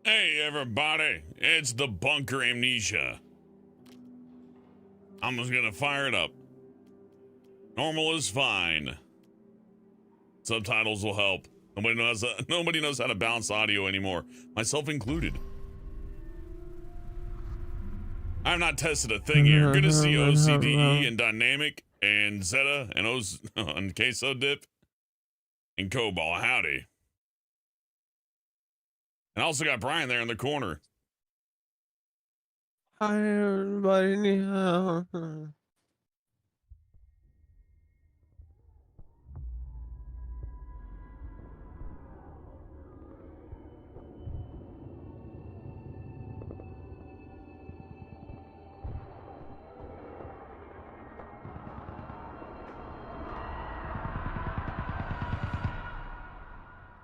Hey everybody, it's the bunker Amnesia. I'm just gonna fire it up. Normal is fine. Subtitles will help. Nobody knows how to balance audio anymore, myself included. I've not tested a thing here. Good to see OCDE and Dynamic and Zeta and Queso Dip and Cobalt. Howdy. And I also got Brian there in the corner. Hi, everybody.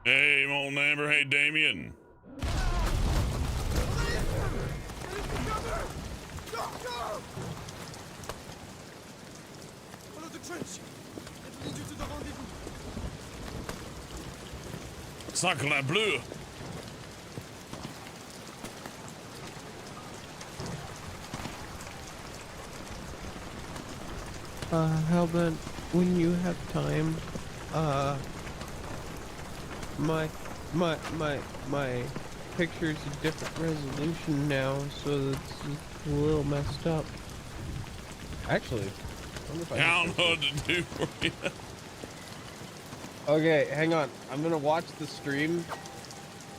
Hey, old neighbor. Hey, Damien. Follow the trench. It will lead you to the rendezvous. Sacre bleu. How about when you have time, my picture's a different resolution now, so it's a little messed up. Actually, I wonder if I don't know what to do for you. Okay, hang on. I'm gonna watch the stream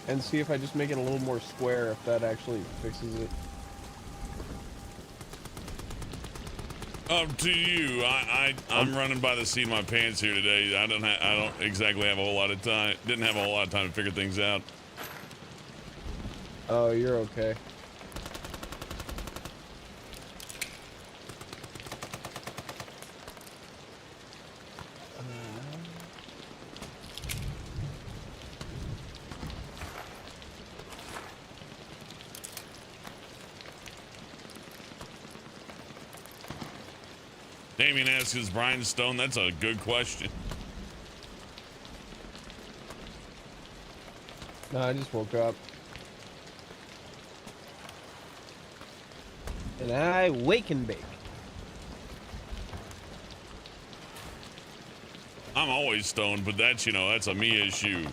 and see if I just make it a little more square, if that actually fixes it. Up to you. I'm running by the seat of my pants here today. I don't exactly have a whole lot of time. Didn't have a whole lot of time to figure things out. Oh, you're okay. Damien asks, is Brian Stone? That's a good question. No, I just woke up. And I wake and bake. I'm always stoned, but that's, that's a me issue.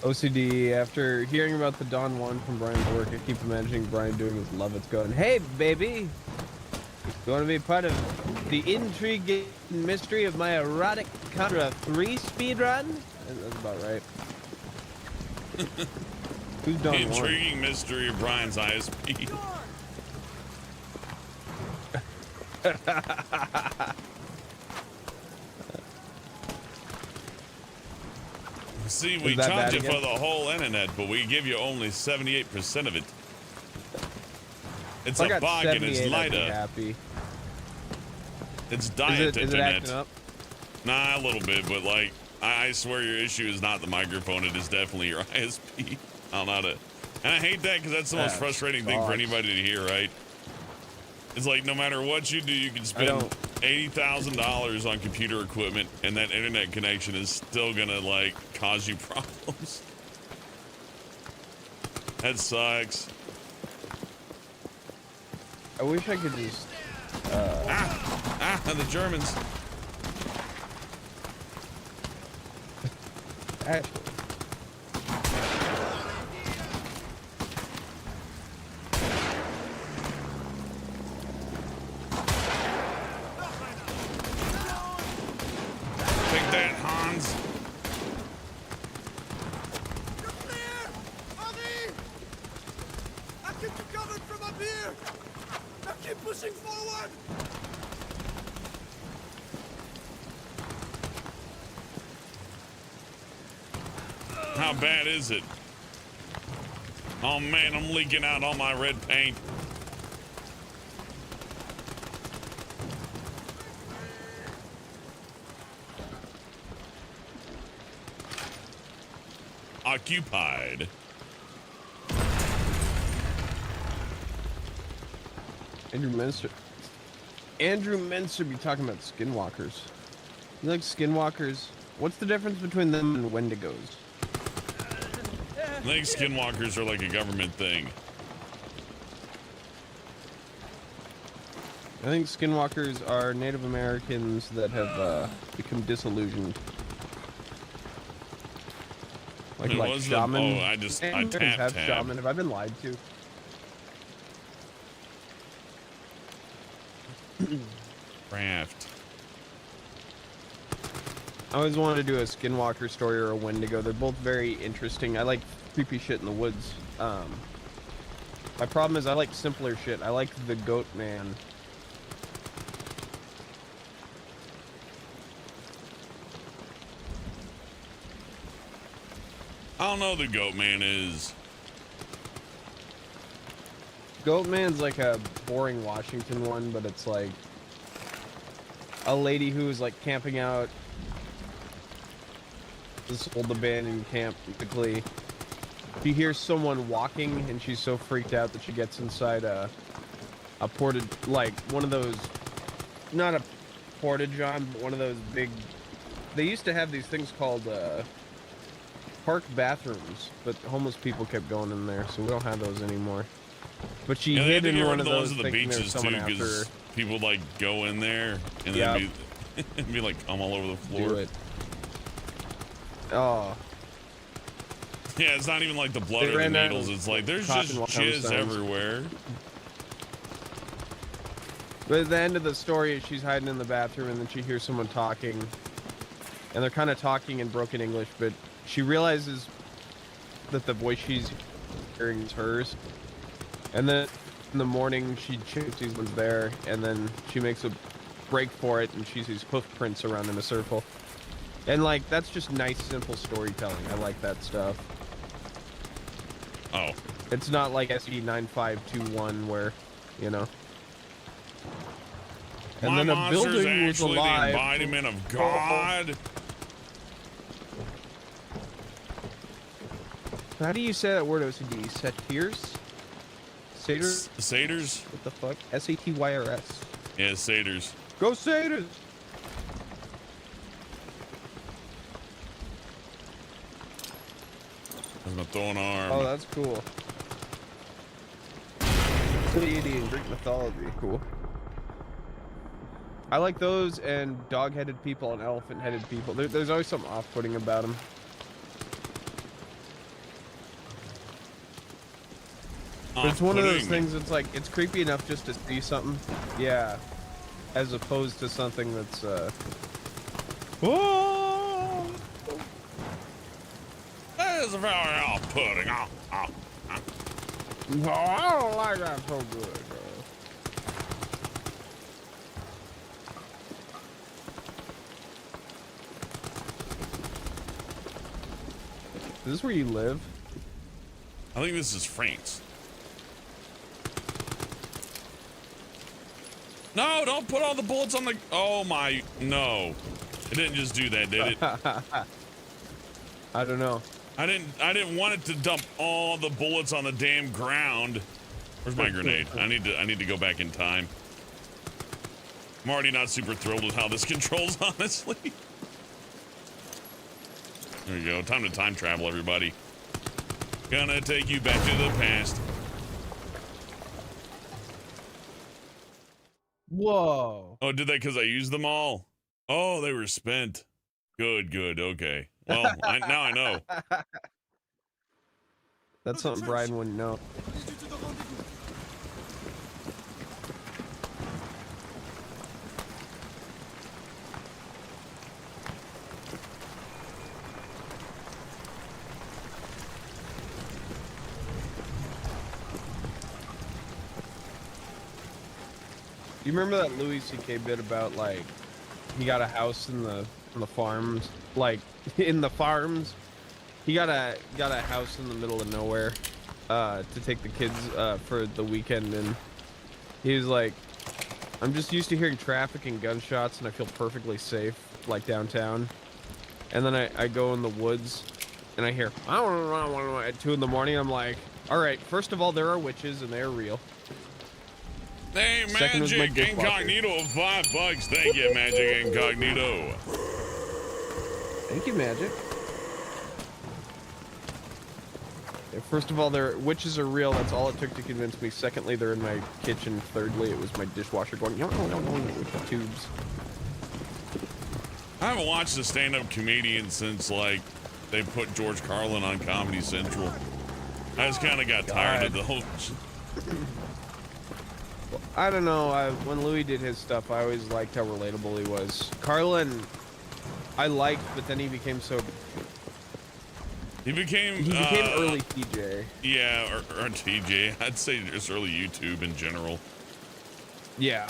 OCD, after hearing about the Dawn 1 from Brian's work, I keep imagining Brian doing his Lovitz going, "Hey, baby! You want to be part of the intrigue and mystery of my erotic Contra 3 speedrun?" That's about right. Who's Dawn 1? Intriguing mystery of Brian's ISP. See, we charge you for the whole internet, but we give you only 78% of it. It's a bargain. It's lighter. Happy. It's diet internet. Is it acting up? Nah, a little bit, but like, I swear your issue is not the microphone. It is definitely your ISP. I don't know how to. And I hate that because that's the most frustrating thing for anybody to hear, right? It's like no matter what you do, you can spend $80,000 on computer equipment, and that internet connection is still gonna like cause you problems. That sucks. I wish I could just. The Germans. Actually. Take that, Hans. You're clear! Henri! I keep you covered from up here! Now keep pushing forward! How bad is it? Oh man, I'm leaking out all my red paint. Occupied. And your minister. Andrew Menser be talking about skinwalkers. You like skinwalkers? What's the difference between them and Wendigos? I think skinwalkers are like a government thing. I think skinwalkers are Native Americans that have become disillusioned. Like shaman. Oh, I have tapped. shaman. Have I been lied to? Craft. I always wanted to do a skinwalker story or a Wendigo. They're both very interesting. I like creepy shit in the woods. My problem is I like simpler shit. I like the goat man. I don't know who the goat man is. Goat man's like a boring Washington one, but it's like a lady who's like camping out this old abandoned camp. Typically, she hears someone walking and she's so freaked out that she gets inside a portage, like one of those, not a porta-john, but one of those big. They used to have these things called park bathrooms, but homeless people kept going in there, so we don't have those anymore. But she hid in one of those at the thinking there was beaches someone too, after her. because people like go in there and then be like, I'm all over the floor. Do it. Oh. Yeah, it's not even like the blood or the needles. It's like there's just jizz everywhere. But at the end of the story, she's hiding in the bathroom and then she hears someone talking. And they're kind of talking in broken English, but she realizes that the voice she's hearing is hers. And then in the morning, she checks sees one's there, and then she makes a break for it, and she sees hoof prints around in a circle. And, like, that's just nice, simple storytelling. I like that stuff. Oh. It's not like SE9521 where, you know. And My then a monster's building was actually alive. the embodiment of God. How do you say that word, OCD? Satyrs? Satyrs? Satyrs? What the fuck? S-A-T-Y-R-S. Yeah, satyrs. Go Satyrs! There's my throwing arm. Oh, that's cool. Deity and Greek mythology. Cool. I like those and dog-headed people and elephant-headed people. There's always something off-putting about them. But it's one of those things that's like, it's creepy enough just to see something. Yeah. As opposed to something that's, Whoa! That is very off-putting. No, I don't like that so good, Is this where you live? I think this is France. No, don't put all the bullets on the... Oh my... No. It didn't just do that, did it? I don't know. I didn't want it to dump all the bullets on the damn ground. Where's my grenade? I need to go back in time. I'm already not super thrilled with how this controls, honestly. There we go. Time to time travel, everybody. Gonna take you back to the past. Whoa. Oh, did that because I used them all? Oh, they were spent. Good, good, okay. Well, now I know. That's something Brian wouldn't know. You remember that Louis C.K. bit about, like, he got a house in the farms, like, in the farms? He got a house in the middle of nowhere to take the kids for the weekend, and he was like, I'm just used to hearing traffic and gunshots, and I feel perfectly safe, like, downtown. And then I go in the woods, and I hear, I don't know, at 2 in the morning. I'm like, all right, first of all, there are witches, and they're real. Hey, Second was my Magic dishwasher. Incognito of $5. Thank you, Magic Incognito. Thank you, Magic. Yeah, first of all, witches are real. That's all it took to convince me. Secondly, they're in my kitchen. Thirdly, it was my dishwasher going with the tubes. I haven't watched a stand-up comedian since, like, they put George Carlin on Comedy Central. I just kind of got tired of the whole... Well, I don't know. When Louis did his stuff, I always liked how relatable he was. Carlin, I liked, but then he became so... He became early TJ. Yeah, or TJ. I'd say just early YouTube in general. Yeah.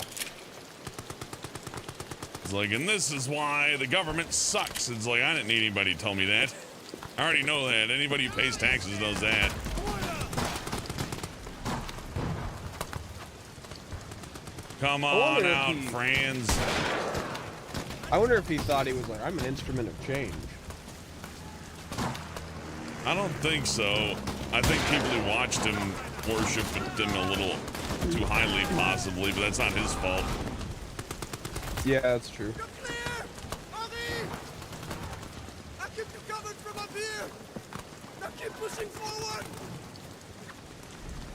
It's like, and this is why the government sucks. It's like, I didn't need anybody to tell me that. I already know that. Anybody who pays taxes knows that. Come on out, friends. I wonder if he thought he was like, I'm an instrument of change. I don't think so. I think people who watched him worshiped him a little too highly, possibly, but that's not his fault. Yeah, that's true. You're clear! Avi! I keep you covered from up here! Now keep pushing forward!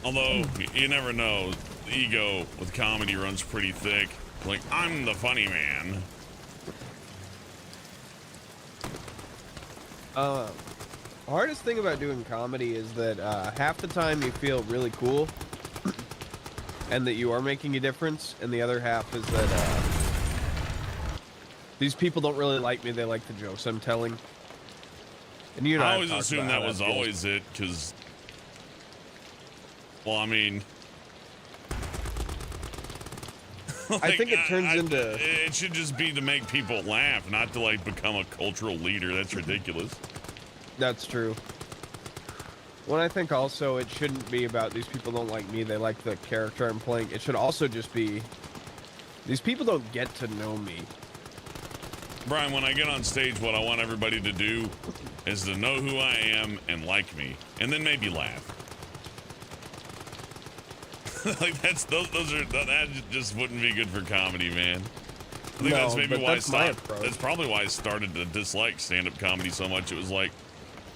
Although, you never know. The ego with comedy runs pretty thick. Like, I'm the funny man. Hardest thing about doing comedy is that half the time you feel really cool and that you are making a difference, and the other half is that these people don't really like me, they like the jokes I'm telling. And you know, I always assumed that was always it, because, well, I mean, like, I think it turns into... It should just be to make people laugh, not to, like, become a cultural leader. That's ridiculous. That's true. Well, I think also it shouldn't be about these people don't like me, they like the character I'm playing. It should also just be, these people don't get to know me. Brian, when I get on stage, what I want everybody to do is to know who I am and like me, and then maybe laugh. Like, that just wouldn't be good for comedy, man. I think that's maybe why that's probably why I started to dislike stand-up comedy so much. It was like,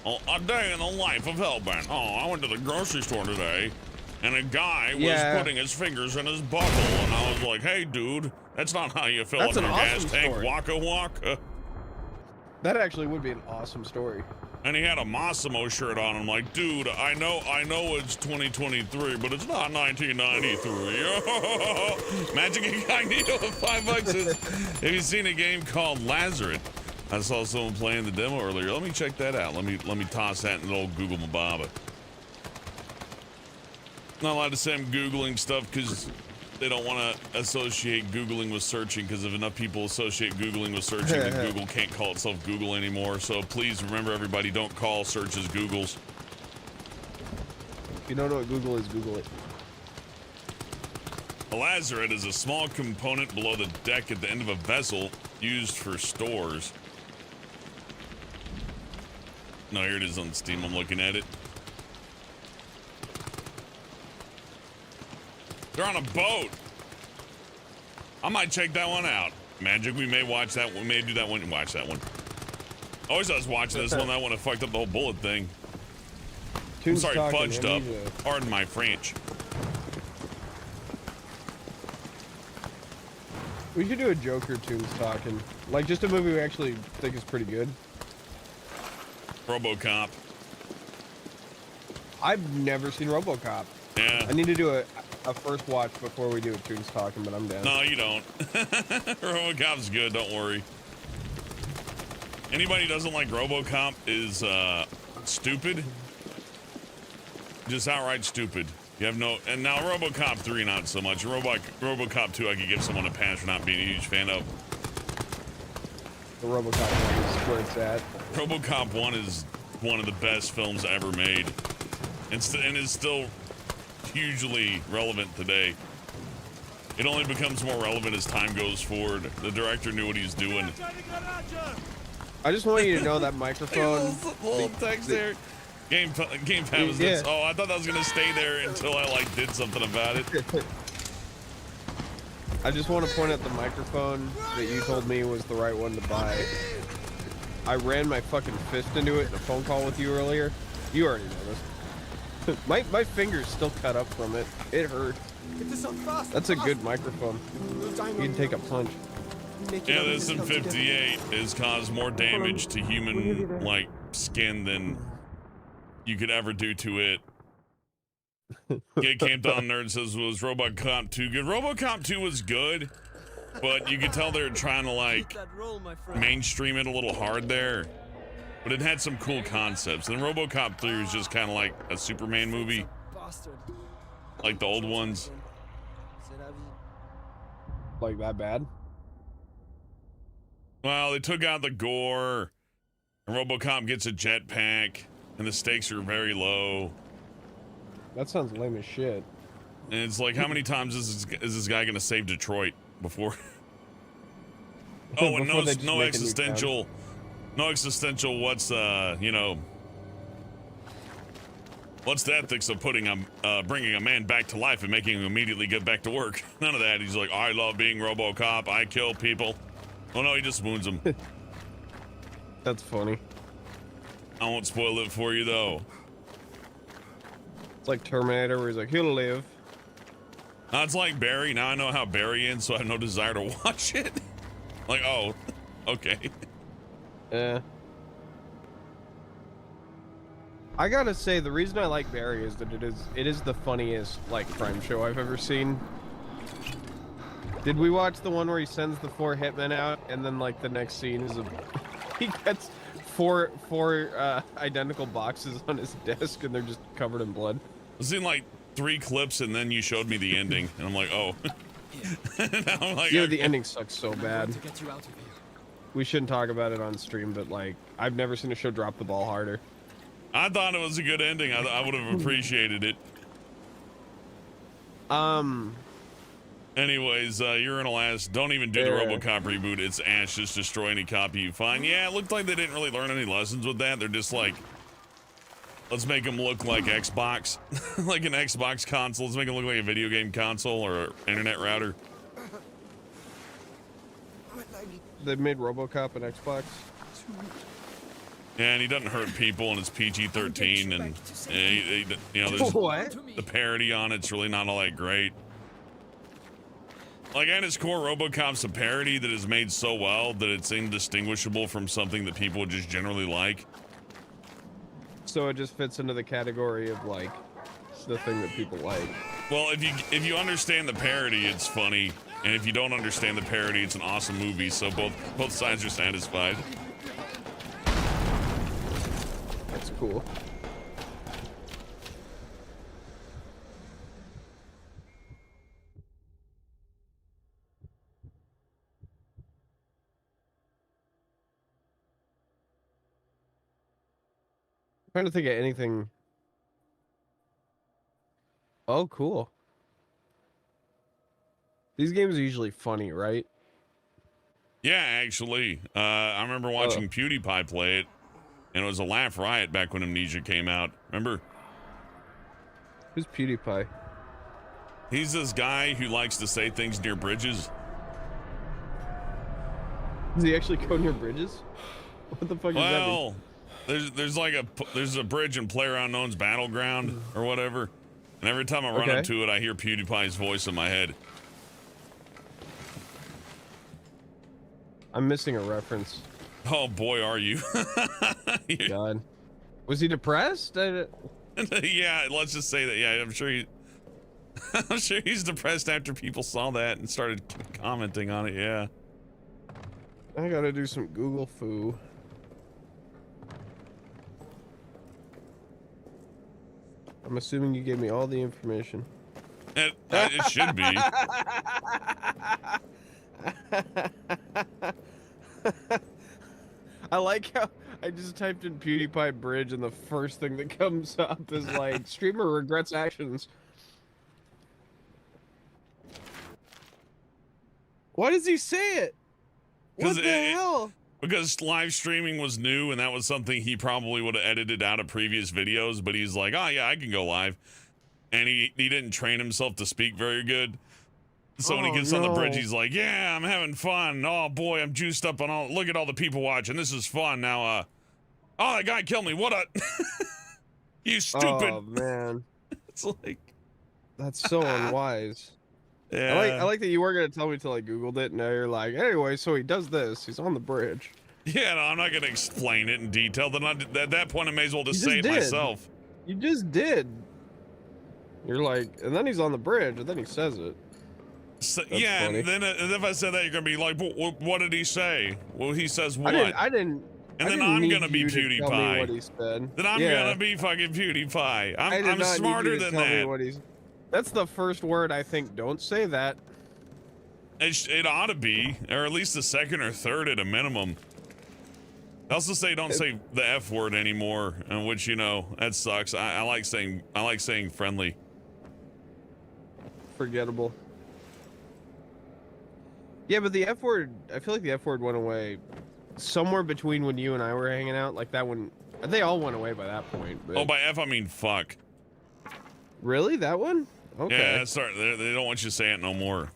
oh, a day in the life of Hellbent. Oh, I went to the grocery store today, and a guy was putting his fingers in his buckle, and I was like, hey, dude, that's not how you fill up your gas tank. Waka waka. That actually would be an awesome story. And he had a Massimo shirt on. I'm like, dude, I know it's 2023, but it's not 1993. Magic Incognito of $5 says, have you seen a game called Lazarus? I saw someone playing the demo earlier. Let me check that out. Let me toss that in the old Google Mababa. Not allowed to say I'm Googling stuff because they don't want to associate Googling with searching, because if enough people associate Googling with searching, then Google can't call itself Google anymore. So please remember, everybody, don't call searches Googles. If you don't know what Google is, Google it. A lazaret is a small component below the deck at the end of a vessel used for stores. No, here it is on Steam. I'm looking at it. They're on a boat. I might check that one out. Magic, we may watch that. We may do that one. Watch that one. I always was watching this one. That one that fucked up the whole bullet thing. I'm sorry, fudged up. Pardon my French. We should do a Joker Tunes talking. Like, just a movie we actually think is pretty good. RoboCop. I've never seen RoboCop. Yeah. I need to do a first watch before we do a Tunes talking, but I'm down. No, you don't. RoboCop's good, don't worry. Anybody who doesn't like RoboCop is stupid. Just outright stupid. You have no... And now RoboCop 3, not so much. RoboCop 2, I could give someone a pass for not being a huge fan of. The RoboCop 1 is where it's at. RoboCop 1 is one of the best films ever made. And is still hugely relevant today. It only becomes more relevant as time goes forward. The director knew what he was doing. I just want you to know that microphone... little text there. Game time was this. Oh, I thought that was gonna stay there until I like did something about it. I just want to point out the microphone that you told me was the right one to buy. I ran my fucking fist into it in a phone call with you earlier. You already know this. my finger's still cut up from it. It hurts. Get this on fast. That's a good microphone. You can take a punch. Yeah, this M58 has caused more damage to human, like, skin than you could ever do to it. Get Camped On Nerd says, was RoboCop 2 good? RoboCop 2 was good, but you could tell they were trying to, like, mainstream it a little hard there. But it had some cool concepts. And RoboCop 3 was just kind of like a Superman movie. Like the old ones. Like that bad? Well, they took out the gore, and RoboCop gets a jetpack, and the stakes are very low. That sounds lame as shit. And it's like, how many times is this guy gonna save Detroit before? Oh, and no existential, what's, you know, what's the ethics of bringing a man back to life and making him immediately get back to work? None of that. He's like, I love being RoboCop, I kill people. Oh no, he just wounds them. That's funny. I won't spoil it for you though. It's like Terminator where he's like, he'll live. It's like Barry. Now I know how Barry ends, so I have no desire to watch it. Like, oh, okay. Yeah. I gotta say, the reason I like Barry is that it is the funniest, like, crime show I've ever seen. Did we watch the one where he sends the 4 hitmen out, and then, like, the next scene is he gets four identical boxes on his desk, and they're just covered in blood? I've seen, like, 3 clips, and then you showed me the ending, and I'm like, oh. I'm like, yeah, okay. the ending sucks so bad. We shouldn't talk about it on stream, but, like, I've never seen a show drop the ball harder. I thought it was a good ending. I would have appreciated it. Anyways, Urinal asks, don't even do the RoboCop reboot. It's ass. Just destroy any copy you find. Yeah, it looked like they didn't really learn any lessons with that. They're just like, let's make them look like Xbox. Like an Xbox console. Let's make them look like a video game console or internet router. They made RoboCop an Xbox. Yeah, and he doesn't hurt people, and it's PG-13, and you know, there's What? the parody on it's really not all that great. Like, at its core, RoboCop's a parody that is made so well that it's indistinguishable from something that people just generally like. So it just fits into the category of, like, the thing that people like. Well, if you understand the parody, it's funny, and if you don't understand the parody, it's an awesome movie. So both sides are satisfied. That's cool. I'm trying to think of anything. Oh, cool. These games are usually funny, right? Yeah, actually. I remember watching PewDiePie play it, and it was a laugh riot back when Amnesia came out. Remember? Who's PewDiePie? He's this guy who likes to say things near bridges. Does he actually go near bridges? What the fuck does that mean? There's a bridge in PlayerUnknown's Battleground or whatever, and every time I run into it, I hear PewDiePie's voice in my head. I'm missing a reference. Oh boy, are you? God, was he depressed? Yeah, let's just say that. Yeah, I'm sure he's depressed after people saw that and started commenting on it. Yeah. I gotta do some Google foo. I'm assuming you gave me all the information. It should be. I like how I just typed in PewDiePie bridge and the first thing that comes up is like, streamer regrets actions. Why does he say it? What the hell? Because live streaming was new, and that was something he probably would have edited out of previous videos, but he's like, oh yeah, I can go live. And he didn't train himself to speak very good. So when he gets on the bridge, he's like, yeah, I'm having fun. Oh boy, I'm juiced up on all, look at all the people watching. This is fun. Now, oh, that guy killed me. What a, you stupid. Oh, man. It's like. That's so unwise. Yeah. I like that you weren't going to tell me till I Googled it. Now you're like, anyway, so he does this. He's on the bridge. Yeah, no, I'm not going to explain it in detail. Then at that point, I may as well just say it myself. You just did. You're like, and then he's on the bridge, and then he says it. So, yeah, and then if I said that, you're gonna be like, what did he say? Well, he says what? I didn't. And then I'm gonna be PewDiePie. Tell me what he said. Then I'm gonna be fucking PewDiePie. I'm smarter than that. That's the first word I think. Don't say that. It ought to be, or at least the second or third at a minimum. I also say don't say the F word anymore, which that sucks. I like saying friendly. Forgettable. Yeah, but the F word, I feel like the F word went away somewhere between when you and I were hanging out. Like that one, they all went away by that point. But... Oh, by F I mean fuck. Really? That one? Okay. Yeah, they don't want you to say it no more.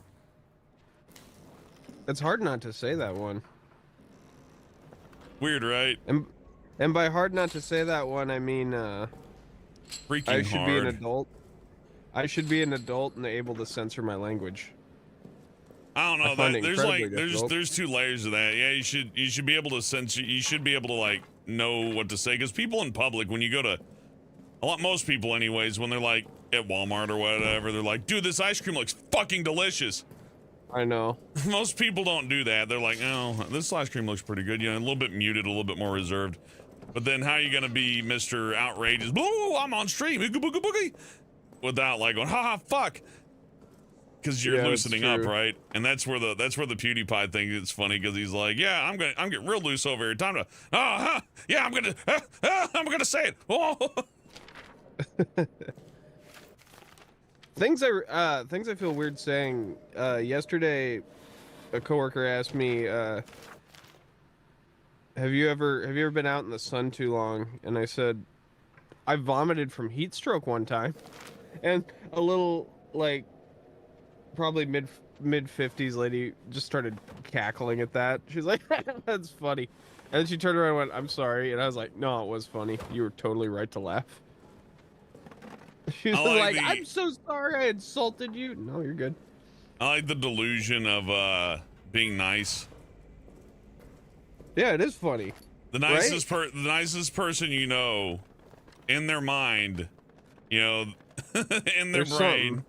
It's hard not to say that one. Weird, right? And by hard not to say that one, I mean freaking I should hard. be an adult. I should be an adult and able to censor my language. I don't know. There's two layers of that. Yeah, you should be able to censor. You should be able to like know what to say, because people in public, when you go to most people anyways, when they're like at Walmart or whatever, they're like, dude, this ice cream looks fucking delicious. I know. Most people don't do that. They're like, oh, this ice cream looks pretty good. A little bit muted, a little bit more reserved. But then how are you gonna be Mr. Outrageous? Boo, I'm on stream. Boogie, boogie, boogie. Without like going, haha, fuck. Because you're loosening up, right? And that's where the PewDiePie thing is funny, because he's like, yeah, I'm getting real loose over here. Time to, yeah, I'm gonna say it. Oh. Things I feel weird saying. Yesterday, a coworker asked me, "Have you ever been out in the sun too long?" And I said, "I vomited from heat stroke one time," and a little like probably mid 50s lady just started cackling at that. She's like, "That's funny," and then she turned around and went, "I'm sorry," and I was like, "No, it was funny. You were totally right to laugh." She's like, I'm so sorry I insulted you. No, you're good. I like the delusion of being nice. Yeah, it is funny. The nicest the nicest person in their mind, in their brain.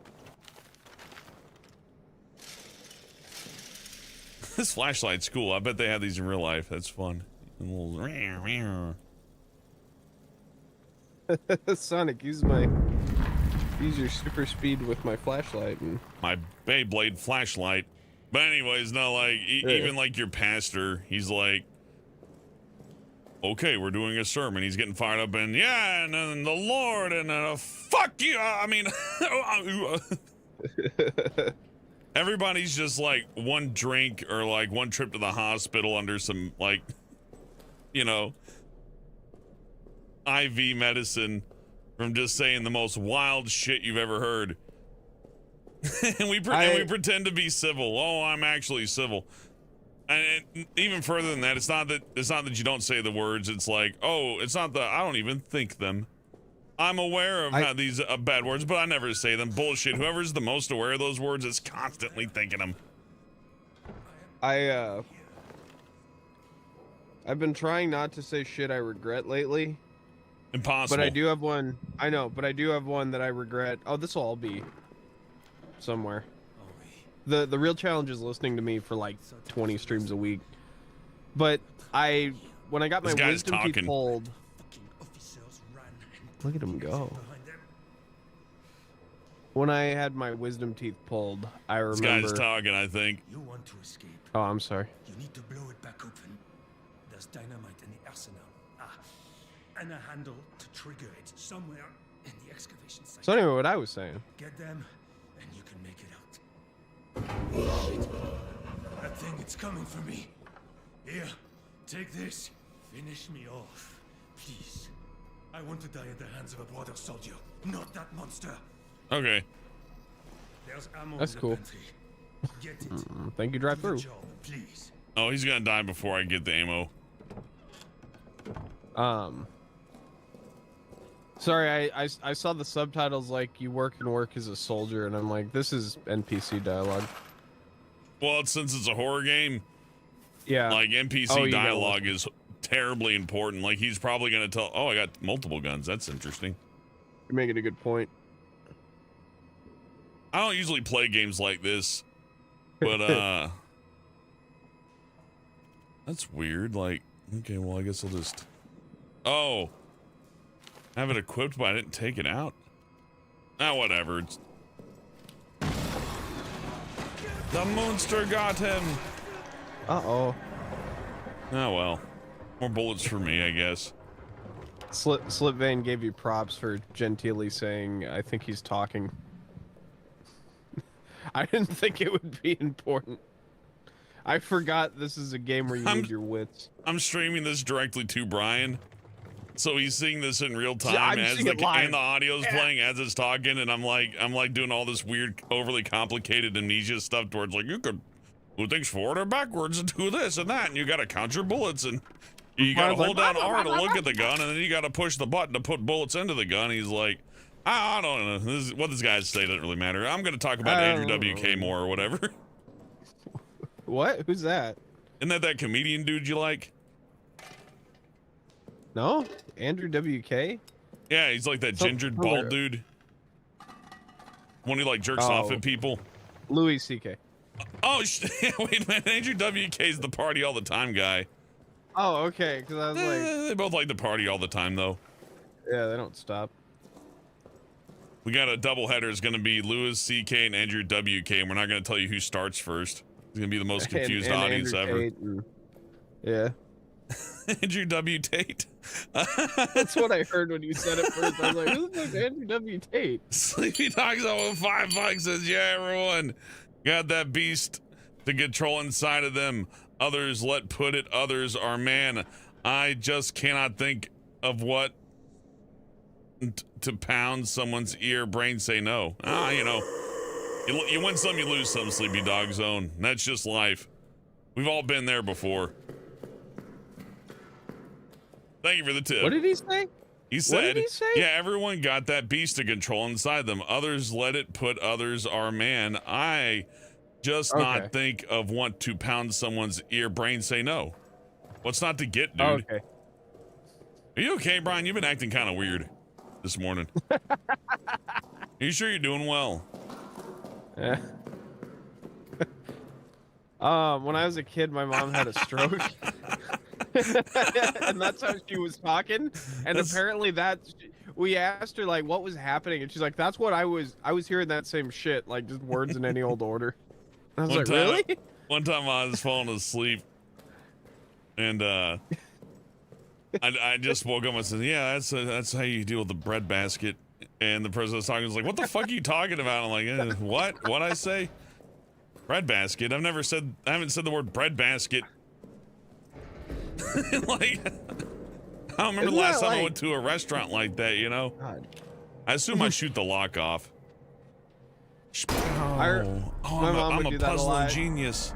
This flashlight's cool. I bet they have these in real life. That's fun. Sonic, use your super speed with my flashlight and my Beyblade flashlight. But anyways, no, like even like your pastor, he's like, okay, we're doing a sermon. He's getting fired up, and yeah, and then the Lord, and fuck you. I mean, everybody's just like one drink or like one trip to the hospital under some like, IV medicine from just saying the most wild shit you've ever heard. And we pretend to be civil. Oh, I'm actually civil. And even further than that, it's not that you don't say the words. It's like, oh, it's not that I don't even think them. I'm aware of these bad words, but I never say them. Bullshit. Whoever's the most aware of those words is constantly thinking them. I've been trying not to say shit I regret lately. Impossible. But I do have one. I know, but I do have one that I regret. Oh, this will all be somewhere. The real challenge is listening to me for like 20 streams a week. But when I got my wisdom teeth pulled. Look at him go. When I had my wisdom teeth pulled, I remember. This guy's talking, I think. You want to escape. Oh, I'm sorry. You need to blow it back open. There's dynamite in the arsenal. And a handle to trigger it somewhere in the excavation site. So anyway, what I was saying. Get them, and you can make it out. Shit. That thing, it's coming for me. Here, take this. Finish me off, please. I want to die at the hands of a border soldier, not that monster. Okay. There's ammo That's in the cool. pantry. Get it. Thank you, drive Do the through. job, please. Oh, he's gonna die before I get the ammo. Sorry, I saw the subtitles like you work as a soldier, and I'm like, this is NPC dialogue. Well, since it's a horror game, Yeah. like NPC Oh, you gotta dialogue is terribly important. Like he's probably gonna tell, oh, I got multiple guns. That's interesting. You're making a good point. I don't usually play games like this, but that's weird. Like, okay, well, I guess I'll just. Oh, I have it equipped, but I didn't take it out. Ah, whatever. It's... The monster got him. Uh-oh. Oh well, more bullets for me, I guess. Slipvane gave you props for genteelly saying, I think he's talking. I didn't think it would be important. I forgot this is a game where you need your wits. I'm streaming this directly to Brian, so he's seeing this in real time as and the audio's playing as it's talking, and I'm like doing all this weird, overly complicated amnesia stuff towards like you could do things forward or backwards and do this and that, and you gotta count your bullets and you gotta hold down R to look at the gun, and then you gotta push the button to put bullets into the gun. He's like, I don't know. This is what this guy's say doesn't really matter. I'm gonna talk about Andrew WK more or whatever. What? Who's that? Isn't that comedian dude you like? No? Andrew WK? Yeah, he's like that gingered bald dude. One who like jerks off at people. Louis CK. Oh, wait a minute. Andrew WK's the party all the time guy. Oh, okay. Because I was like, They both like to party all the time, though. yeah, they don't stop. We got a doubleheader. It's going to be Louis CK and Andrew WK, and we're not going to tell you who starts first. It's going to be the most confused and audience Andrew ever. Yeah. Andrew W. Tate. That's what I heard when you said it first. I was like, who the fuck's Andrew W. Tate? Sleepy Dogs over $5 says, yeah, everyone got that beast to control inside of them. Others let put it, others are man. I just cannot think of what to pound someone's ear. Brain say no. You know, you win some, you lose some, Sleepy Dog Zone. That's just life. We've all been there before. Thank you for the tip. What did he say? He said, what did he say? yeah, everyone got that beast to control inside them. Others let it put, others are man. I just not think of want to pound someone's ear. Brain say no. What's not to get, dude? Okay. Are you okay, Brian? You've been acting kind of weird this morning. Are you sure you're doing well? Yeah. When I was a kid, my mom had a stroke. And that's how she was talking. And apparently we asked her like what was happening, and she's like, that's what I was hearing that same shit, like just words in any old order. I was like, really? One time I was falling asleep, and I just woke up and said, yeah, that's how you deal with the bread basket. And the person I was talking was like, what the fuck are you talking about? I'm like, what? What'd I say? Bread basket? I haven't said the word bread basket. Like, I don't remember the last time I went to a restaurant like that, you know? God. I assume I shoot the lock off. I'm a puzzling genius.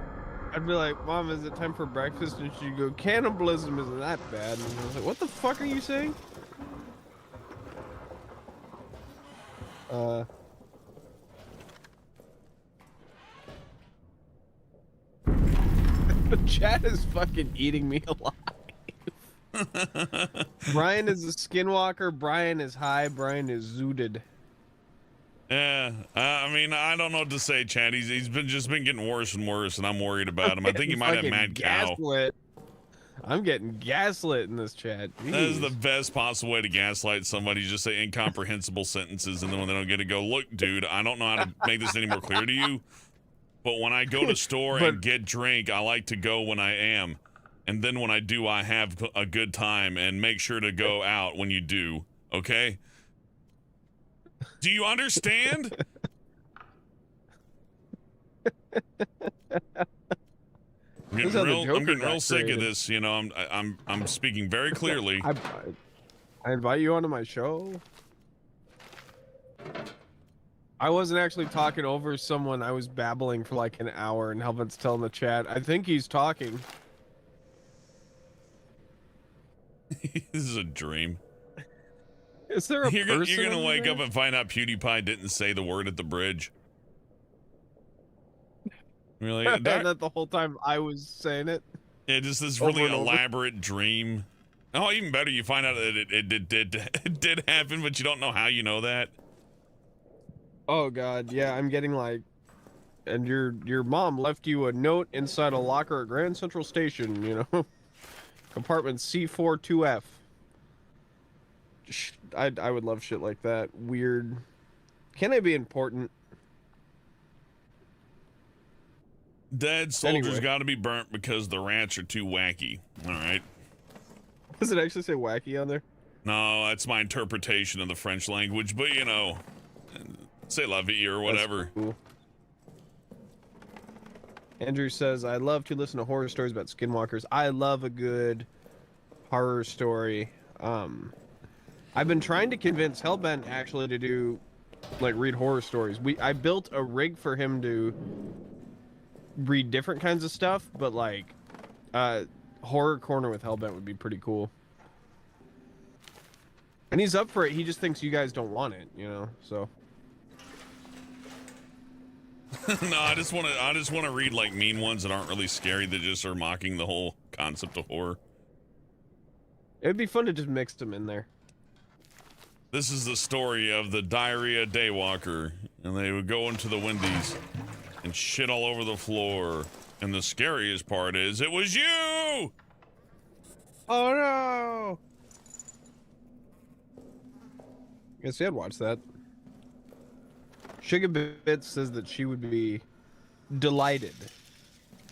I'd be like, Mom, is it time for breakfast? And she'd go, cannibalism isn't that bad. And I was like, what the fuck are you saying? The chat is fucking eating me alive. Brian is a skinwalker. Brian is high. Brian is zooted. Yeah, I mean, I don't know what to say, Chad. He's been getting worse and worse, and I'm worried about him. I think he might have mad cow. I'm getting gaslit in this chat. Jeez. That is the best possible way to gaslight somebody. Just say incomprehensible sentences, and then when they don't get it, go, look, dude, I don't know how to make this any more clear to you, but when I go to store and get drink, I like to go when I am, and then when I do, I have a good time, and make sure to go out when you do, okay? Do you understand? I'm getting real sick of this. You know, I'm speaking very clearly. I invite you onto my show. I wasn't actually talking over someone. I was babbling for like an hour, and Helvet's telling the chat, I think he's talking. This is a dream. Is there a person You're gonna wake there? up and find out PewDiePie didn't say the word at the bridge. Really? And that the whole time I was saying it. Yeah, just this Over really and over. elaborate dream. Oh, even better, you find out that it did happen, but you don't know how you know that. Oh god, yeah, I'm getting like, and your mom left you a note inside a locker at Grand Central Station, you know, compartment C42F. I would love shit like that. Weird. Can they be important? Dead soldiers Anyway. got to be burnt because the rats are too wacky. All right. Does it actually say wacky on there? No, that's my interpretation of the French language, but you know, say la vie or whatever. That's cool. Andrew says, I love to listen to horror stories about skinwalkers. I love a good horror story. I've been trying to convince Hellbent actually to do, like, read horror stories. I built a rig for him to read different kinds of stuff, but like, Horror Corner with Hellbent would be pretty cool. And he's up for it. He just thinks you guys don't want it, you know. So. No, I just want to read like mean ones that aren't really scary, that just are mocking the whole concept of horror. It'd be fun to just mix them in there. This is the story of the diarrhea daywalker, and they would go into the Wendy's and shit all over the floor. And the scariest part is, it was you! Oh no! Guess I'd watch that. Sugar Bits says that she would be delighted.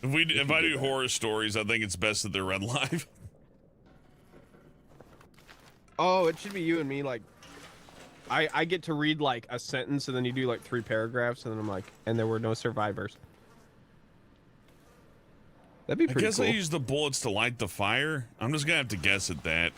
If I do horror stories, I think it's best that they're read live. Oh, it should be you and me, like, I get to read like a sentence and then you do like 3 paragraphs and then I'm like, and there were no survivors. That'd be pretty cool. I use the bullets to light the fire. I'm just gonna have to guess at that.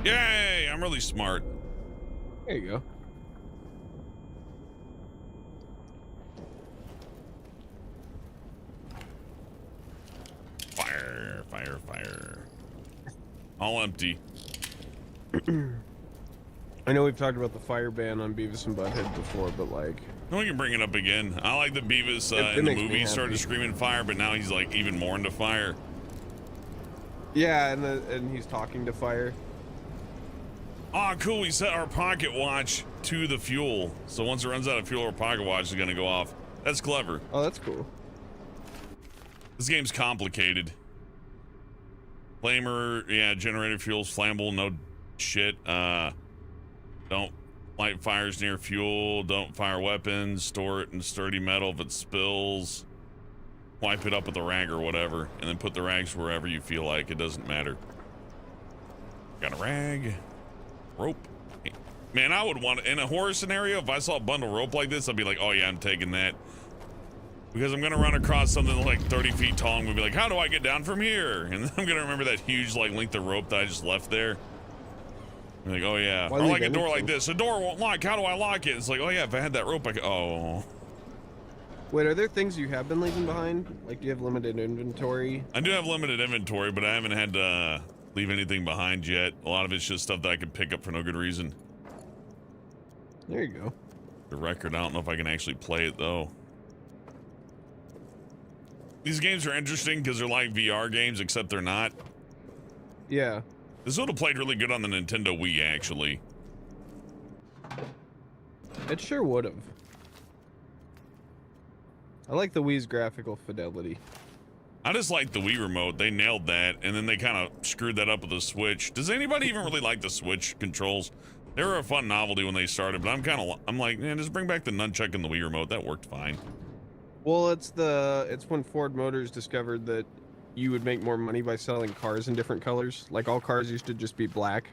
Yay! I'm really smart. There you go. Fire, fire, fire. All empty. I know we've talked about the fire ban on Beavis and Butthead before, but like... No, we can bring it up again. I like that Beavis It in the makes me movie started happy. screaming fire, but now he's like even more into fire. Yeah, and he's talking to fire. Oh, cool. We set our pocket watch to the fuel. So once it runs out of fuel, our pocket watch is going to go off. That's clever. Oh, that's cool. This game's complicated. Flamer, yeah, generator fuel's flammable, no shit. Don't light fires near fuel. Don't fire weapons. Store it in sturdy metal if it spills. Wipe it up with a rag or whatever. And then put the rags wherever you feel like. It doesn't matter. Got a rag. Rope. Man, I would want, in a horror scenario, if I saw a bundle of rope like this, I'd be like, oh yeah, I'm taking that. Because I'm gonna run across something like 30 feet tall and we'll be like, how do I get down from here? And then I'm gonna remember that huge like length of rope that I just left there. I'm like, oh yeah. Why Or leave like a door anything? like this. A door won't lock. How do I lock it? It's like, oh yeah, if I had that rope, I could, oh. Wait, are there things you have been leaving behind? Like, do you have limited inventory? I do have limited inventory, but I haven't had to leave anything behind yet. A lot of it's just stuff that I could pick up for no good reason. There you go. The record, I don't know if I can actually play it though. These games are interesting because they're like VR games, except they're not. Yeah. This would have played really good on the Nintendo Wii, actually. It sure would have. I like the Wii's graphical fidelity. I just like the Wii remote. They nailed that, and then they kind of screwed that up with the Switch. Does anybody even really like the Switch controls? They were a fun novelty when they started, but I'm like, man, just bring back the nunchuck and the Wii remote. That worked fine. Well, it's when Ford Motors discovered that you would make more money by selling cars in different colors. Like, all cars used to just be black.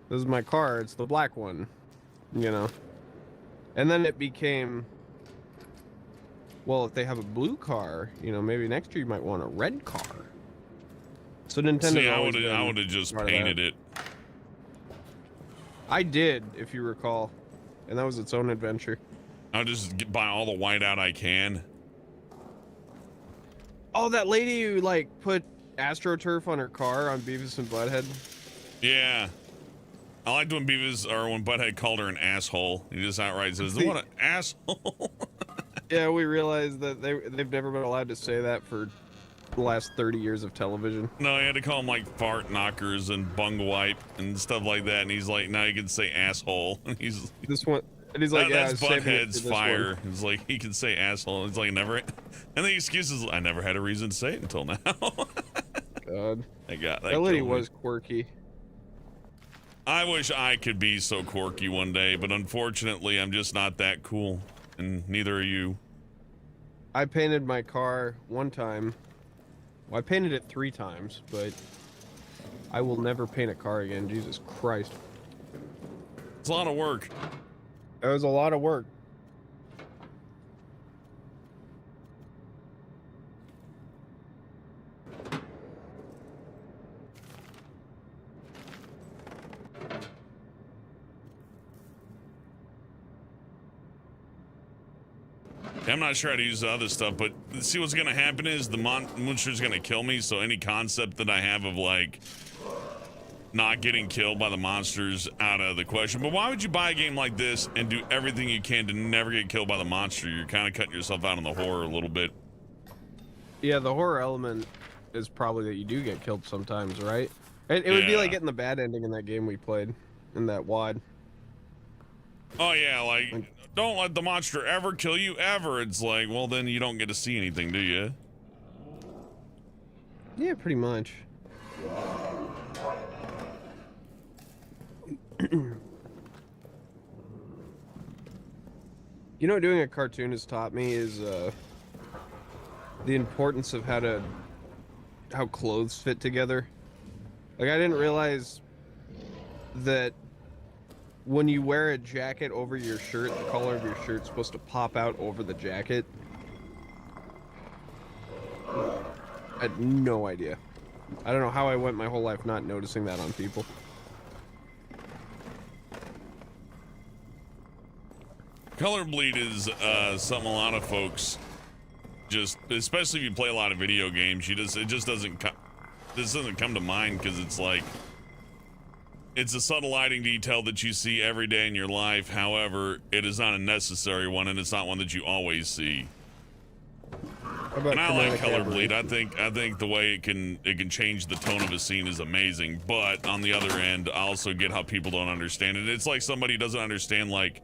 This is my car, it's the black one, you know. And then it became well, if they have a blue car, you know, maybe next year you might want a red car. So Nintendo. See, I would have just painted it. I did, if you recall, and that was its own adventure. I'll just buy all the whiteout I can. Oh, that lady who like put AstroTurf on her car on Beavis and Butthead. Yeah, I liked when when Butthead called her an asshole. He just outright says, "What an asshole." Yeah, we realized that they've never been allowed to say that for the last 30 years of television. No, he had to call them like fart knockers and bung wipe and stuff like that. And he's like, now you can say asshole. And he's this one, and he's like, yeah, that's Butthead's fire. He's like, he can say asshole. It's like never. And the excuse is, I never had a reason to say it until now. God, that lady was quirky. I wish I could be so quirky one day, but unfortunately, I'm just not that cool, and neither are you. I painted my car one time. Well, I painted it 3 times, but I will never paint a car again. Jesus Christ. It's a lot of work. It was a lot of work. I'm not sure how to use the other stuff, but see what's going to happen is the monster's going to kill me, so any concept that I have of, like, not getting killed by the monster's out of the question. But why would you buy a game like this and do everything you can to never get killed by the monster? You're kind of cutting yourself out on the horror a little bit. Yeah, the horror element is probably that you do get killed sometimes, right? It would be like getting the bad ending in that game we played, in that WAD. Oh, yeah, like, don't let the monster ever kill you, ever. It's like, well, then you don't get to see anything, do you? Yeah, pretty much. You know what doing a cartoon has taught me is the importance of how clothes fit together. Like, I didn't realize that when you wear a jacket over your shirt, the collar of your shirt's supposed to pop out over the jacket. I had no idea. I don't know how I went my whole life not noticing that on people. Color bleed is something a lot of folks just, especially if you play a lot of video games, it just doesn't come to mind, because it's like, it's a subtle lighting detail that you see every day in your life. However, it is not a necessary one, and it's not one that you always see. And I like color bleed. I think the way it can change the tone of a scene is amazing. But on the other end, I also get how people don't understand it. It's like somebody doesn't understand, like,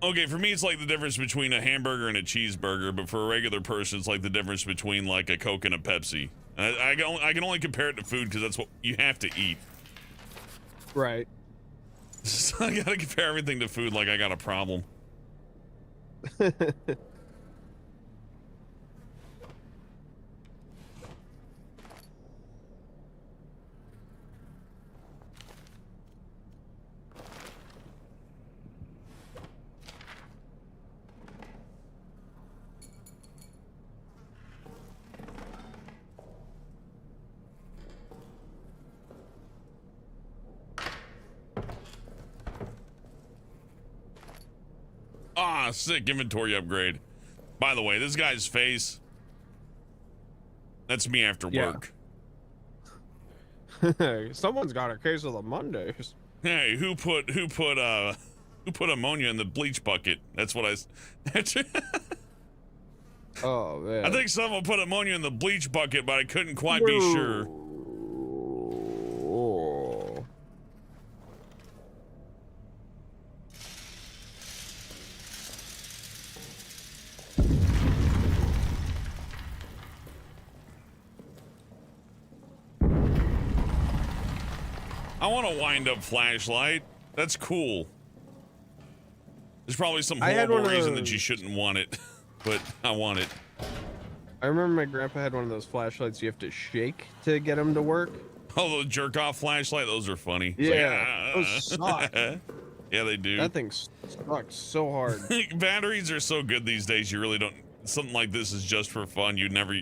okay, for me, it's like the difference between a hamburger and a cheeseburger, but for a regular person, it's like the difference between, like, a Coke and a Pepsi. I can only compare it to food, because that's what you have to eat. Right. So I gotta compare everything to food like I got a problem. Ah, sick inventory upgrade. By the way, this guy's face, that's me after work. Someone's got a case of the Mondays. Hey, who put ammonia in the bleach bucket? That's what Oh man. I think someone put ammonia in the bleach bucket, but I couldn't quite be sure. I want a wind-up flashlight. That's cool. There's probably some horrible reason that you shouldn't want it, but I want it. I remember my grandpa had one of those flashlights you have to shake to get them to work. Oh, the jerk-off flashlight? Those are funny. Yeah, those suck. Yeah, they do. That thing sucks so hard. Batteries are so good these days. You really don't. Something like this is just for fun. You'd never.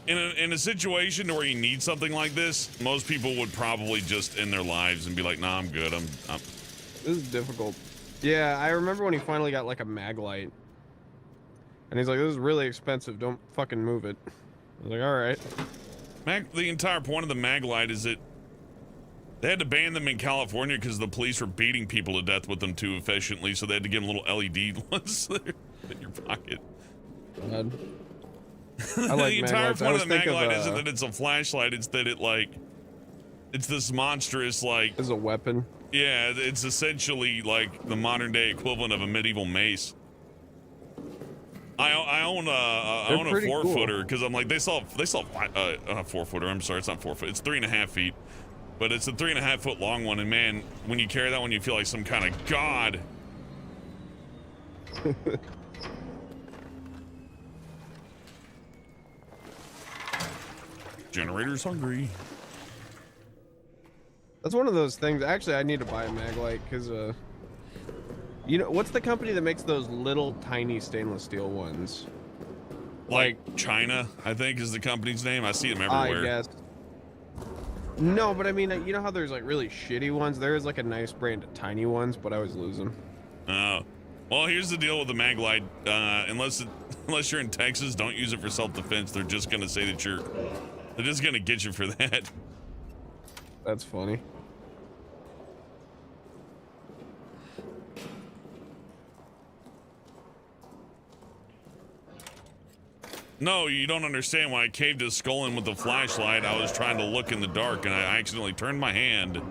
In a situation where you need something like this, most people would probably just end their lives and be like, "Nah, I'm good. I'm." This is difficult. Yeah, I remember when he finally got like a mag light, and he's like, "This is really expensive. Don't fucking move it." I was like, "All right." The entire point of the mag light is that they had to ban them in California because the police were beating people to death with them too efficiently, so they had to give them little LED ones in your pocket. God. I like the entire point of the mag light isn't of, that it's a flashlight; it's that it's this monstrous as a weapon. Yeah, it's essentially like the modern day equivalent of a medieval mace. I own a 4-footer because I'm like they sell a 4-footer. I'm sorry, it's not 4 foot. It's 3.5 feet, but it's a 3.5 foot long one. And man, when you carry that one, you feel like some kind of god. Generator's hungry. That's one of those things. Actually, I need to buy a mag light because you know what's the company that makes those little tiny stainless steel ones? Like China, I think is the company's name. I see them everywhere. I guess. No, but I mean, you know how there's like really shitty ones? There is like a nice brand of tiny ones, but I always lose them. Oh. Well, here's the deal with the mag light. Unless you're in Texas, don't use it for self-defense. They're just gonna say that they're just gonna get you for that. That's funny. No, you don't understand. When I caved his skull in with the flashlight, I was trying to look in the dark and I accidentally turned my hand.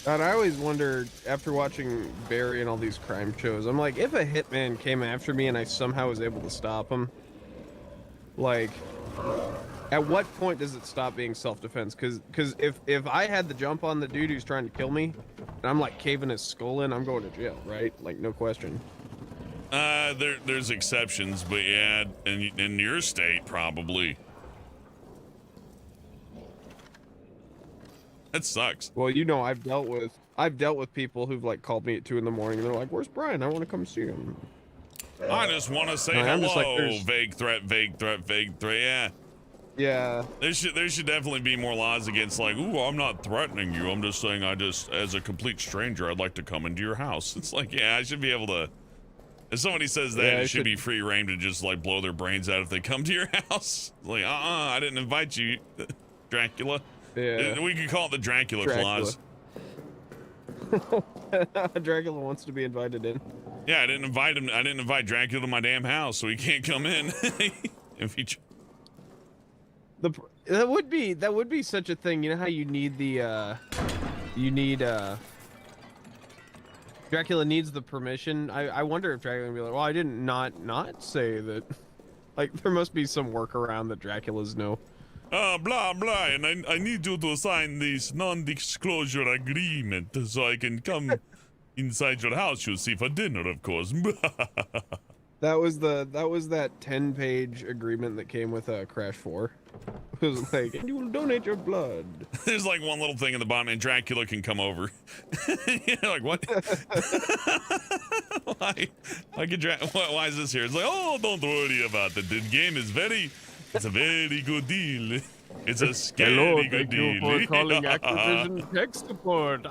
God, I always wondered after watching Barry and all these crime shows, I'm like, if a hitman came after me and I somehow was able to stop him, like, at what point does it stop being self-defense? Because if I had the jump on the dude who's trying to kill me, and I'm like caving his skull in, I'm going to jail, right? Like, no question. There's exceptions, but yeah, in your state, probably. That sucks. Well, you know, I've dealt with people who've like called me at 2 in the morning and they're like, "Where's Brian? I want to come see him." I just want to say I'm hello. just like, vague threat, vague threat, vague threat. Yeah. Yeah. There should definitely be more laws against like, ooh, I'm not threatening you. I'm just saying as a complete stranger, I'd like to come into your house. It's like, yeah, I should be able to. If somebody says that, it should be free reign to just like blow their brains out if they come to your house. Like, I didn't invite you, Dracula. Yeah. We could call it the Dracula clause. Dracula wants to be invited in. Yeah, I didn't invite him. I didn't invite Dracula to my damn house, so he can't come in. If he. That would be such a thing. You know how you need Dracula needs the permission. I wonder if Dracula would be like, well, I didn't not say that. Like, there must be some workaround that Draculas know. Blah blah, and I need you to sign this non-disclosure agreement so I can come inside your house, you see, for dinner, of course. That was that 10-page agreement that came with Crash 4. It was like, and you will donate your blood. There's like one little thing in the bottom, and Dracula can come over. You're like, what? Why is this here? It's like, oh, don't worry about it. The game is it's a very good deal. It's a scary good deal. Hello, thank you for calling Activision tech support.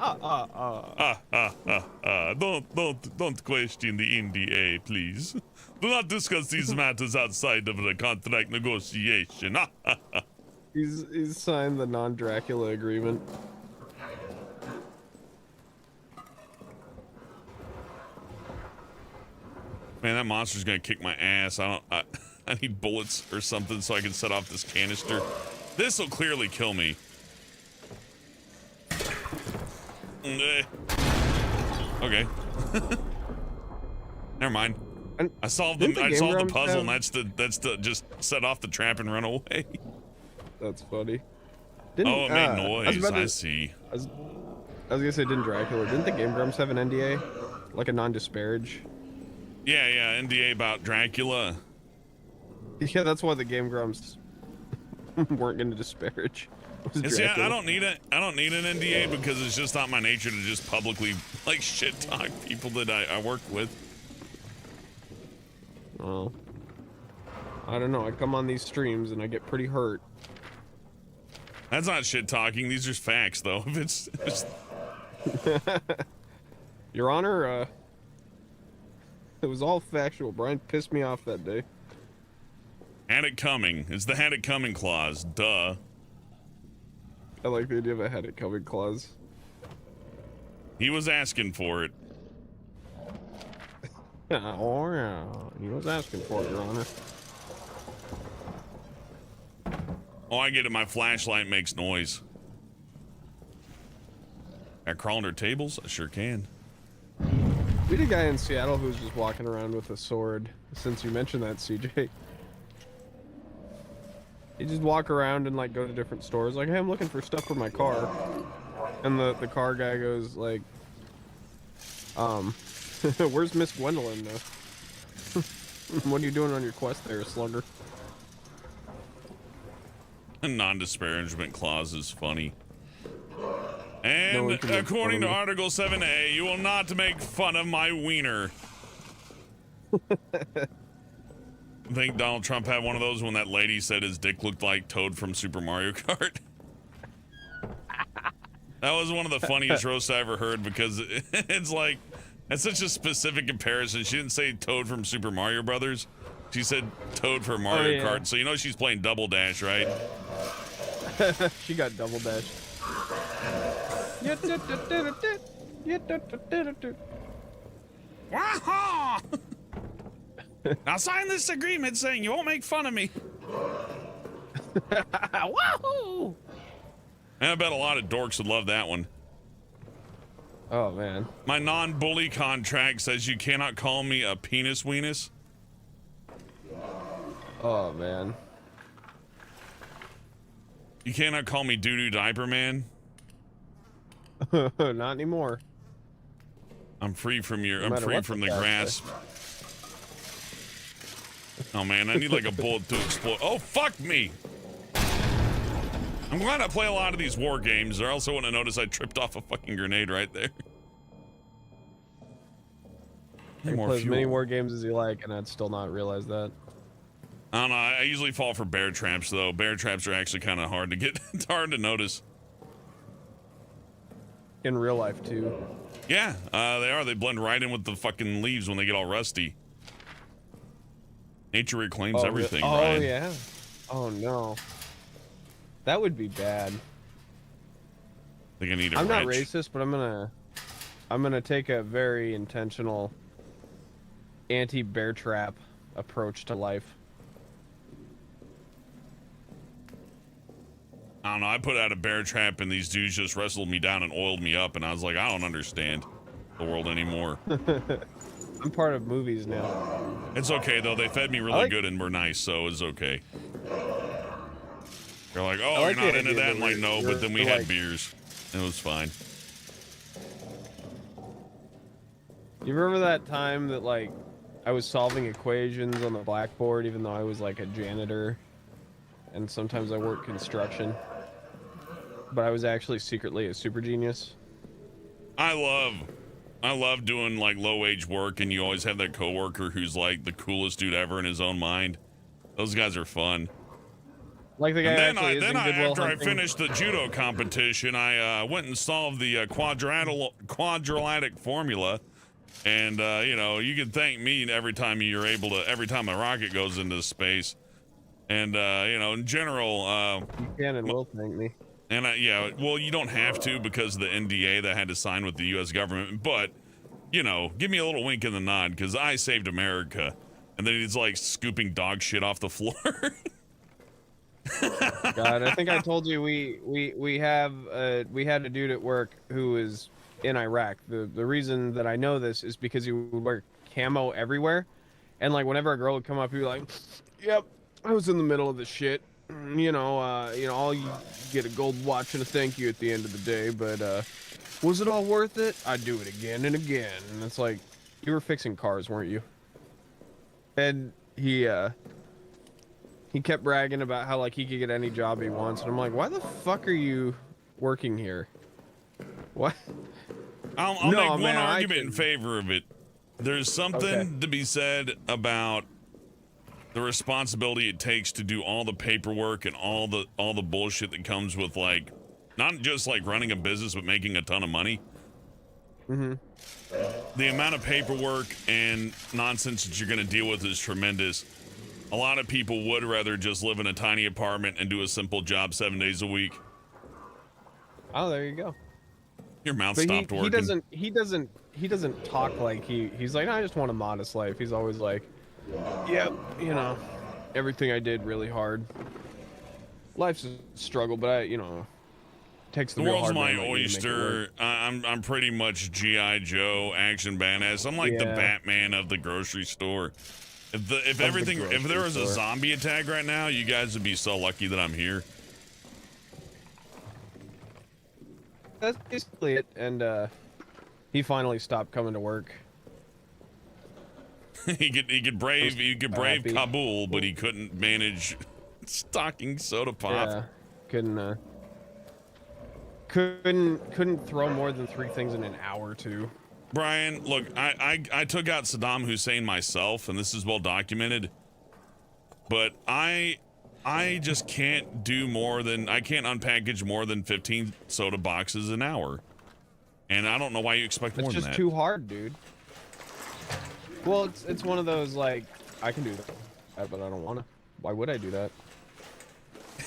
Don't question the NDA, please. Do not discuss these matters outside of the contract negotiation. He's signed the non-Dracula agreement. Man, that monster's gonna kick my ass. I need bullets or something so I can set off this canister. This will clearly kill me. Okay. Never mind. I solved the puzzle, and that's to just set off the trap and run away. That's funny. It made noise. I see. I was gonna say, didn't the Game Grumps have an NDA, like a non-disparage? Yeah, NDA about Dracula. Yeah, that's why the Game Grumps weren't going to disparage. And see, I don't need it. I don't need an NDA because it's just not my nature to just publicly like shit talk people that I work with. Well, I don't know. I come on these streams and I get pretty hurt. That's not shit talking. These are facts, though. If it's Your Honor, it was all factual. Brian pissed me off that day. had it coming. It's the had it coming clause. Duh. I like the idea of a had it coming clause. He was asking for it. Oh yeah, he was asking for it, Your Honor. Oh, I get it. My flashlight makes noise. I crawl under tables? I sure can. We had a guy in Seattle who was just walking around with a sword. Since you mentioned that, CJ. He just walk around and like go to different stores. Like, hey, I'm looking for stuff for my car. And the car guy goes like, where's Miss Gwendolyn? What are you doing on your quest there, slugger? A non-disparagement clause is funny. And No according to Article 7A, you will not make fun of my wiener. I think Donald Trump had one of those when that lady said his dick looked like Toad from Super Mario Kart. That was one of the funniest roasts I ever heard because it's like, that's such a specific comparison. She didn't say Toad from Super Mario Brothers. She said Toad for Mario Kart. So you know she's playing Double Dash, right? She got double dashed. Wah-ha! Now sign this agreement saying you won't make fun of me. Wahoo! And I bet a lot of dorks would love that one. Oh man. My non-bully contract says you cannot call me a penis weenus. Oh man. You cannot call me doo-doo diaper man. Not anymore. I'm free from your. No I'm matter free what from the the facts grasp. Oh man, I need like a bullet to explode. Oh fuck me! I'm glad I play a lot of these war games. I also want to notice I tripped off a fucking grenade right there. You can play as many war games as you like, and I'd still not realize that. I don't know. I usually fall for bear traps though. Bear traps are actually kind of hard to get. It's hard to notice. In real life too. Yeah, they are. They blend right in with the fucking leaves when they get all rusty. Nature reclaims everything, Brian. Oh yeah. Oh no. That would be bad. I think I need a I'm not wrench. racist, but I'm gonna take a very intentional anti-bear trap approach to life. I don't know. I put out a bear trap and these dudes just wrestled me down and oiled me up, and I was like, I don't understand the world anymore. I'm part of movies now. It's okay though. They fed me really good and were nice, so it's okay. They're like, oh, like you're not the into idea that. I'm that like, no, you're- but then we you're had like- beers. It was fine. You remember that time that like I was solving equations on the blackboard, even though I was like a janitor, and sometimes I worked construction, but I was actually secretly a super genius. I love doing like low wage work, and you always have that coworker who's like the coolest dude ever in his own mind. Those guys are fun. Like the guy And actually is in Goodwill after Hunting. I finished the judo competition, I went and solved the quadratic formula. And you know, you can thank me every time a rocket goes into space. And you know, in general, You can and will thank me. and yeah, well, you don't have to because of the NDA that I had to sign with the U.S. government. But you know, give me a little wink in the nod because I saved America. And then he's like scooping dog shit off the floor. God, I think I told you we had a dude at work who was in Iraq. The reason that I know this is because he would wear camo everywhere, and like whenever a girl would come up, he'd be like, "Yep, I was in the middle of the shit. You know, all you get a gold watch and a thank you at the end of the day, but was it all worth it? I'd do it again and again." And it's like, you were fixing cars, weren't you? And he He kept bragging about how like he could get any job he wants, and I'm like, why the fuck are you working here? What? I'll No, make one man, argument in favor of it. There's something to be said about the responsibility it takes to do all the paperwork and all the bullshit that comes with like not just like running a business but making a ton of money. Mm-hmm. The amount of paperwork and nonsense that you're going to deal with is tremendous. A lot of people would rather just live in a tiny apartment and do a simple job 7 days a week. Oh, there you go. Your mouth But stopped working. he doesn't talk like he's like, I just want a modest life. He's always like, yep, you know, everything I did really hard. Life's a struggle, but I, you know, takes the The real world's hard my man like me to make it oyster. work. I'm pretty much G.I. Joe action badass. I'm like the Yeah. Batman of the grocery store. If there was a store. zombie attack right now, you guys would be so lucky that I'm here. That's basically it. And he finally stopped coming to work. he could brave happy. Kabul, but he couldn't manage stocking soda pop. Yeah, couldn't throw more than 3 things in an hour or 2. Brian, look, I took out Saddam Hussein myself, and this is well documented. But I just can't do more than I can't unpackage more than 15 soda boxes an hour, and I don't know why you expect more It's than just that. too hard, dude. Well, it's one of those like I can do that, but I don't want to. Why would I do that?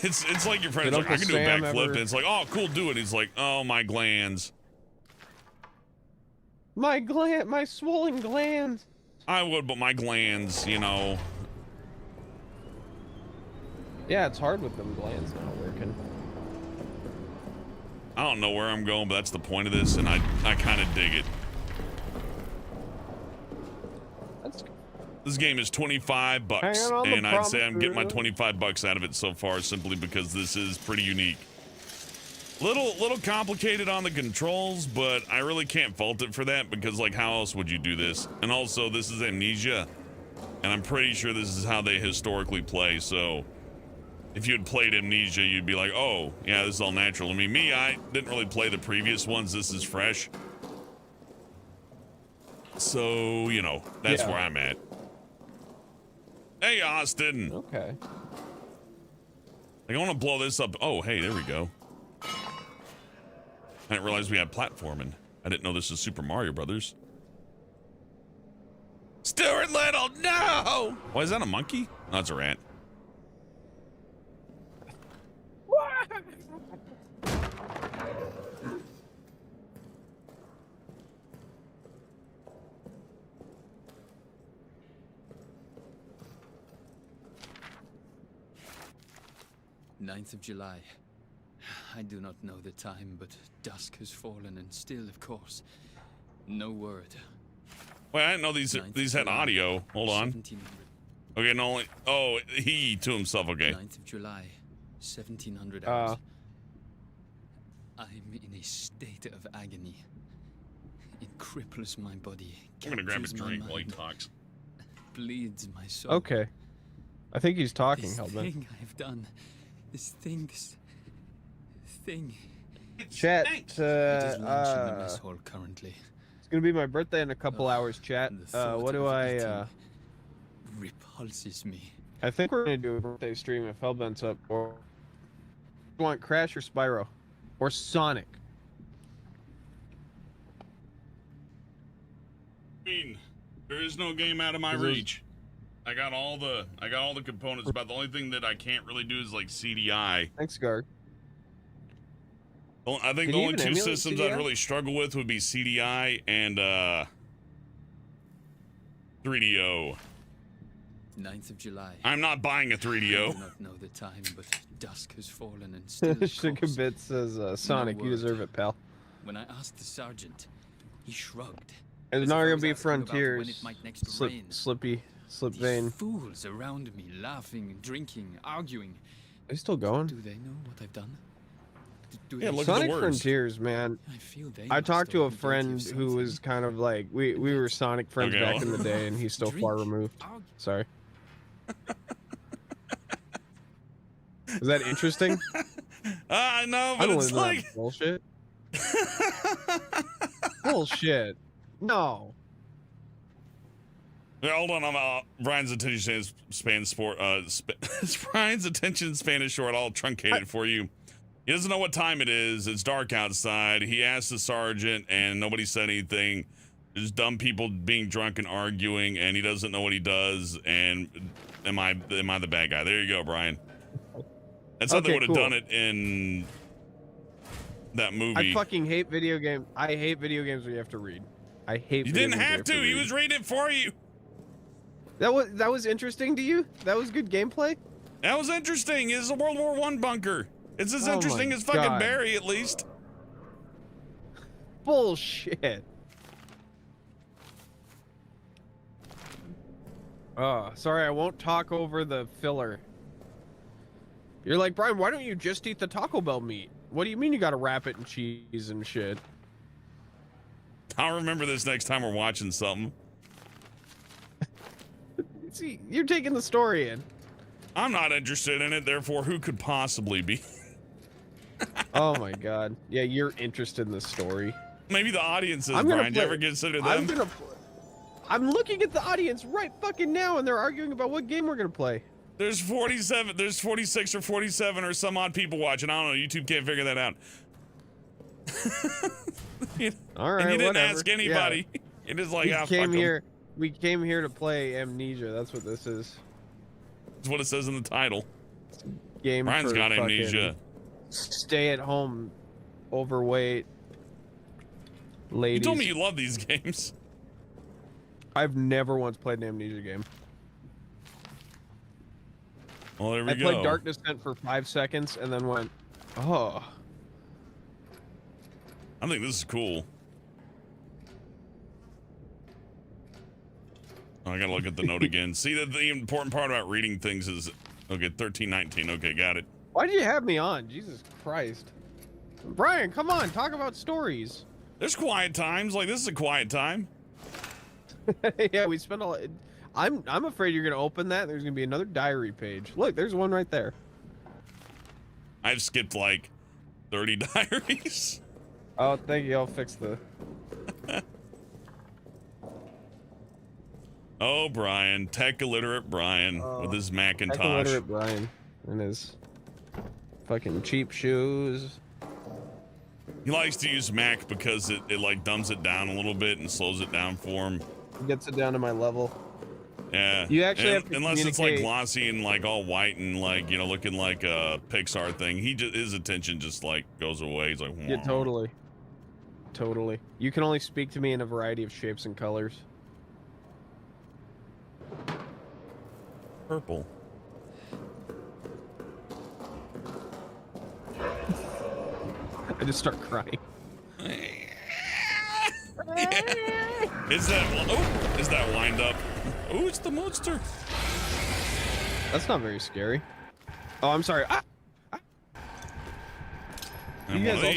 It's like your friend's Did like, I Uncle can do a Sam backflip, ever- and it's like, oh, cool, do it. He's like, oh, my glands. My swollen glands. I would, but my glands, you know. Yeah, it's hard with them glands not working. I don't know where I'm going, but that's the point of this, and I kind of dig it. That's This game is 25 bucks, Hanging on the and I'd say I'm getting my promise. 25 bucks out of it so far simply because this is pretty unique. Little complicated on the controls, but I really can't fault it for that because, like, how else would you do this? And also, this is Amnesia, and I'm pretty sure this is how they historically play, so if you had played Amnesia, you'd be like, oh, yeah, this is all natural. I mean, I didn't really play the previous ones. This is fresh. So, you know, that's Yeah. where I'm at. Hey, Austin. okay. Like, I want to blow this up. Oh, hey, there we go. I didn't realize we had platforming. I didn't know this was Super Mario Brothers. Stuart Little, no! Why is that a monkey? No, that's a rat. Ninth of July. I do not know the time, but dusk has fallen, and still, of course, no word. Wait, I didn't know these had audio. Hold on. 1700. Okay, no, only. Oh, he to himself. Okay. 9th of July, 1700 hours. Uh, I'm in a state of agony. It cripples my body. I'm gonna grab a captures my drink while he mind, talks. bleeds my soul. Okay. I think he's talking, This Hellman. thing I've done. This thing. Chat, It is lunch in the mess it's hall currently. gonna be my birthday in a couple hours, chat. And the thought What do of I, eating repulses me. I think we're gonna do a birthday stream if Hellbent's up, or you want Crash or Spyro? Or Sonic? I mean, there is no game out of my Is there- reach. I got all the components. But the only thing that I can't really do is like CDI. Thanks, Guard. I think Can the you only even two emulate systems I'd CDI? really struggle with would be CDI and 3DO. 9th of July. I'm not buying a I 3DO. do not know the time, but dusk has fallen, and still, of Sugar course, Bit says, Sonic, you word. deserve it, pal. when I asked the sergeant, he shrugged. There's as not if I gonna was be asking about when Frontiers. it might next rain. Slip These vein. fools around me, laughing, drinking, arguing. Are you still going? Do they know what I've done? Do Yeah, they look at the Sonic words. Frontiers, man. I feel they I must talked to all a be guilty friend of who was something. kind of like we were Sonic friends Okay, back well. in the day, and he's still far Drink, removed. argue. Sorry. Is that interesting? I know, I but don't it's listen to like that bullshit. Bullshit. No. Yeah, hold on, I'm Brian's attention Brian's attention span is short. I'll truncate it for you. He doesn't know what time it is. It's dark outside. He asked the sergeant, and nobody said anything. There's dumb people being drunk and arguing, and he doesn't know what he does. And am I the bad guy? There you go, Brian. That's how they would have done it in that movie. I fucking hate video games. I hate video games where you have to read. I hate. You didn't have to. He was reading it for you. That was interesting to you? That was good gameplay? That was interesting. It's a World War I bunker. It's as interesting as fucking Barry, at least. Bullshit. Oh, sorry, I won't talk over the filler. You're like, Brian, why don't you just eat the Taco Bell meat? What do you mean you gotta wrap it in cheese and shit? I'll remember this next time we're watching something. See, you're taking the story in. I'm not interested in it, therefore who could possibly be? Oh my god. Yeah, you're interested in the story. Maybe the audience is, Brian. Do you ever consider them? I'm looking at the audience right fucking now, and they're arguing about what game we're gonna play. There's 46 or 47 or some odd people watching. I don't know. YouTube can't figure that out. All right, and you didn't whatever. ask anybody. Yeah. It is like, we came here to play Amnesia. That's what this is. That's what it says in the title. Game. Brian's got amnesia. Stay at home, overweight ladies. You told me you love these games. I've never once played an Amnesia game. Well, there we go. I played Dark Descent for 5 seconds and then went, oh. I think this is cool. Oh, I gotta look at the note again. See, that the important part about reading things is, okay, 1319. Okay, got it. Why do you have me on? Jesus Christ. Brian, come on, talk about stories. There's quiet times. Like, this is a quiet time. Yeah, we spent a lot. I'm afraid you're gonna open that. There's gonna be another diary page. Look, there's one right there. I've skipped like 30 diaries. Oh, thank you. I'll fix the. Oh, Brian, tech illiterate Brian with his Macintosh. Tech illiterate Brian and his fucking cheap shoes. He likes to use Mac because it like dumbs it down a little bit and slows it down for him. Gets it down to my level. Yeah. You actually have to unless it's like glossy and like all white and like, you know, looking like a Pixar thing. His attention just like goes away. He's like, whoa. Yeah, totally. Totally. You can only speak to me in a variety of shapes and colors. Purple. I just start crying. Is that wind up? Oh, it's the monster. That's not very scary. Oh, I'm sorry. Ah! You guys also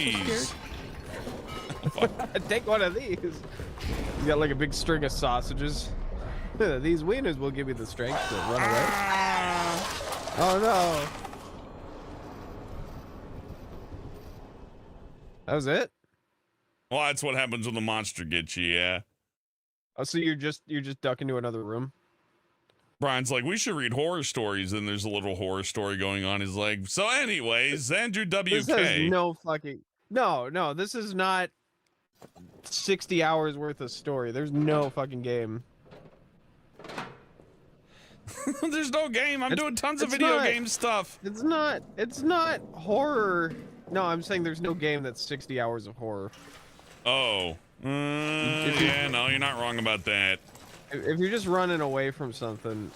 scared? Take one of these. You got like a big string of sausages. These wieners will give you the strength to run away. Oh no. That was it? Well, that's what happens when the monster gets you, yeah. Oh, so you're just ducking to another room? Brian's like, we should read horror stories, and there's a little horror story going on. He's like, so anyways, Andrew WK. This has no fucking... No, this is not 60 hours worth of story. There's no fucking game. There's no game. I'm doing tons of video game stuff. It's not horror. No, I'm saying there's no game that's 60 hours of horror. Oh. Yeah, no, you're not wrong about that. If you're just running away from something,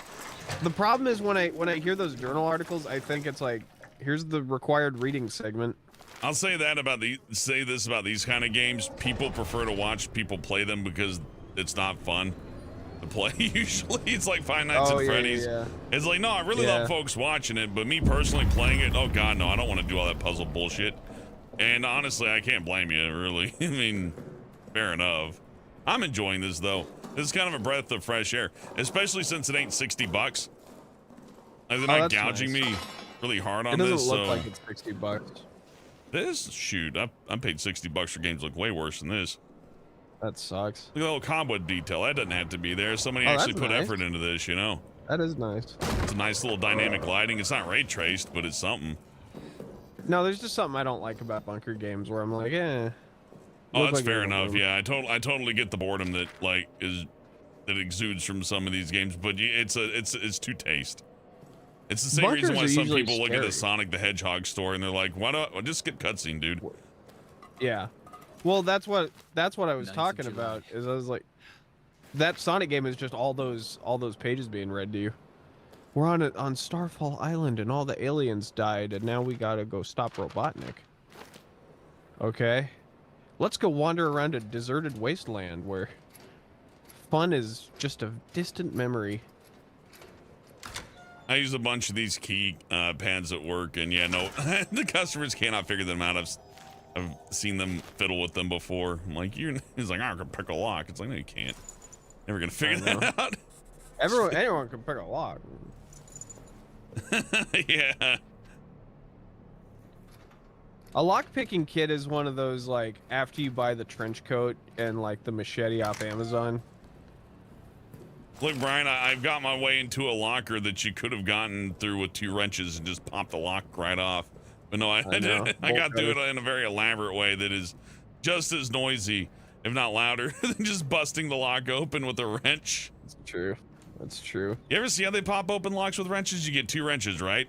the problem is when I hear those journal articles, I think it's like, here's the required reading segment. I'll say this about these kind of games. People prefer to watch people play them because it's not fun to play. Usually it's like Five Nights at Freddy's. Yeah. It's like, no, I really love folks watching it, but me personally playing it, oh god, no, I don't want to do all that puzzle bullshit. And honestly, I can't blame you, really. I mean, fair enough. I'm enjoying this though. This is kind of a breath of fresh air, especially since it ain't $60. Like, they're not gouging me. really hard It on doesn't this. look So like it's $60. this, shoot, I paid $60 for games that look way worse than this. That sucks. Look at the little cobweb detail. That doesn't have to be there. Somebody Oh, actually that's put nice. effort into this, you know. That is nice. It's a nice little dynamic lighting. It's not ray traced, but it's something. No, there's just something I don't like about bunker games where I'm like, eh. Oh, Look that's like fair a little enough. room. Yeah, I totally get the boredom that that exudes from some of these games, but it's to taste. It's the same Bunkers reason why are some usually people look at the scary. Sonic the Hedgehog store and they're like, "Why don't I just skip cutscene, dude?" Yeah. Well, that's what I was 9th of talking July. about. Is I was like, that Sonic game is just all those pages being read to you. We're on Starfall Island and all the aliens died and now we gotta go stop Robotnik. Okay. Let's go wander around a deserted wasteland where fun is just a distant memory. I use a bunch of these key pads at work, and yeah, no, the customers cannot figure them out. I've seen them fiddle with them before. I'm like, he's like, I can pick a lock. It's like, no, you can't. Never gonna figure that out. Anyone can pick a lock. Yeah. A lock-picking kit is one of those, like, after you buy the trench coat and, like, the machete off Amazon. Look, Brian, I've got my way into a locker that you could have gotten through with 2 wrenches and just popped the lock right off. But no, I didn't. I got through it in a very elaborate way that is just as noisy, if not louder, than just busting the lock open with a wrench. That's true. That's true. You ever see how they pop open locks with wrenches? You get 2 wrenches, right?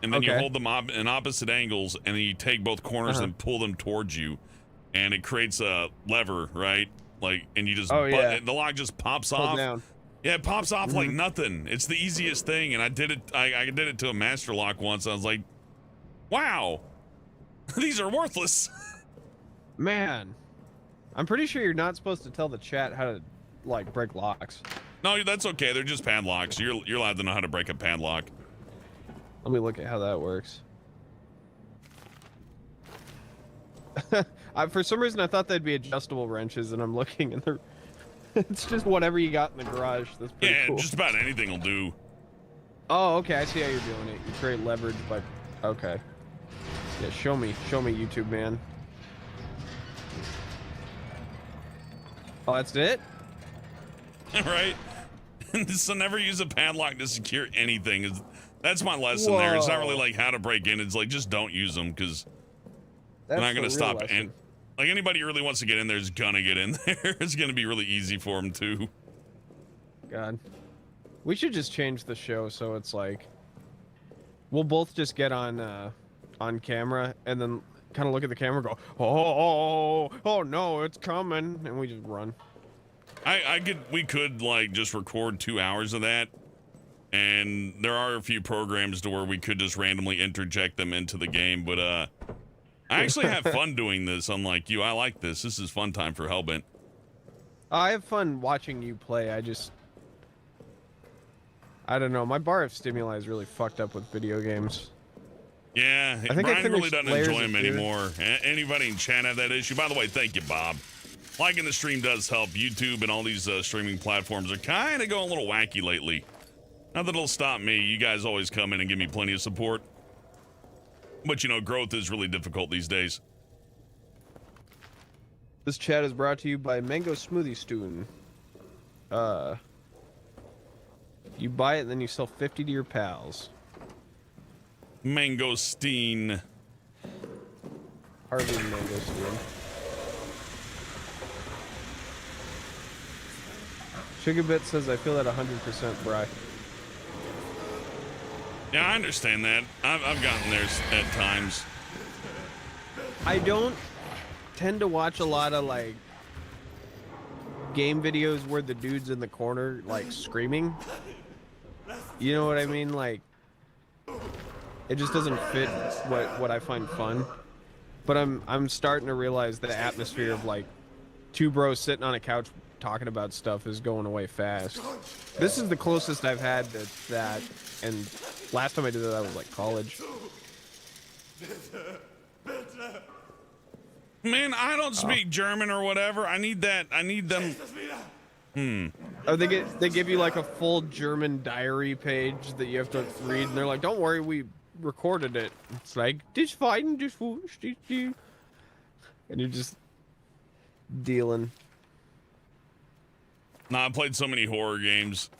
And then you Okay. hold them in opposite angles, and then you take both corners and pull them towards you, and it creates a lever, right? Like, and you just the lock just pops Hold off. down. Yeah, it pops off like nothing. It's the easiest thing, and I did it. I did it to a master lock once. I was like, wow, these are worthless. Man, I'm pretty sure you're not supposed to tell the chat how to, like, break locks. No, that's okay. They're just padlocks. You're allowed to know how to break a padlock. Let me look at how that works. For some reason, I thought they'd be adjustable wrenches, and I'm looking, and they're it's just whatever you got in the garage. That's pretty Yeah, cool. just about anything will do. Oh, okay. I see how you're doing it. You create leverage by. Okay. Yeah, show me, YouTube man. Oh, that's it. Right? So never use a padlock to secure anything. That's my lesson there. It's not really like how to break in. It's like just don't use them because they're not going to stop. And like anybody who really wants to get in there is going to get in there. It's going to be really easy for them too. God, we should just change the show so it's like we'll both just get on camera and then kind of look at the camera and go, oh no, it's coming, and we just run. We could like just record 2 hours of that, and there are a few programs to where we could just randomly interject them into the game, but I actually have fun doing this. Unlike you, I like this. This is fun time for Hellbent. I have fun watching you play. I don't know. My bar of stimuli is really fucked up with video games. Yeah, I think I Brian really finished doesn't Layers enjoy of them Fear. anymore. Anybody in chat have that issue? By the way, thank you, Bob. Liking the stream does help. YouTube and all these streaming platforms are kind of going a little wacky lately. Not that it'll stop me. You guys always come in and give me plenty of support. But, you know, growth is really difficult these days. This chat is brought to you by Mango Smoothie Stoon. You buy it and then you sell 50 to your pals. Mangosteen. Harvey Mango Stoon. Sugarbit says, I feel that 100%, Bri. Yeah, I understand that. I've gotten there at times. I don't tend to watch a lot of, like, game videos where the dude's in the corner, like, screaming. You know what I mean? Like, it just doesn't fit what I find fun. But I'm starting to realize the atmosphere of, like, 2 bros sitting on a couch talking about stuff is going away fast. This is the closest I've had to that, and last time I did that, I was like college. Man, I don't speak German or whatever. I need that. I need them. Oh, they give you like a full German diary page that you have to read, and they're like, "Don't worry, we recorded it. It's like, this fighting, this foolish, this, and you're just dealing. Nah, I played so many horror games.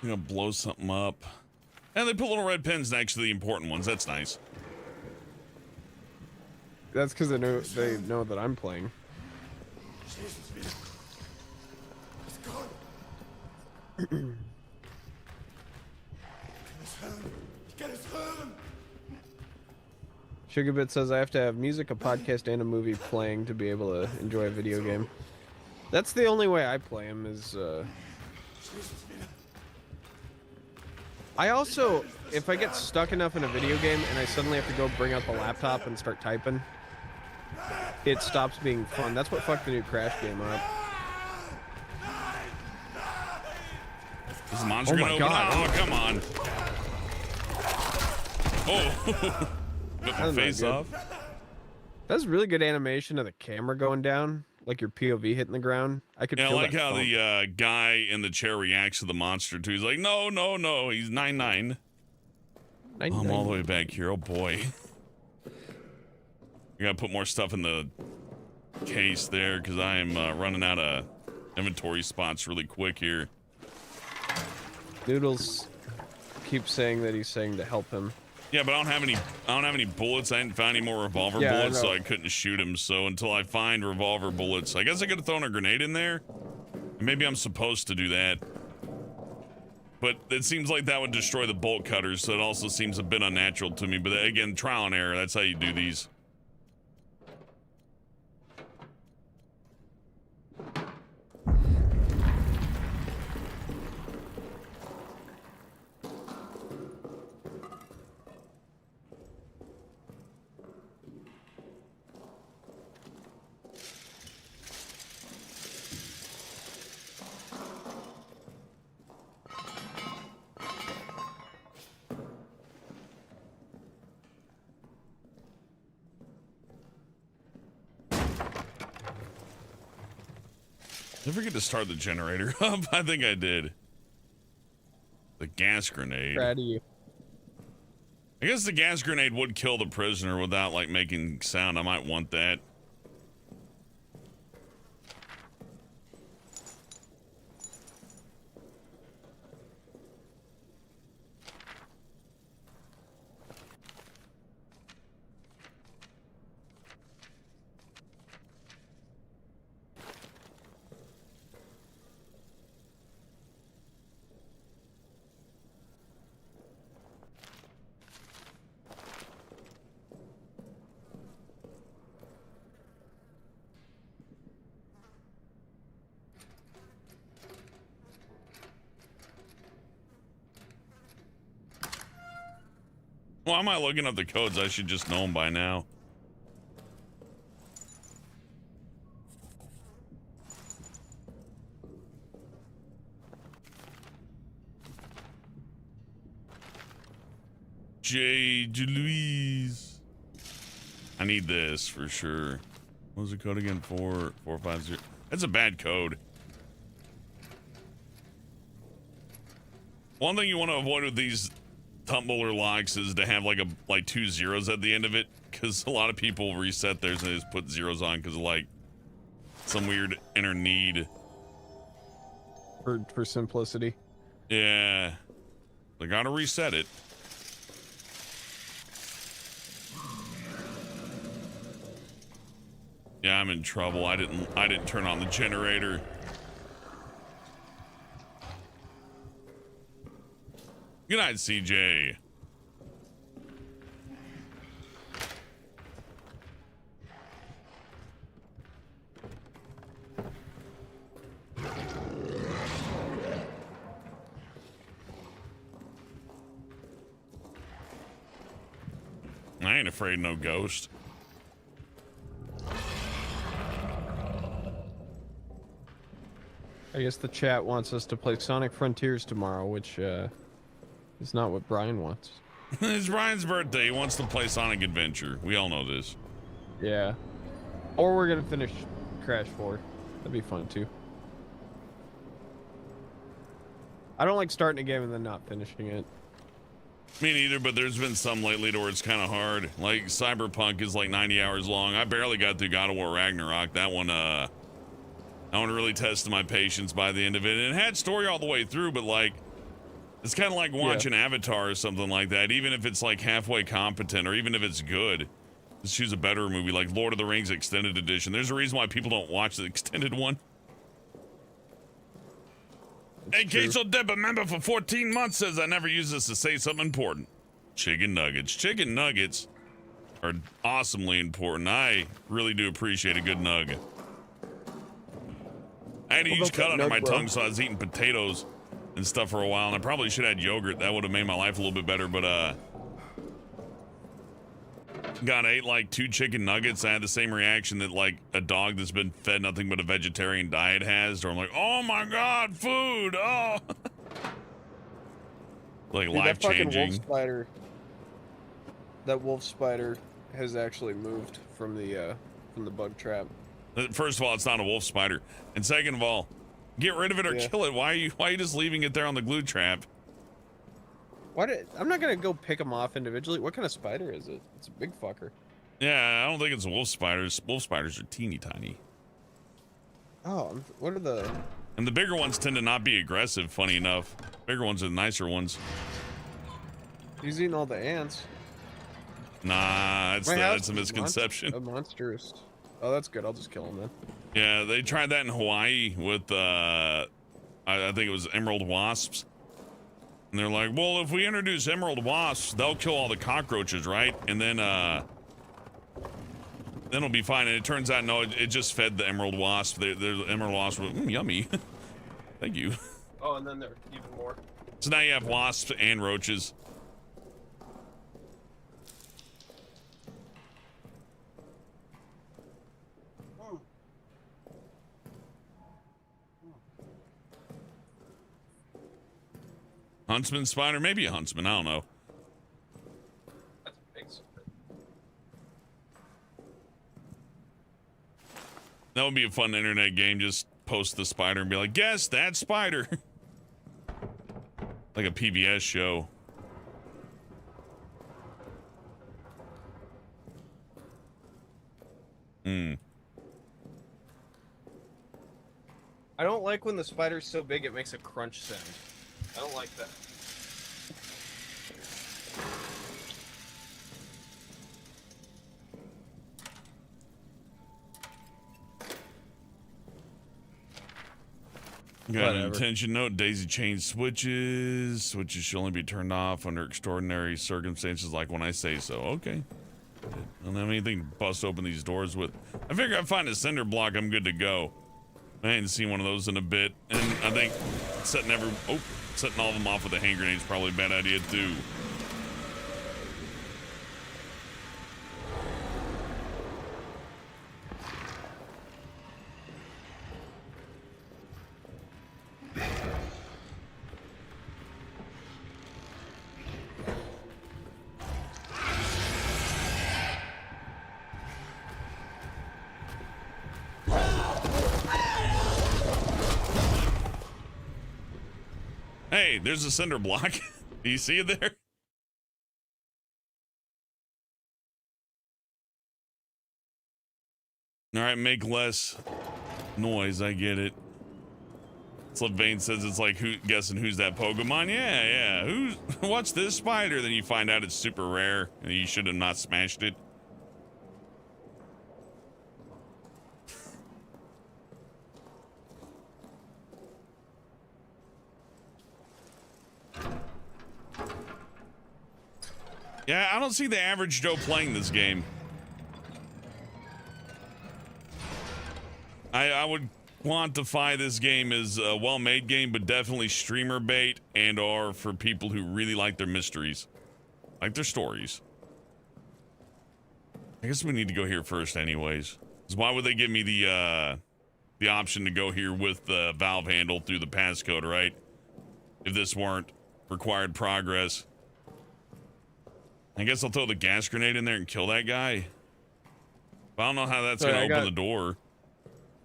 I'm gonna blow something up. And they put little red pins next to the important ones. That's nice. That's because they know that I'm playing. Sugarbit says I have to have music, a podcast, and a movie playing to be able to enjoy a video game. That's the only way I play them is, I also, if I get stuck enough in a video game and I suddenly have to go bring out the laptop and start typing, it stops being fun. That's what fucked the new Crash game up. Is the monster gonna open? Oh, come on. Oh. Rip my face off. That's really good animation of the camera going down, like your POV hitting the ground. I could. Yeah, I feel like that how bump. the guy in the chair reacts to the monster too. He's like, no, no, no. He's 9-9. I'm all the way back here. Oh boy. I gotta put more stuff in the case there because I am running out of inventory spots really quick here. Noodles keeps saying that he's saying to help him. Yeah, but I don't have any bullets. I hadn't found any more revolver bullets, so I couldn't shoot him. So until I find revolver bullets, I guess I could have thrown a grenade in there. Maybe I'm supposed to do that. But it seems like that would destroy the bolt cutters, so it also seems a bit unnatural to me. But again, trial and error, that's how you do these. Did I forget to start the generator up? I think I did. The gas grenade. Proud of you. I guess the gas grenade would kill the prisoner without, like, making sound. I might want that. Why am I looking up the codes? I should just know them by now. J. Louise. I need this for sure. What was the code again? 4450. That's a bad code. One thing you want to avoid with these tumbler locks is to have like 2 zeros at the end of it, because a lot of people reset theirs and they just put zeros on because of like some weird inner need For simplicity. Yeah, they gotta reset it. Yeah, I'm in trouble. I didn't turn on the generator. Good night, CJ. I ain't afraid no ghost. I guess the chat wants us to play Sonic Frontiers tomorrow, which is not what Brian wants. It's Brian's birthday. He wants to play Sonic Adventure. We all know this. Yeah. Or we're gonna finish Crash 4. That'd be fun too. I don't like starting a game and then not finishing it. Me neither, but there's been some lately to where it's kind of hard. Like Cyberpunk is like 90 hours long. I barely got through God of War Ragnarok. That one really tested my patience by the end of it. And it had story all the way through, but like, it's kind of like watching Avatar or something like that. Even if it's like halfway competent, or even if it's good, let's choose a better movie like Lord of the Rings Extended Edition. There's a reason why people don't watch the extended one. Hey, Queso Deb, member for 14 months, says I never use this to say something important. Chicken nuggets. Chicken nuggets are awesomely important. I really do appreciate a good nug. I had a huge cut under my tongue, so I was eating potatoes and stuff for a while, and I probably should have had yogurt. That would have made my life a little bit better, but God, I ate like 2 chicken nuggets. I had the same reaction that like a dog that's been fed nothing but a vegetarian diet has, or I'm like, oh my God, food, oh. Like life changing. That wolf spider has actually moved from the bug trap. First of all, it's not a wolf spider, and second of all, get rid of it or kill it. Why are you just leaving it there on the glue trap? I'm not gonna go pick them off individually. What kind of spider is it? It's a big fucker. Yeah, I don't think it's wolf spiders. Wolf spiders are teeny tiny. Oh, what are the? And the bigger ones tend to not be aggressive. Funny enough, bigger ones are the nicer ones. He's eating all the ants. Nah, that's a misconception. A monstrous. Oh, that's good. I'll just kill him then. Yeah, they tried that in Hawaii with I think it was emerald wasps. And they're like, well, if we introduce emerald wasps, they'll kill all the cockroaches, right? And then it'll be fine. And it turns out, no, it just fed the emerald wasp. The emerald wasp were yummy. Thank you. Oh, and then there are even more. So now you have wasps and roaches. Huntsman spider? Maybe a huntsman. I don't know. That's a big spider. That would be a fun internet game. Just post the spider and be like, guess that spider. Like a PBS show. I don't like when the spider's so big it makes a crunch sound. I don't like that. Got an intention note. Daisy chain switches. Switches should only be turned off under extraordinary circumstances, like when I say so. Okay. I don't have anything to bust open these doors with. I figure I find a cinder block, I'm good to go. I ain't seen one of those in a bit. And I think setting all of them off with a hand grenade is probably a bad idea too. Hey, there's a cinder block. Do you see it there? All right, make less noise. I get it. Slipvane says it's like guessing who's that Pokemon. Yeah. What's this spider? Then you find out it's super rare and you should have not smashed it. Yeah, I don't see the average Joe playing this game. I would quantify this game as a well-made game, but definitely streamer bait and or for people who really like their mysteries. Like their stories. I guess we need to go here first anyways. Because why would they give me the option to go here with the valve handle through the passcode, right? If this weren't required progress. I guess I'll throw the gas grenade in there and kill that guy. But I don't know how that's going to open the door.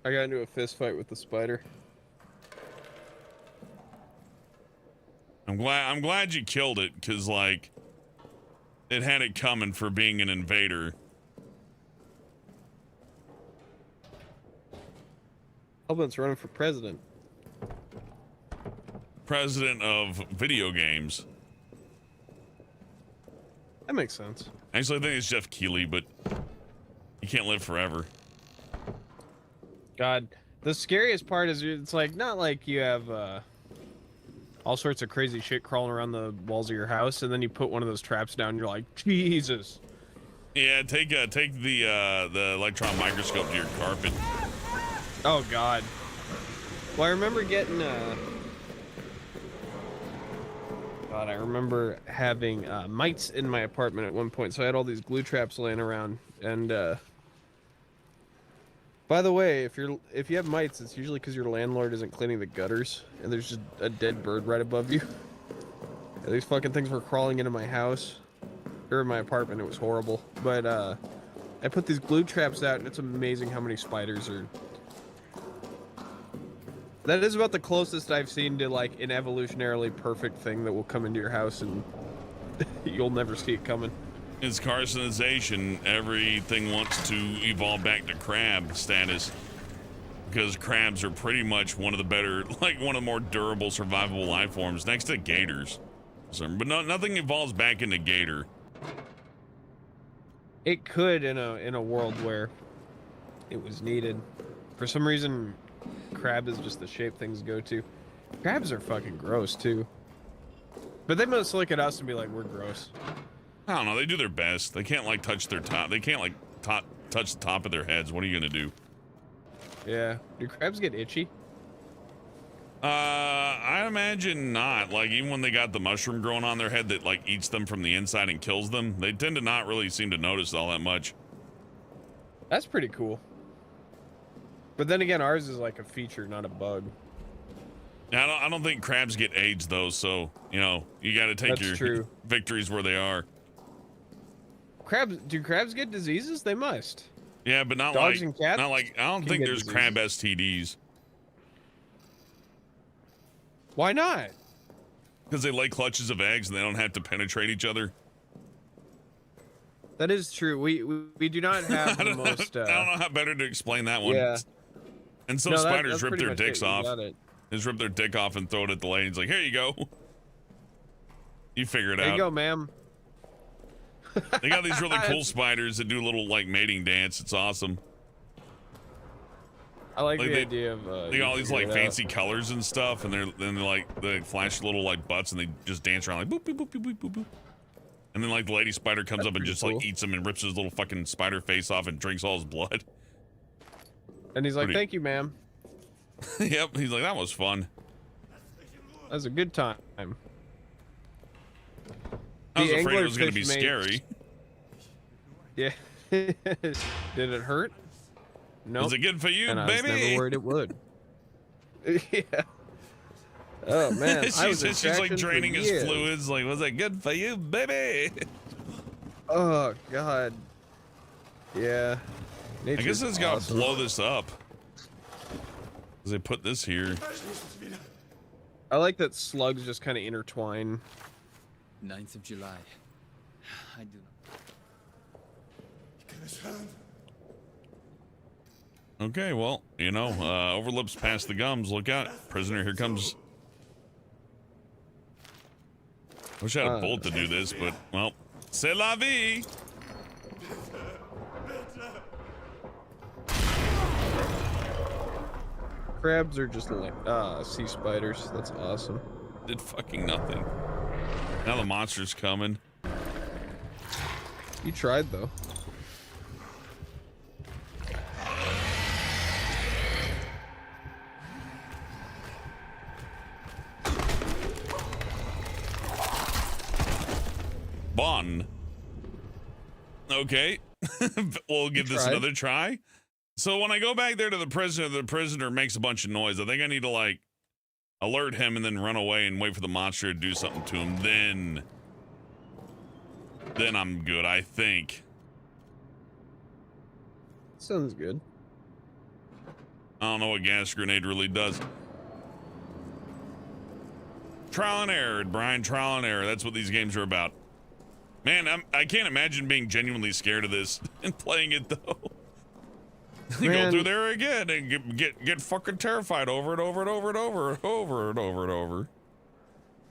I got into a fist fight with the spider. I'm glad you killed it, because like it had it coming for being an invader. Hellbent's running for president. President of video games. That makes sense. Actually, I think it's Jeff Keighley, but you can't live forever. God, the scariest part is it's like not like you have all sorts of crazy shit crawling around the walls of your house, and then you put one of those traps down, and you're like, Jesus. Yeah, take the electron microscope to your carpet. Oh God. Well, I remember getting God, I remember having mites in my apartment at one point, so I had all these glue traps laying around. And by the way, if you have mites, it's usually because your landlord isn't cleaning the gutters, and there's just a dead bird right above you. And these fucking things were crawling into my house, or in my apartment. It was horrible. But I put these glue traps out, and it's amazing how many spiders are. That is about the closest I've seen to like an evolutionarily perfect thing that will come into your house and you'll never see it coming. It's carcinization. Everything wants to evolve back to crab status, because crabs are pretty much one of the better, like one of the more durable, survivable life forms next to gators. So, but nothing evolves back into gator. It could in a world where it was needed. For some reason, crab is just the shape things go to. Crabs are fucking gross too. But they must look at us and be like, we're gross. I don't know. They do their best. They can't like touch their top. They can't like touch the top of their heads. What are you gonna do? Yeah. Do crabs get itchy? I imagine not. Like even when they got the mushroom growing on their head that like eats them from the inside and kills them, they tend to not really seem to notice all that much. That's pretty cool. But then again, ours is like a feature, not a bug. Yeah, I don't think crabs get AIDS though, so you know you got to take your victories where they are. Do crabs get diseases? They must. Yeah, but not Dogs like and cats not like I don't think there's diseases. crab STDs. Why not? Because they lay clutches of eggs and they don't have to penetrate each other. That is true. We do not have the most. I don't know how better to explain that one. Yeah. And some No, spiders that's rip pretty their much dicks it. You off. got it. Just rip their dick off and throw it at the lady. It's like, here you go. You figure it There out. you go, ma'am. They got these really cool spiders that do a little like mating dance. It's awesome. I like Like the they- idea of. They got all these like fancy colors and stuff, and they flash little like butts and they just dance around like boop boop boop boop boop boop boop. And then like the lady spider comes That's up and pretty just cool. like eats him and rips his little fucking spider face off and drinks all his blood. And he's like, Pretty- "Thank you, ma'am. Yep, he's like, that was fun. That was a good time." I was The afraid it was going to be anglerfish made- scary. Yeah. Did it hurt? No. Was it good for you, And I was baby? never worried it would. Yeah. Oh man, I was she's a like fraction for draining his years. fluids. Like, was that good for you, baby? Oh god. Yeah. I guess Nature's it's got to awesome. blow this up. Because they put this here. I like that slugs just kind of intertwine. 9th of July. I do not. Okay, well, you know, overlips past the gums. Look out, prisoner. Here comes. Wish I had a bolt to do this, but well, c'est la vie. Crabs are just like sea spiders. That's awesome. Did fucking nothing. Now the monster's coming. You tried though. Bon. Okay. We'll give this tried. another try. So when I go back there to the prisoner makes a bunch of noise. I think I need to like alert him and then run away and wait for the monster to do something to him. Then I'm good, I think. Sounds good. I don't know what gas grenade really does. Trial and error, Brian. Trial and error. That's what these games are about. Man, I can't imagine being genuinely scared of this and playing it though. Go through there again and get fucking terrified over and over and over and over and over and over and over.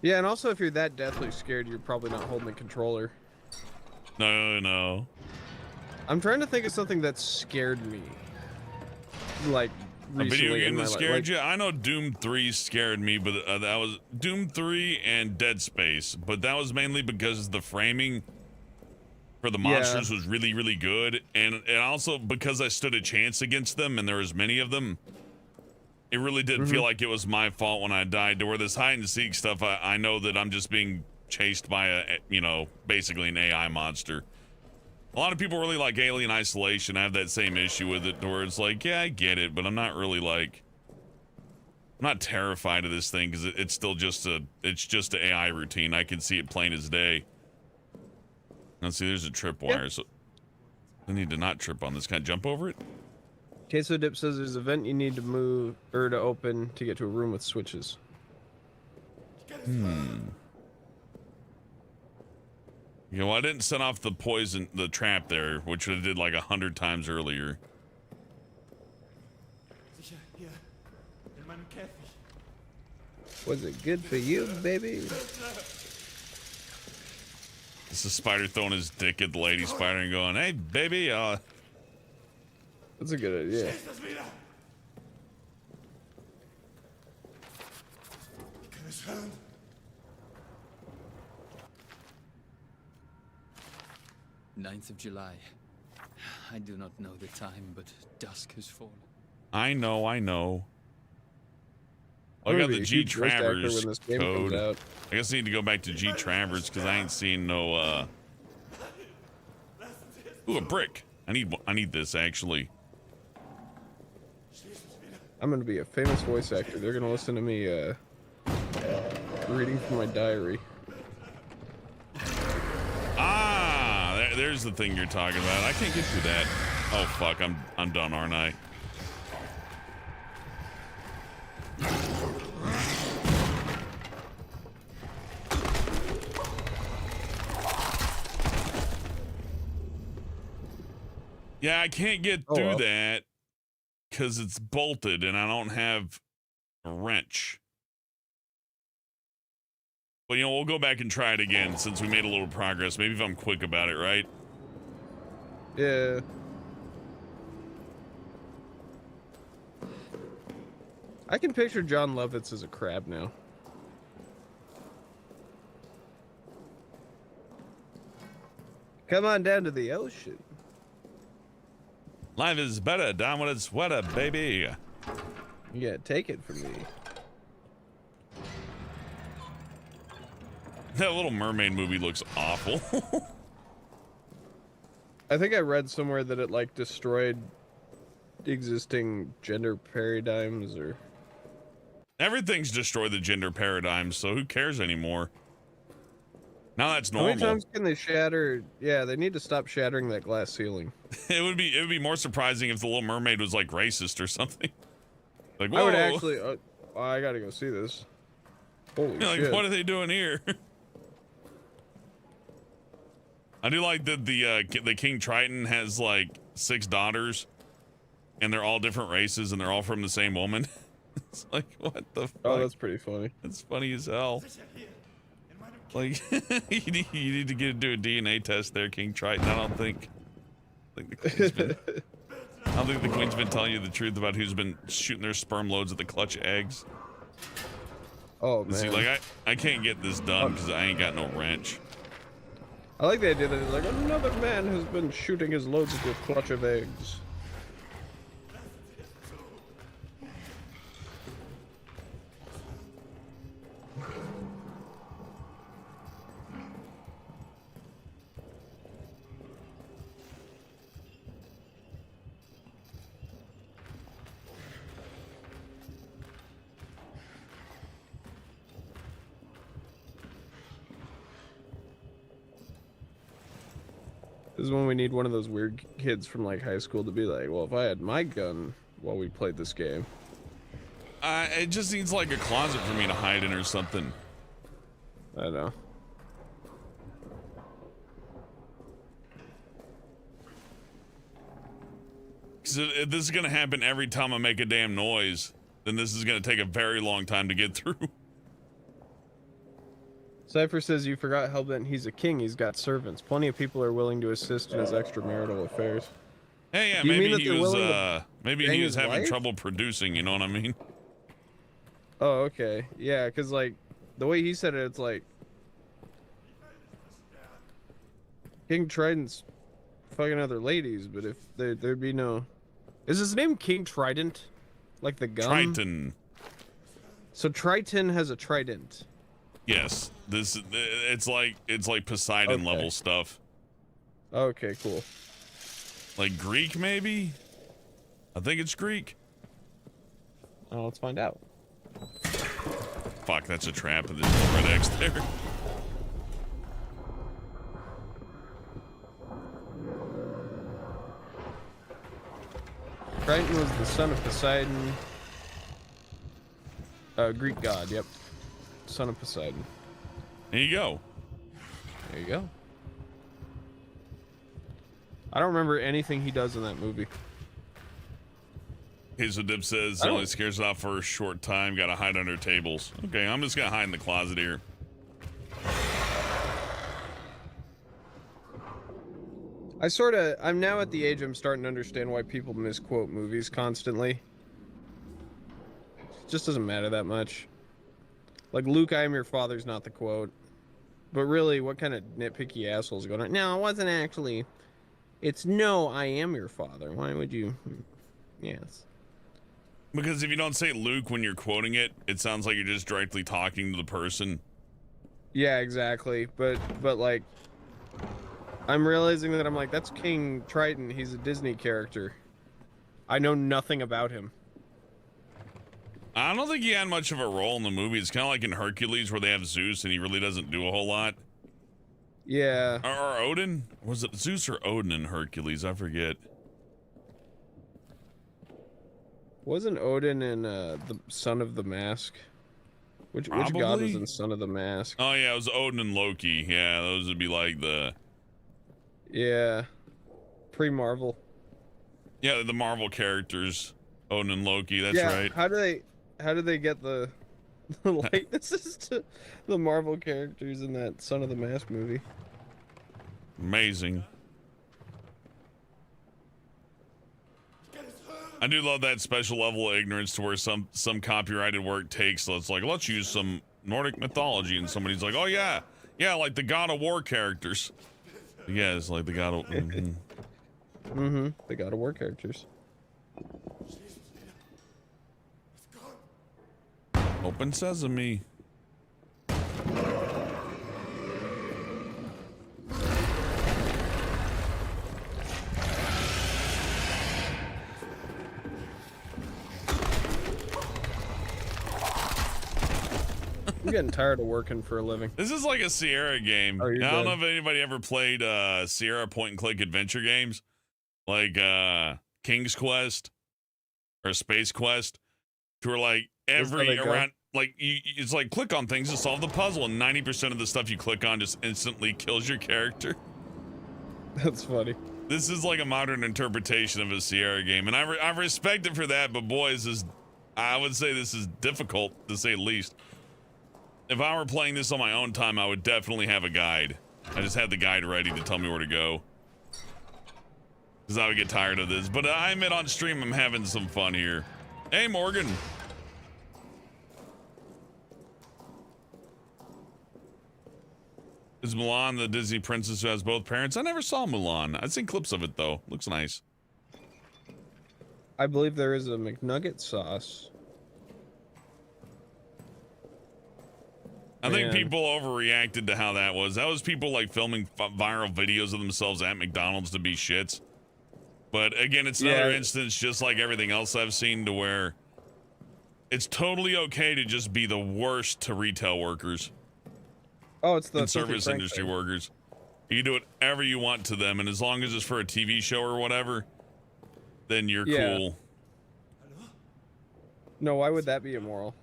Yeah, and also if you're that deathly scared, you're probably not holding the controller. No. I'm trying to think of something that scared me. Like A video recently in game my that life. scared you? I know Doom 3 scared me, but that was Doom 3 and Dead Space. But that was mainly because the framing for the monsters was really, really good. And also because I stood a chance against them and there was many of them. It really didn't feel like it was my fault when I died. To where this hide and seek stuff, I know that I'm just being chased by a, basically an AI monster. A lot of people really like Alien Isolation. I have that same issue with it, where it's like, yeah, I get it, but I'm not really like, I'm not terrified of this thing because it's still just an AI routine. I can see it plain as day. Now see, there's a tripwire, so I need to not trip on this. Can I jump over it? Queso Dip says there's a vent you need to move or to open to get to a room with switches. Yeah, well, I didn't set off the trap there, which I did like 100 times earlier. Was it good for you, baby? This is Spider throwing his dick at the lady spider and going, "Hey, baby, That's a good idea. Ninth of July. I do not know the time, but dusk has fallen. I know. I I'm got gonna the be a G huge voice actor Travers when this game comes code. out. I guess I need to go back to G Travers because I ain't seen no. Ooh, a brick. I need this actually. I'm gonna be a famous voice actor. They're gonna listen to me reading from my diary. There's the thing you're talking about. I can't get through that. Oh fuck, I'm done, aren't I? Yeah, I can't get through that because it's bolted and I don't have a wrench. Well, we'll go back and try it again since we made a little progress. Maybe if I'm quick about it, right? Yeah. I can picture John Lovitz as a crab now. Come on down to the ocean. Life is better down when it's wetter, baby. You gotta take it from me. That Little Mermaid movie looks awful. I think I read somewhere that it like destroyed existing gender paradigms or Everything's destroyed the gender paradigm, so who cares anymore? Now that's normal. How many times can they shatter? Yeah, they need to stop shattering that glass ceiling. It would be more surprising if the Little Mermaid was like racist or something. Like, whoa. I would actually. I gotta go see this. Holy Like, shit! what are they doing here? I do like that the King Triton has like 6 daughters, and they're all different races, and they're all from the same woman. It's like, what the fuck? Oh, that's pretty funny. That's funny as hell. Like, you need to do a DNA test there, King Triton. I don't think the Queen's been. I don't think the Queen's been telling you the truth about who's been shooting their sperm loads at the clutch eggs. Oh man! See, like I can't get this done because I ain't got no wrench. I like the idea that it's like another man has been shooting his loads at the clutch of eggs. This is when we need one of those weird kids from like high school to be like, well, if I had my gun while we played this game. It just needs like a closet for me to hide in or something. I know. So if this is gonna happen every time I make a damn noise, then this is gonna take a very long time to get through. Cypher says you forgot Hellbent. He's a king. He's got servants. Plenty of people are willing to assist in his extramarital affairs. Hey, yeah, Do you mean maybe that he they're was willing to maybe bang he was his having wife? trouble producing. You know what I mean? Oh, okay. Yeah, because, like, the way he said it, it's like... King Trident's fucking other ladies, but if there'd be no... Is his name King Trident? Like the gum? Triton. So Triton has a trident. Yes, it's like Poseidon Okay. level stuff. Okay, cool. Like Greek, maybe? I think it's Greek. Oh, let's find out. Fuck, that's a trap. And there's red X there. Triton was the son of Poseidon. Greek god, yep. Son of Poseidon. There you go. There you go. I don't remember anything he does in that movie. Hazel Dip says I only don't- scares it off for a short time. Gotta hide under tables. Okay, I'm just gonna hide in the closet here. I'm now at the age I'm starting to understand why people misquote movies constantly. It just doesn't matter that much. Like, Luke, I am your father's not the quote. But really, what kind of nitpicky assholes are going on? No, it wasn't actually. It's no, I am your father. Why would you? Yes. Because if you don't say Luke when you're quoting it, it sounds like you're just directly talking to the person. Yeah, exactly. But like, I'm realizing that I'm like, that's King Triton. He's a Disney character. I know nothing about him. I don't think he had much of a role in the movie. It's kind of like in Hercules where they have Zeus and he really doesn't do a whole lot. Yeah. Or Odin? Was it Zeus or Odin in Hercules? I forget. Wasn't Odin in the Son of the Mask? Which god was Probably. in Son of the Mask? Oh yeah, it was Odin and Loki. Yeah, those would be like the... Yeah. Pre-Marvel. Yeah, the Marvel characters. Odin and Loki, that's Yeah, right. how do they get the likenesses to the Marvel characters in that Son of the Mask movie? Amazing. I do love that special level of ignorance to where some copyrighted work takes. So it's like, let's use some Nordic mythology, and somebody's like, oh yeah, like the God of War characters. Yeah, it's like the God of. The God of War characters. Open sesame. I'm getting tired of working for a living. This is like a Sierra game. Oh, you're I don't know good. if anybody ever played Sierra point and click adventure games like King's Quest or Space Quest, to where like That's how every they go. around like it's like click on things to solve the puzzle, and 90% of the stuff you click on just instantly kills your character. That's funny. This is like a modern interpretation of a Sierra game, and I respect it for that. But boy, I would say this is difficult to say the least. If I were playing this on my own time, I would definitely have a guide. I just had the guide ready to tell me where to go, because I would get tired of this. But I admit on stream I'm having some fun here. Hey, Morgan. Is Mulan the Disney princess who has both parents? I never saw Mulan. I've seen clips of it, though. Looks nice. I believe there is a McNugget sauce. I think Man. people overreacted to how that was. That was people like filming viral videos of themselves at McDonald's to be shits. But again, it's another Yeah. instance, just like everything else I've seen, to where it's totally okay to just be the worst to retail workers Oh, it's the and Filthy service Frank industry thing. workers. You can do whatever you want to them, and as long as it's for a TV show or whatever, then you're Yeah. cool. No, why would that be immoral?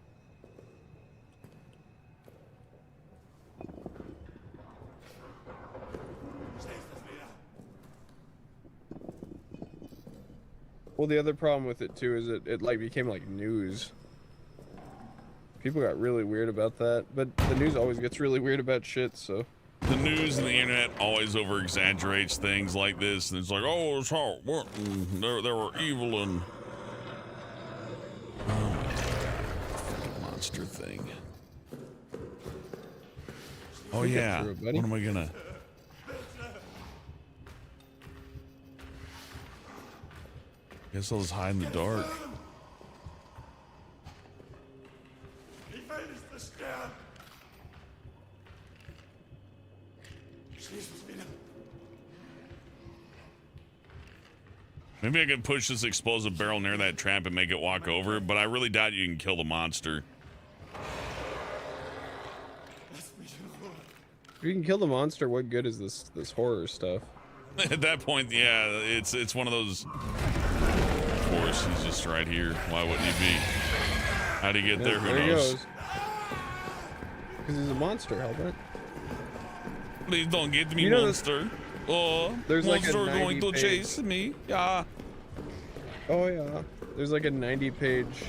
Well, the other problem with it too is it like became like news. People got really weird about that, but the news always gets really weird about shit, so. The news and the internet always over exaggerates things like this, and it's like, oh, it's how it went, and they were evil and monster thing. Oh yeah, what am I gonna? Guess I'll just hide in the dark. He finished the scare. Maybe I could push this explosive barrel near that trap and make it walk over, but I really doubt you can kill the monster. If you can kill the monster, what good is this horror stuff? At that point, yeah, it's one of those. Of course, he's just right here. Why wouldn't he be? How'd he get there? Who knows? Because he's a monster, Hellbent. Please don't get me, monster. Oh, there's monster like going to chase me. Yeah. Oh yeah. There's like a 90-page.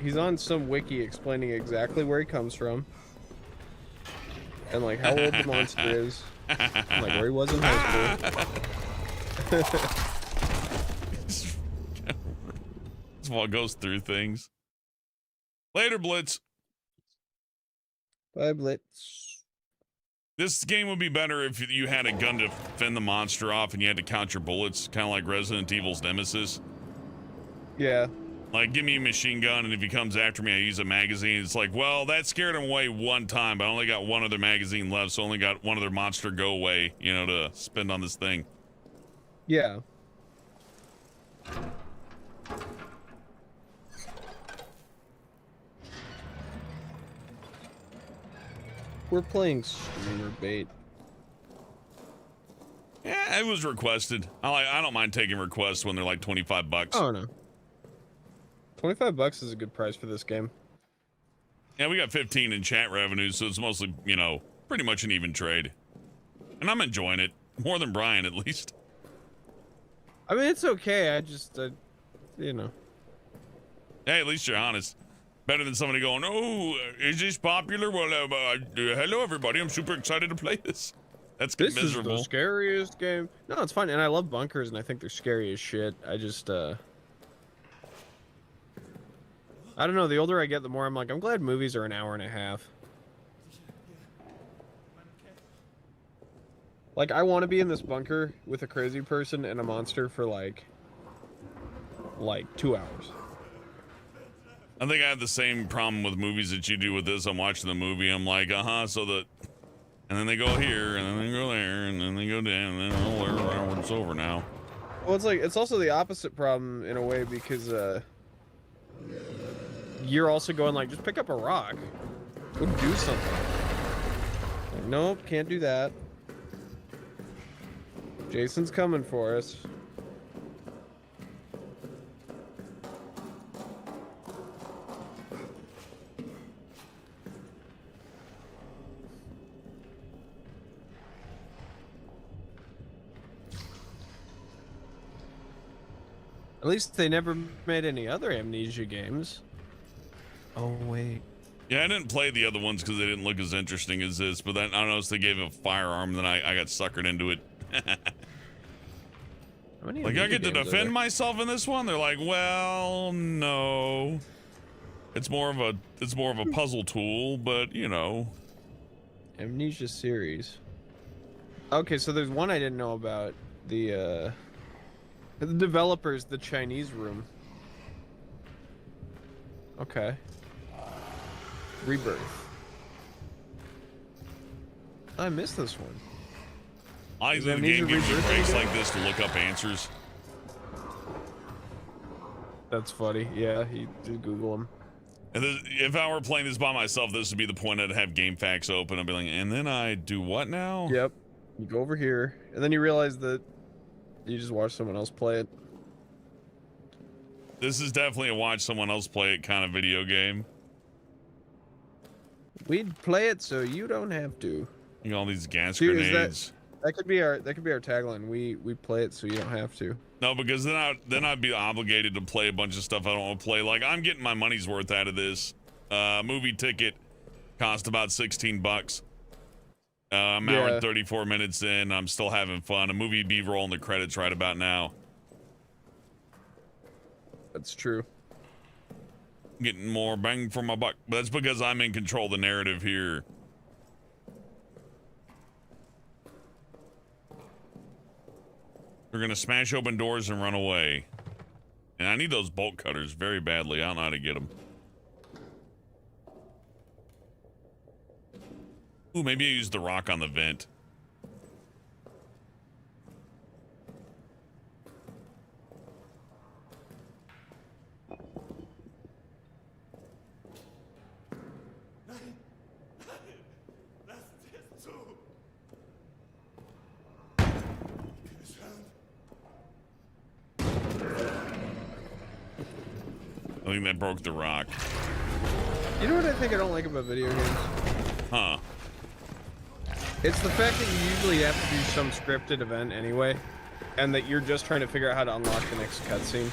He's on some wiki explaining exactly where he comes from, and like how old the monster is, and like where he was in high school. This all goes through things. Later, Blitz. Bye, Blitz. This game would be better if you had a gun to fend the monster off and you had to count your bullets, kind of like Resident Evil's Nemesis. Yeah. Like, give me a machine gun, and if he comes after me, I use a magazine. It's like, well, that scared him away one time, but I only got one other magazine left, so I only got one other monster go away, you know, to spend on this thing. Yeah. We're playing streamer bait. Yeah, it was requested. I don't mind taking requests when they're like $25. Oh no. $25 is a good price for this game. Yeah, we got 15 in chat revenue, so it's mostly, you know, pretty much an even trade. And I'm enjoying it. More than Brian, at least. I mean, it's okay. I just, you know. Hey, at least you're honest. Better than somebody going, oh, is this popular? Well, hello, everybody. I'm super excited to play this. That's miserable. This is the scariest game. No, it's fine. And I love bunkers, and I think they're scary as shit. I just, I don't know. The older I get, the more I'm like, I'm glad movies are an hour and a half. Like, I want to be in this bunker with a crazy person and a monster for, like 2 hours. I think I have the same problem with movies that you do with this. I'm watching the movie. I'm like, so that, and then they go here, and then they go there, and then they go down, and then it's over now. Well, it's like, it's also the opposite problem in a way because, you're also going like, just pick up a rock. Go do something. Like, nope, can't do that. Jason's coming for us. At least they never made any other Amnesia games. Oh, wait. Yeah, I didn't play the other ones because they didn't look as interesting as this, but then I noticed they gave a firearm, then I got suckered into it. Like, I get to defend myself in this one? They're like, well, no. It's more of a puzzle tool, but, you know. Amnesia series. Okay, so there's one I didn't know about. The developers, the Chinese room. Okay. Rebirth. I missed this one. I think the game gives you breaks like this to look up answers. That's funny. Yeah, you do Google them. And if I were playing this by myself, this would be the point. I'd have game facts open. I'd be like, and then I do what now? Yep. You go over here, and then you realize that you just watch someone else play it. This is definitely a watch someone else play it kind of video game. We'd play it so you don't have to. You got all these gas grenades. that could be our tagline. We play it so you don't have to. No, because then I'd be obligated to play a bunch of stuff I don't want to play. Like, I'm getting my money's worth out of this. Movie ticket cost about $16. I'm hour and 34 minutes in. I'm still having fun. A movie be rolling the credits right about now. That's true. Getting more bang for my buck. But that's because I'm in control of the narrative here. We're gonna smash open doors and run away. And I need those bolt cutters very badly. I don't know how to get them. Ooh, maybe I use the rock on the vent. I think that broke the rock. You know what I think I don't like about video games? Huh. It's the fact that you usually have to do some scripted event anyway, and that you're just trying to figure out how to unlock the next cutscene.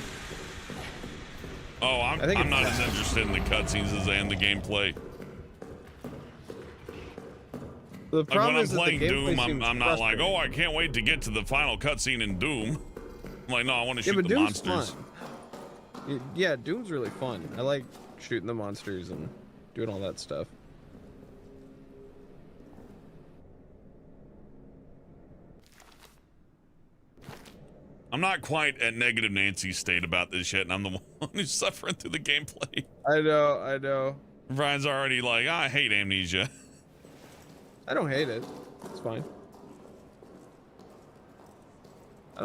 Oh, I'm not as interested in the cutscenes as I am the gameplay. The problem like is when I'm playing that the Doom, gameplay I'm not like, oh, I can't wait to get to the final cutscene in Doom. I'm like, no, I want to shoot the Doom's monsters. fun. Yeah, Doom's really fun. I like shooting the monsters and doing all that stuff. I'm not quite at negative Nancy state about this yet, and I'm the one who's suffering through the gameplay. I know. Brian's already like, I hate Amnesia. I don't hate it. It's fine.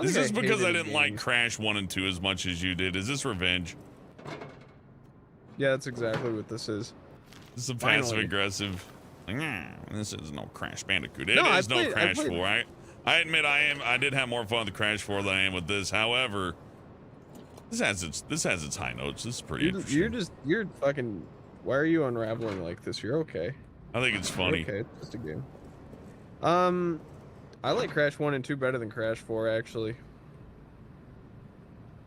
Is this because I didn't like Crash 1 and 2 as much as you did? Is this revenge? Yeah, that's exactly what this is. This is a passive aggressive. Like, nah, this is no Crash Bandicoot. It No, is no Crash 4. I admit I did have more fun with Crash 4 than I am with this. However, this has its high notes. This is pretty interesting. You're fucking. Why are you unraveling like this? You're okay. I think it's funny. Okay, it's just a game. I like Crash 1 and 2 better than Crash 4, actually.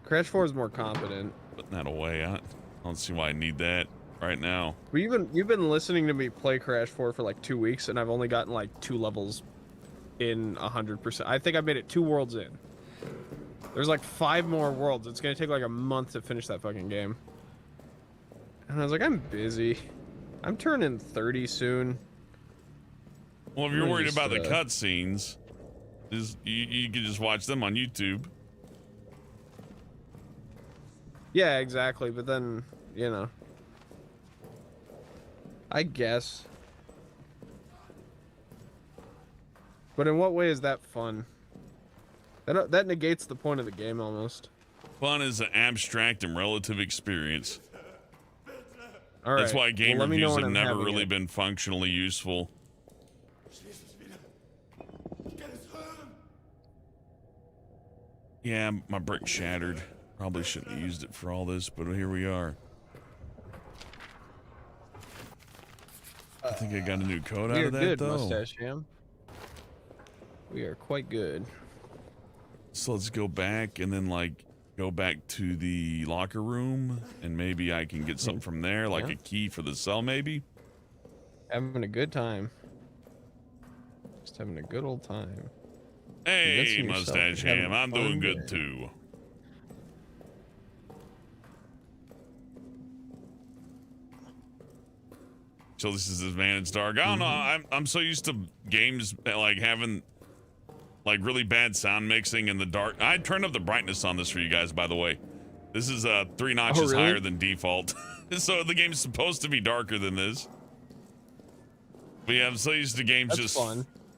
Crash 4 is more competent. Putting that away, I don't see why I need that right now. But you've been listening to me play Crash 4 for like 2 weeks, and I've only gotten like 2 levels in 100%. I think I made it 2 worlds in. There's like 5 more worlds. It's gonna take like a month to finish that fucking game. And I was like, I'm busy. I'm turning 30 soon. Well, if you're worried about the cutscenes, you can just watch them on YouTube. Yeah, exactly. But then, you know, I guess. But in what way is that fun? That negates the point of the game almost. Fun is an abstract and relative experience. All right. That's why game reviews have never really it. been functionally useful. Yeah, my brick shattered. Probably shouldn't have used it for all this, but here we are. I think I got a new code out of that, good, though. Mustache Ham. We are quite good. So let's go back and then, like, go back to the locker room, and maybe I can get something from there, like a key for the cell, maybe? Having a good time. Just having a good old time. Hey, Mustache Ham, I'm doing good, too. So this is Advanced Dark. I don't know. I'm so used to games like having like really bad sound mixing in the dark. I turned up the brightness on this for you guys, by the way. This is 3 notches higher than default. So the game's supposed to be darker than this. But yeah, I'm so used to games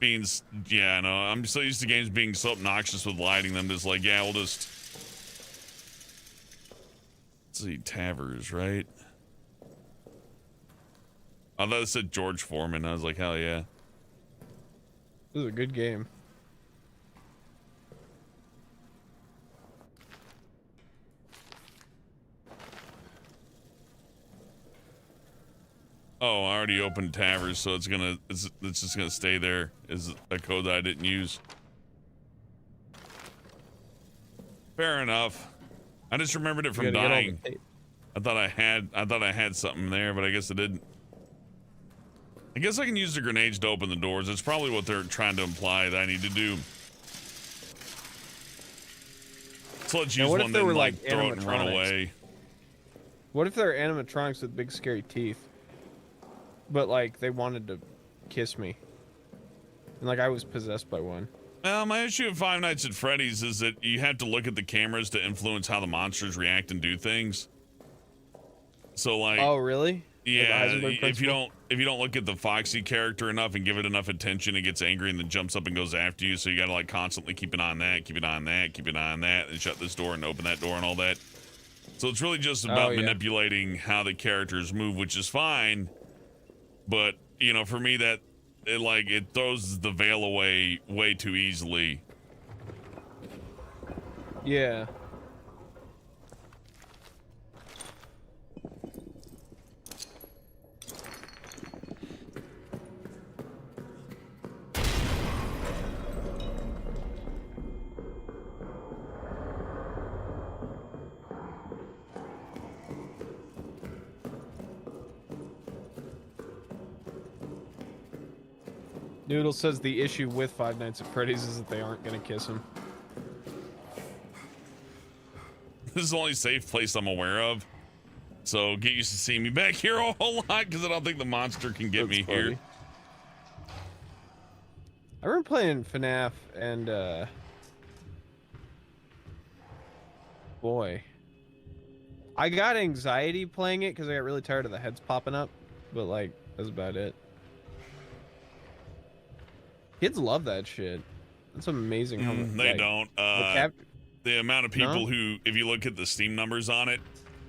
being, yeah, no, I'm so used to games being so obnoxious with lighting them. Just like, yeah, we'll just, let's see, Tavers, right? I thought it said George Foreman. I was like, hell yeah. This is a good game. Oh, I already opened Tavers, so it's just gonna stay there as a code that I didn't use. Fair enough. I just remembered it from dying. I thought I had something there, but I guess I didn't. I guess I can use the grenades to open the doors. That's probably what they're trying to imply that I need to do. So let's use one then like throw it and run away. What if they're animatronics with big scary teeth? But like they wanted to kiss me. And like I was possessed by one. My issue with Five Nights at Freddy's is that you have to look at the cameras to influence how the monsters react and do things. So like, oh really? Yeah, if you don't look at the Foxy character enough and give it enough attention, it gets angry and then jumps up and goes after you. So you gotta like constantly keep an eye on that, keep an eye on that, keep an eye on that, and shut this door and open that door and all that. So it's really just about manipulating how the characters move, which is fine. But you know, for me, that it throws the veil away way too easily. Yeah. Noodle says the issue with Five Nights at Freddy's is that they aren't going to kiss him. This is the only safe place I'm aware of. So get used to seeing me back here a whole lot because I don't think the monster can get me here. I remember playing FNAF and, boy. I got anxiety playing it because I got really tired of the heads popping up. But, like, that's about it. Kids love that shit. That's amazing how much. They don't. The amount of people who, if you look at the Steam numbers on it,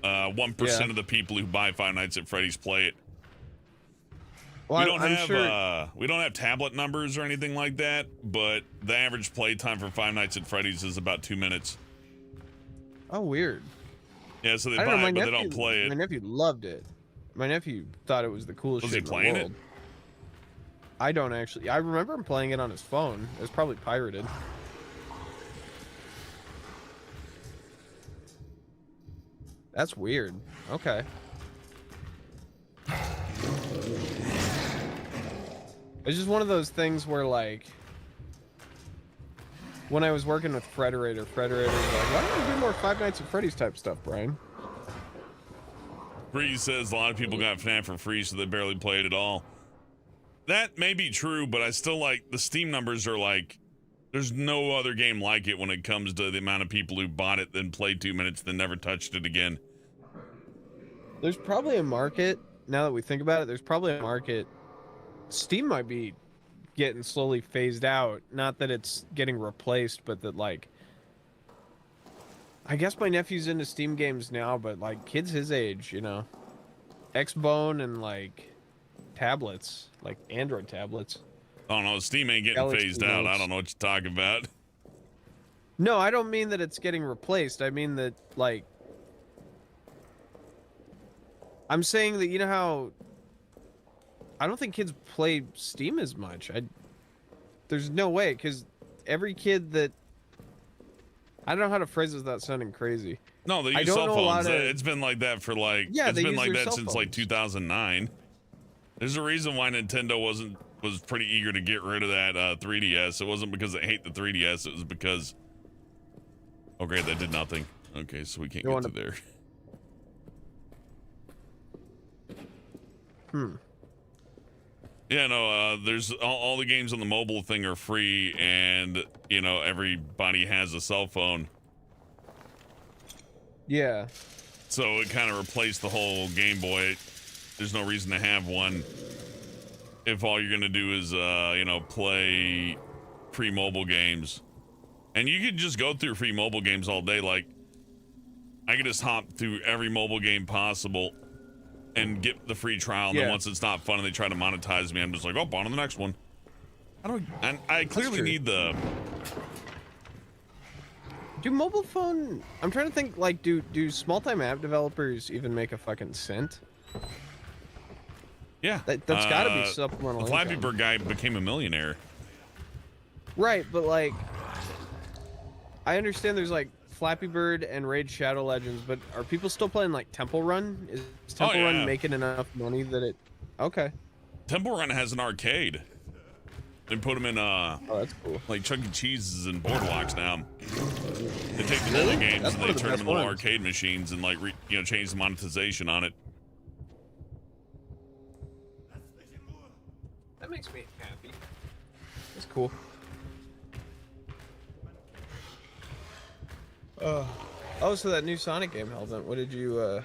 1% of the people who buy Five Nights at Freddy's play it. Well, we don't have tablet numbers or anything like that, but the average play time for Five Nights at Freddy's is about 2 minutes. Oh, weird. Yeah, so they buy it, but they don't play it. My nephew loved it. My nephew thought it was the coolest shit in the world. Was he playing it? I don't actually. I remember him playing it on his phone. It was probably pirated. That's weird. Okay. It's just one of those things where, like, when I was working with Frederator was like, why don't you do more Five Nights at Freddy's type stuff, Brian? Bree says a lot of people got FNAF for free, so they barely play it at all. That may be true, but I still like the Steam numbers are like, there's no other game like it when it comes to the amount of people who bought it, then played 2 minutes, then never touched it again. There's probably a market, now that we think about it, there's probably a market. Steam might be getting slowly phased out. Not that it's getting replaced, but that, like, I guess my nephew's into Steam games now, but, like, kids his age, you know, Xbone and, like, tablets, like Android tablets. Oh no, Steam ain't getting phased out. I don't know what you're talking about. No, I don't mean that it's getting replaced. I mean that, like, I'm saying that, you know how I don't think kids play Steam as much. There's no way, because every kid that, I don't know how to phrase this without sounding crazy. No, they use cell phones. It's been like that for like, it's been like that since like 2009. There's a reason why Nintendo was pretty eager to get rid of that 3DS. It wasn't because they hate the 3DS. It was because, oh great, that did nothing. Okay, so we can't get to there. Yeah, no, there's all the games on the mobile thing are free, and you know everybody has a cell phone. Yeah. So it kind of replaced the whole Game Boy. There's no reason to have one if all you're gonna do is you know, play free mobile games. And you could just go through free mobile games all day. Like, I could just hop through every mobile game possible and get the free trial, and then once it's not fun and they try to monetize me, I'm just like, oh, on to the next one. I clearly need the... Do mobile phone... I'm trying to think, like, do small-time app developers even make a fucking cent? Yeah. That's got to be supplemental The Flappy income. Bird guy became a millionaire. Right, but like, I understand there's like Flappy Bird and Raid Shadow Legends, but are people still playing like Temple Run? Is Temple yeah. Run making enough money that it? Okay. Temple Run has an arcade. They put them in Oh, that's cool. like Chuck E. Cheese's and boardwalks now. They take the mobile games That's and one they of the turn them best into little ones. arcade machines and like change the monetization on it. That makes me happy. That's cool. Oh, so that new Sonic game, Hellvent. What did you?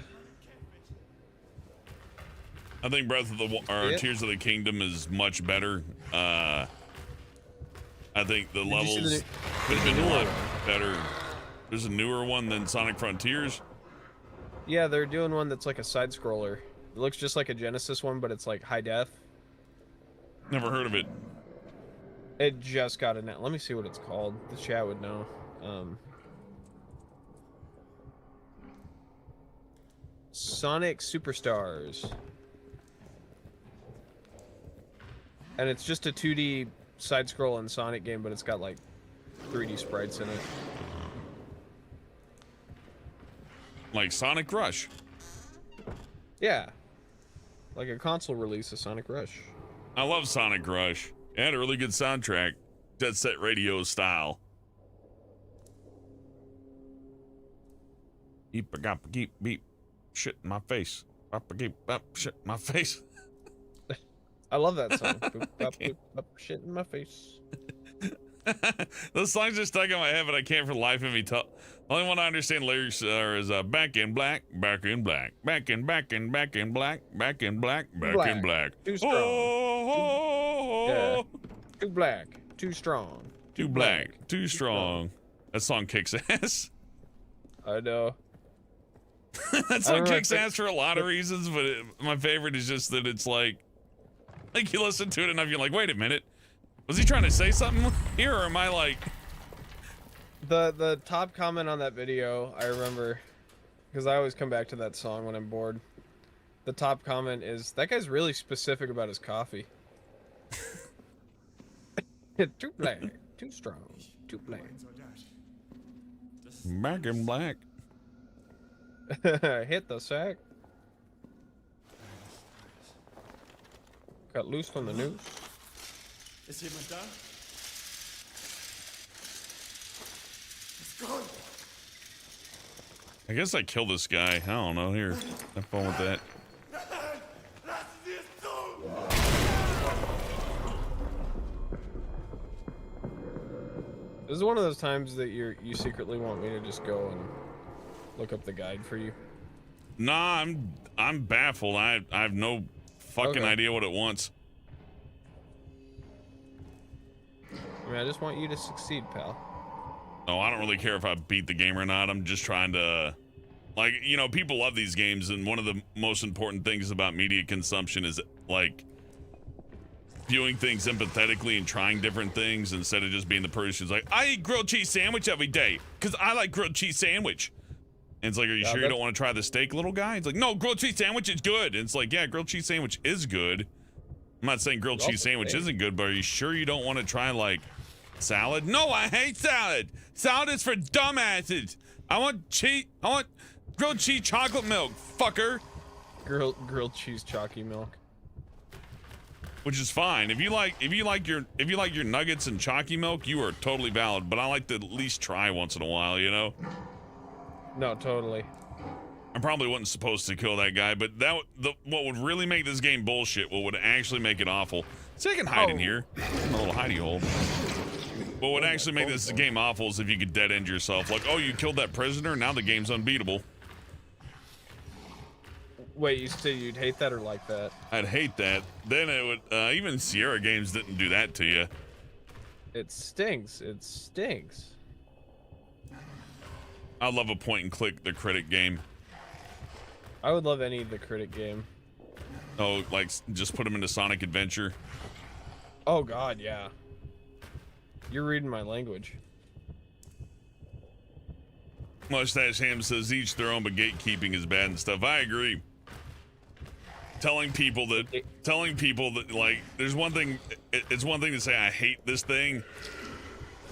I think Breath of the Yeah. Tears of the Kingdom is much better. I think the Did you see the levels new- could have been a lot better. There's a newer one than Sonic Frontiers. Yeah, they're doing one that's like a side scroller. It looks just like a Genesis one, but it's like high def. Never heard of it. It just got announced. Let me see what it's called. The chat would know. Sonic Superstars. And it's just a 2D side-scrolling Sonic game, but it's got like 3D sprites in it. Like Sonic Rush. Yeah. Like a console release of Sonic Rush. I love Sonic Rush. It had a really good soundtrack. Dead Set Radio style. Beep, beep, beep. Shit in my face. Beep, shit in my face. I love that song. Boop, bop, boop, bop, shit in my face. Those songs are stuck in my head, but I can't for the life of me tell. The only one I understand lyrics are is back in black, back in black, back in black, back in black, back in black. Too strong. Yeah. Too black. Too strong. Too black. Too strong. That song kicks ass. I know. That song kicks ass for a lot of reasons, but my favorite is just that it's like you listen to it enough, you're like, wait a minute. Was he trying to say something here, or am I like... The top comment on that video, I remember, because I always come back to that song when I'm bored. The top comment is, that guy's really specific about his coffee. Too black, too strong, too black. Back in black. Hit the sack. Got loose on the noose. Is jemand da? It's gone. I guess I killed this guy. I don't know. Here, have fun with that. Lassen Sie es zu! This is one of those times that you secretly want me to just go and look up the guide for you. Nah, I'm baffled. I have no fucking idea what it wants. I mean, I just want you to succeed, pal. No, I don't really care if I beat the game or not. I'm just trying to, like, you know, people love these games, and one of the most important things about media consumption is like viewing things empathetically and trying different things instead of just being the person who's like, I eat grilled cheese sandwich every day because I like grilled cheese sandwich. And it's like, are you sure you don't want to try the steak, little guy? It's like, no, grilled cheese sandwich is good. And it's like, yeah, grilled cheese sandwich is good. I'm not saying grilled cheese sandwich isn't good, but are you sure you don't want to try like salad? No, I hate salad. Salad is for dumbasses. I want grilled cheese chocolate milk, fucker. Grilled cheese chalky milk. Which is fine. If you like your nuggets and chalky milk, you are totally valid. But I like to at least try once in a while, you know? No, totally. I probably wasn't supposed to kill that guy, but what would really make this game bullshit, what would actually make it awful. See, I can hide in here. In a little hidey hole. What would actually make this game awful is if you could dead end yourself. Like, oh, you killed that prisoner, now the game's unbeatable. Wait, you said you'd hate that or like that? I'd hate that. Then it would, even Sierra games didn't do that to you. It stinks. It stinks. I love a point and click, the critic game. I would love any of the critic game. Oh, like just put them into Sonic Adventure. Oh God, yeah. You're reading my language. Mustache Ham says each their own, but gatekeeping is bad and stuff. I agree. telling people that like there's one thing. It's one thing to say I hate this thing,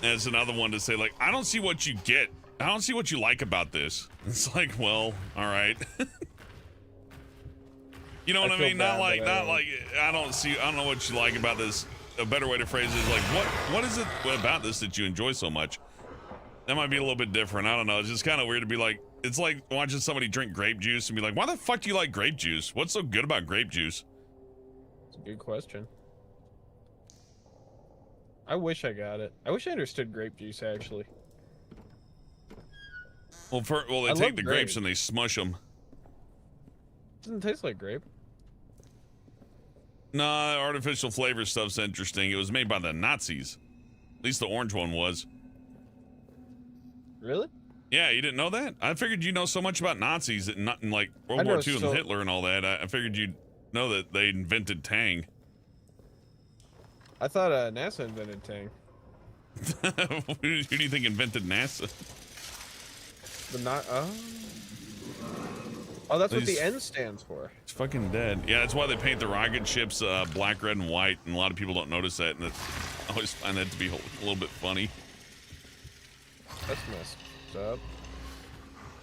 and it's another one to say like I don't see what you get. I don't see what you like about this. It's like, well, all right. You know what I mean? Not like I don't know what you like about this. A better way to phrase it is like, what is it about this that you enjoy so much? That might be a little bit different. I don't know. It's just kind of weird to be like, it's like watching somebody drink grape juice and be like, why the fuck do you like grape juice? What's so good about grape juice? It's a good question. I wish I got it. I wish I understood grape juice, actually. Well, they take the grapes and they smush them. Doesn't taste like grape. Nah, artificial flavor stuff's interesting. It was made by the Nazis. At least the orange one was. Really? Yeah, you didn't know that? I figured you know so much about Nazis and not in like World War II and Hitler and all that. I figured you'd know that they invented Tang. I thought NASA invented Tang. Who do you think invented NASA? Oh, that's what the N stands for. It's fucking dead. Yeah, that's why they paint the rocket ships black, red, and white, and a lot of people don't notice that, and I always find that to be a little bit funny. That's messed up.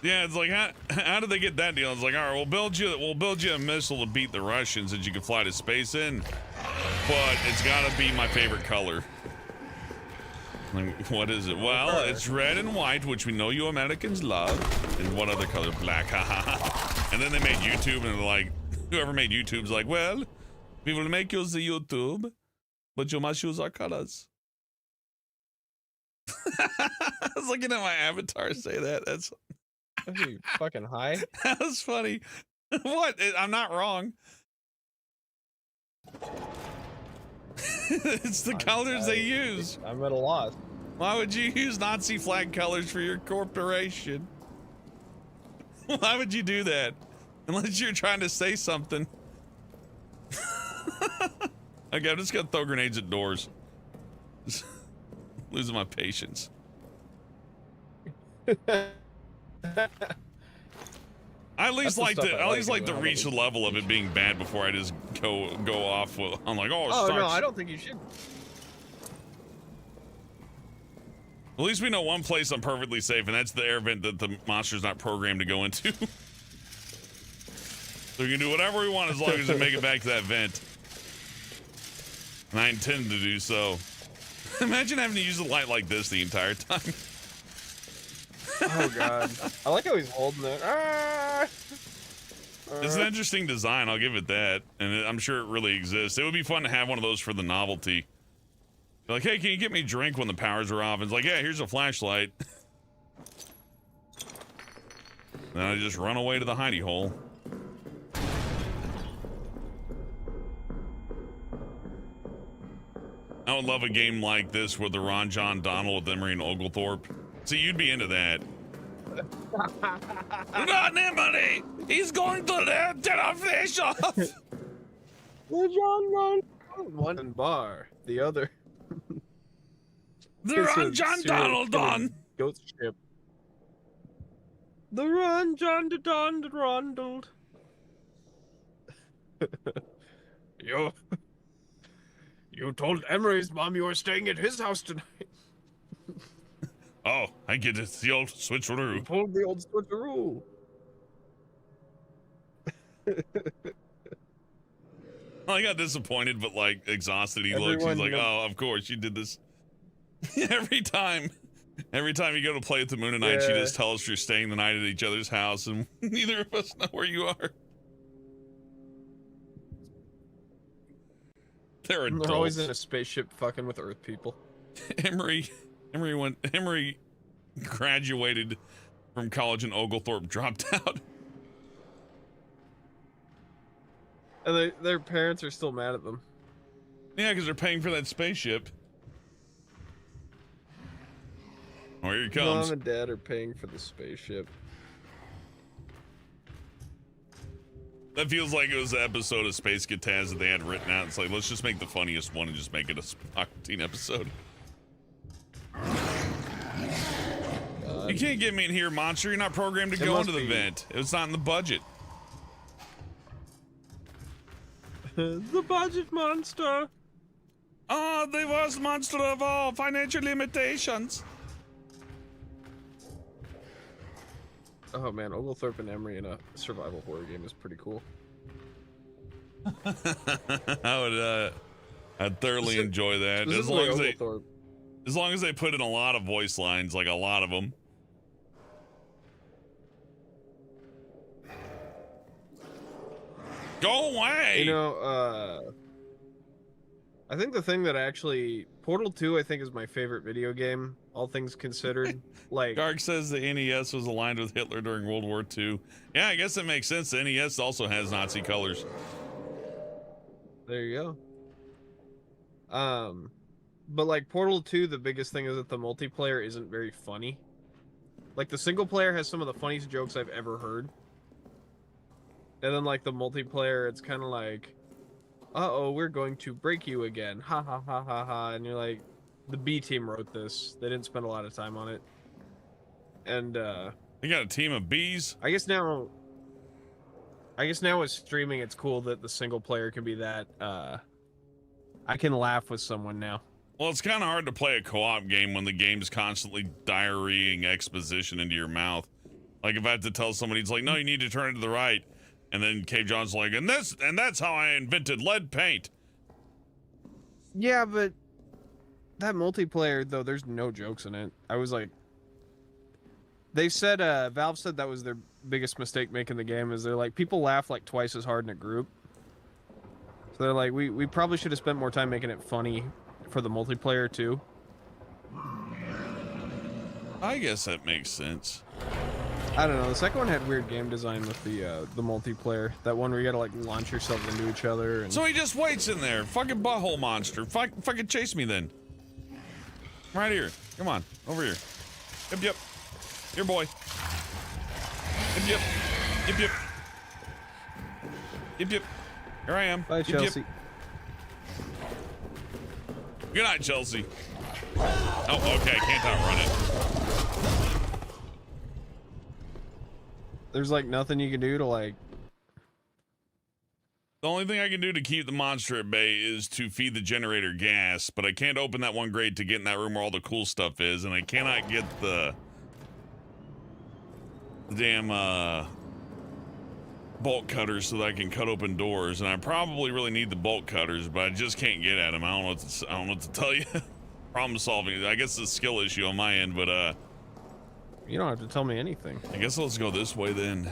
Yeah, it's like how did they get that deal? It's like, all right, we'll build you a missile to beat the Russians that you can fly to space in, but it's got to be my favorite color. Like, what is it? Well, it's red and white, which we know you Americans love. And what other color? Black. And then they made YouTube, and they're like, whoever made YouTube's like, well, we will make you the YouTube, but you must use our colors. I was looking at my avatar say that. That's you fucking high. That was funny. What? I'm not wrong. It's the colors they use. I'm at a loss. Why would you use Nazi flag colors for your corporation? Why would you do that? Unless you're trying to say something. Okay, I'm just gonna throw grenades at doors. Losing my patience. I at least like to reach the level of it being bad before I just go off. I'm like, oh no, I don't think you should. At least we know one place I'm perfectly safe, and that's the air vent that the monster's not programmed to go into. So we can do whatever we want as long as we make it back to that vent. And I intend to do so. Imagine having to use a light like this the entire time. Oh god. I like how he's holding it. It's an interesting design, I'll give it that. And I'm sure it really exists. It would be fun to have one of those for the novelty. Like, hey, can you get me a drink when the powers are off? And it's like, yeah, here's a flashlight. Then I just run away to the hidey hole. I would love a game like this with the Ron John Donald with Emery and Oglethorpe. See, you'd be into that. Not anybody! He's going to let the fish off! The John Ron one bar, the other. The Ron John Donald on! Ghost ship. The Ron John Donald Ronald. You told Emery's mom you were staying at his house tonight. Oh, I get it. It's the old switcheroo. You pulled the old switcheroo. I got disappointed, but like exhausted. He looks. He's like, "Oh, of course you did this." Every time you go to play at the Moon Night, you just tell us you're staying the night at each other's house, and neither of us know where you are. They're adults. They're always in a spaceship, fucking with Earth people. Emery graduated from college, and Oglethorpe dropped out. And their parents are still mad at them. Yeah, because they're paying for that spaceship. Oh, here he comes. Mom and Dad are paying for the spaceship. That feels like it was an episode of Space Kataz that they had written out. It's like, let's just make the funniest one and just make it a Spock episode. You can't get me in here, monster. You're not programmed to go into the vent. It's not in the budget. The budget monster. Oh, the worst monster of all, financial limitations. Oh man, Oglethorpe and Emery in a survival horror game is pretty cool. I'd thoroughly enjoy that. As long as they put in a lot of voice lines, like a lot of them. Go away! You know, I think the thing that actually Portal 2 I think is my favorite video game, all things considered. Like Garg says the NES was aligned with Hitler during World War II. Yeah, I guess it makes sense. The NES also has Nazi colors. There you go. But like Portal 2, the biggest thing is that the multiplayer isn't very funny. Like the single player has some of the funniest jokes I've ever heard. And then like the multiplayer, it's kind of like, uh-oh, we're going to break you again. Ha ha ha ha ha. And you're like, the B team wrote this. They didn't spend a lot of time on it. And you got a team of bees? I guess now with streaming, it's cool that the single player can be that I can laugh with someone now. Well, it's kind of hard to play a co-op game when the game's constantly diarrheaing exposition into your mouth. Like if I have to tell somebody, it's like, no, you need to turn it to the right. And then Cave John's like, and that's how I invented lead paint. Yeah, but that multiplayer, though, there's no jokes in it. I was like, they said, Valve said that was their biggest mistake making the game, is they're like, people laugh like twice as hard in a group. So they're like, we probably should have spent more time making it funny for the multiplayer too. I guess that makes sense. I don't know. The second one had weird game design with the multiplayer. That one where you gotta like launch yourself into each other. And... So he just waits in there. Fucking butthole monster. Fucking chase me then. Right here. Come on. Over here. Yep, yep. Here, boy. Yep, yep. Yep, yep. Yep, yep. Here I am. Bye, yep, Chelsea. Yep. Good night, Chelsea. Oh, okay. I can't outrun it. There's like nothing you can do to like... The only thing I can do to keep the monster at bay is to feed the generator gas, but I can't open that one grate to get in that room where all the cool stuff is, and I cannot get the damn bolt cutters so that I can cut open doors, and I probably really need the bolt cutters, but I just can't get at them. I don't know what to tell you. Problem solving. I guess it's a skill issue on my end, but You don't have to tell me anything. I guess let's go this way then.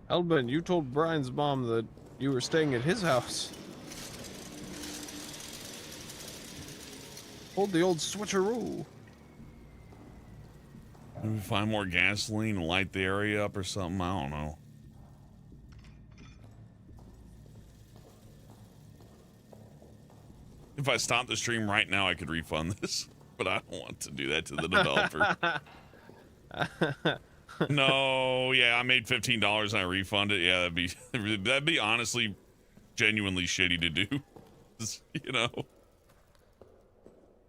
Elbin, you told Brian's mom that you were staying at his house. Hold the old switcheroo. Maybe find more gasoline and light the area up or something. I don't know. If I stop the stream right now, I could refund this, but I don't want to do that to the developer. No, yeah, I made $15 and I refunded it. Yeah, that'd be honestly, genuinely shitty to do. You know,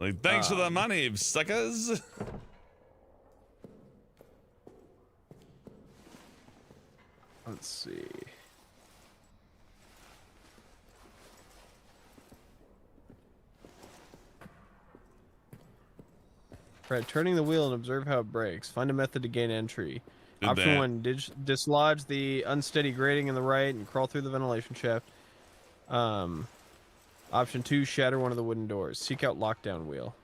like thanks for the money, suckers. Let's see. Right, turning the wheel and observe how it breaks. Find a method to gain entry. Option 1, dislodge the unsteady grating in the right and crawl through the ventilation shaft. Option 2, shatter one of the wooden doors. Seek out lockdown wheel.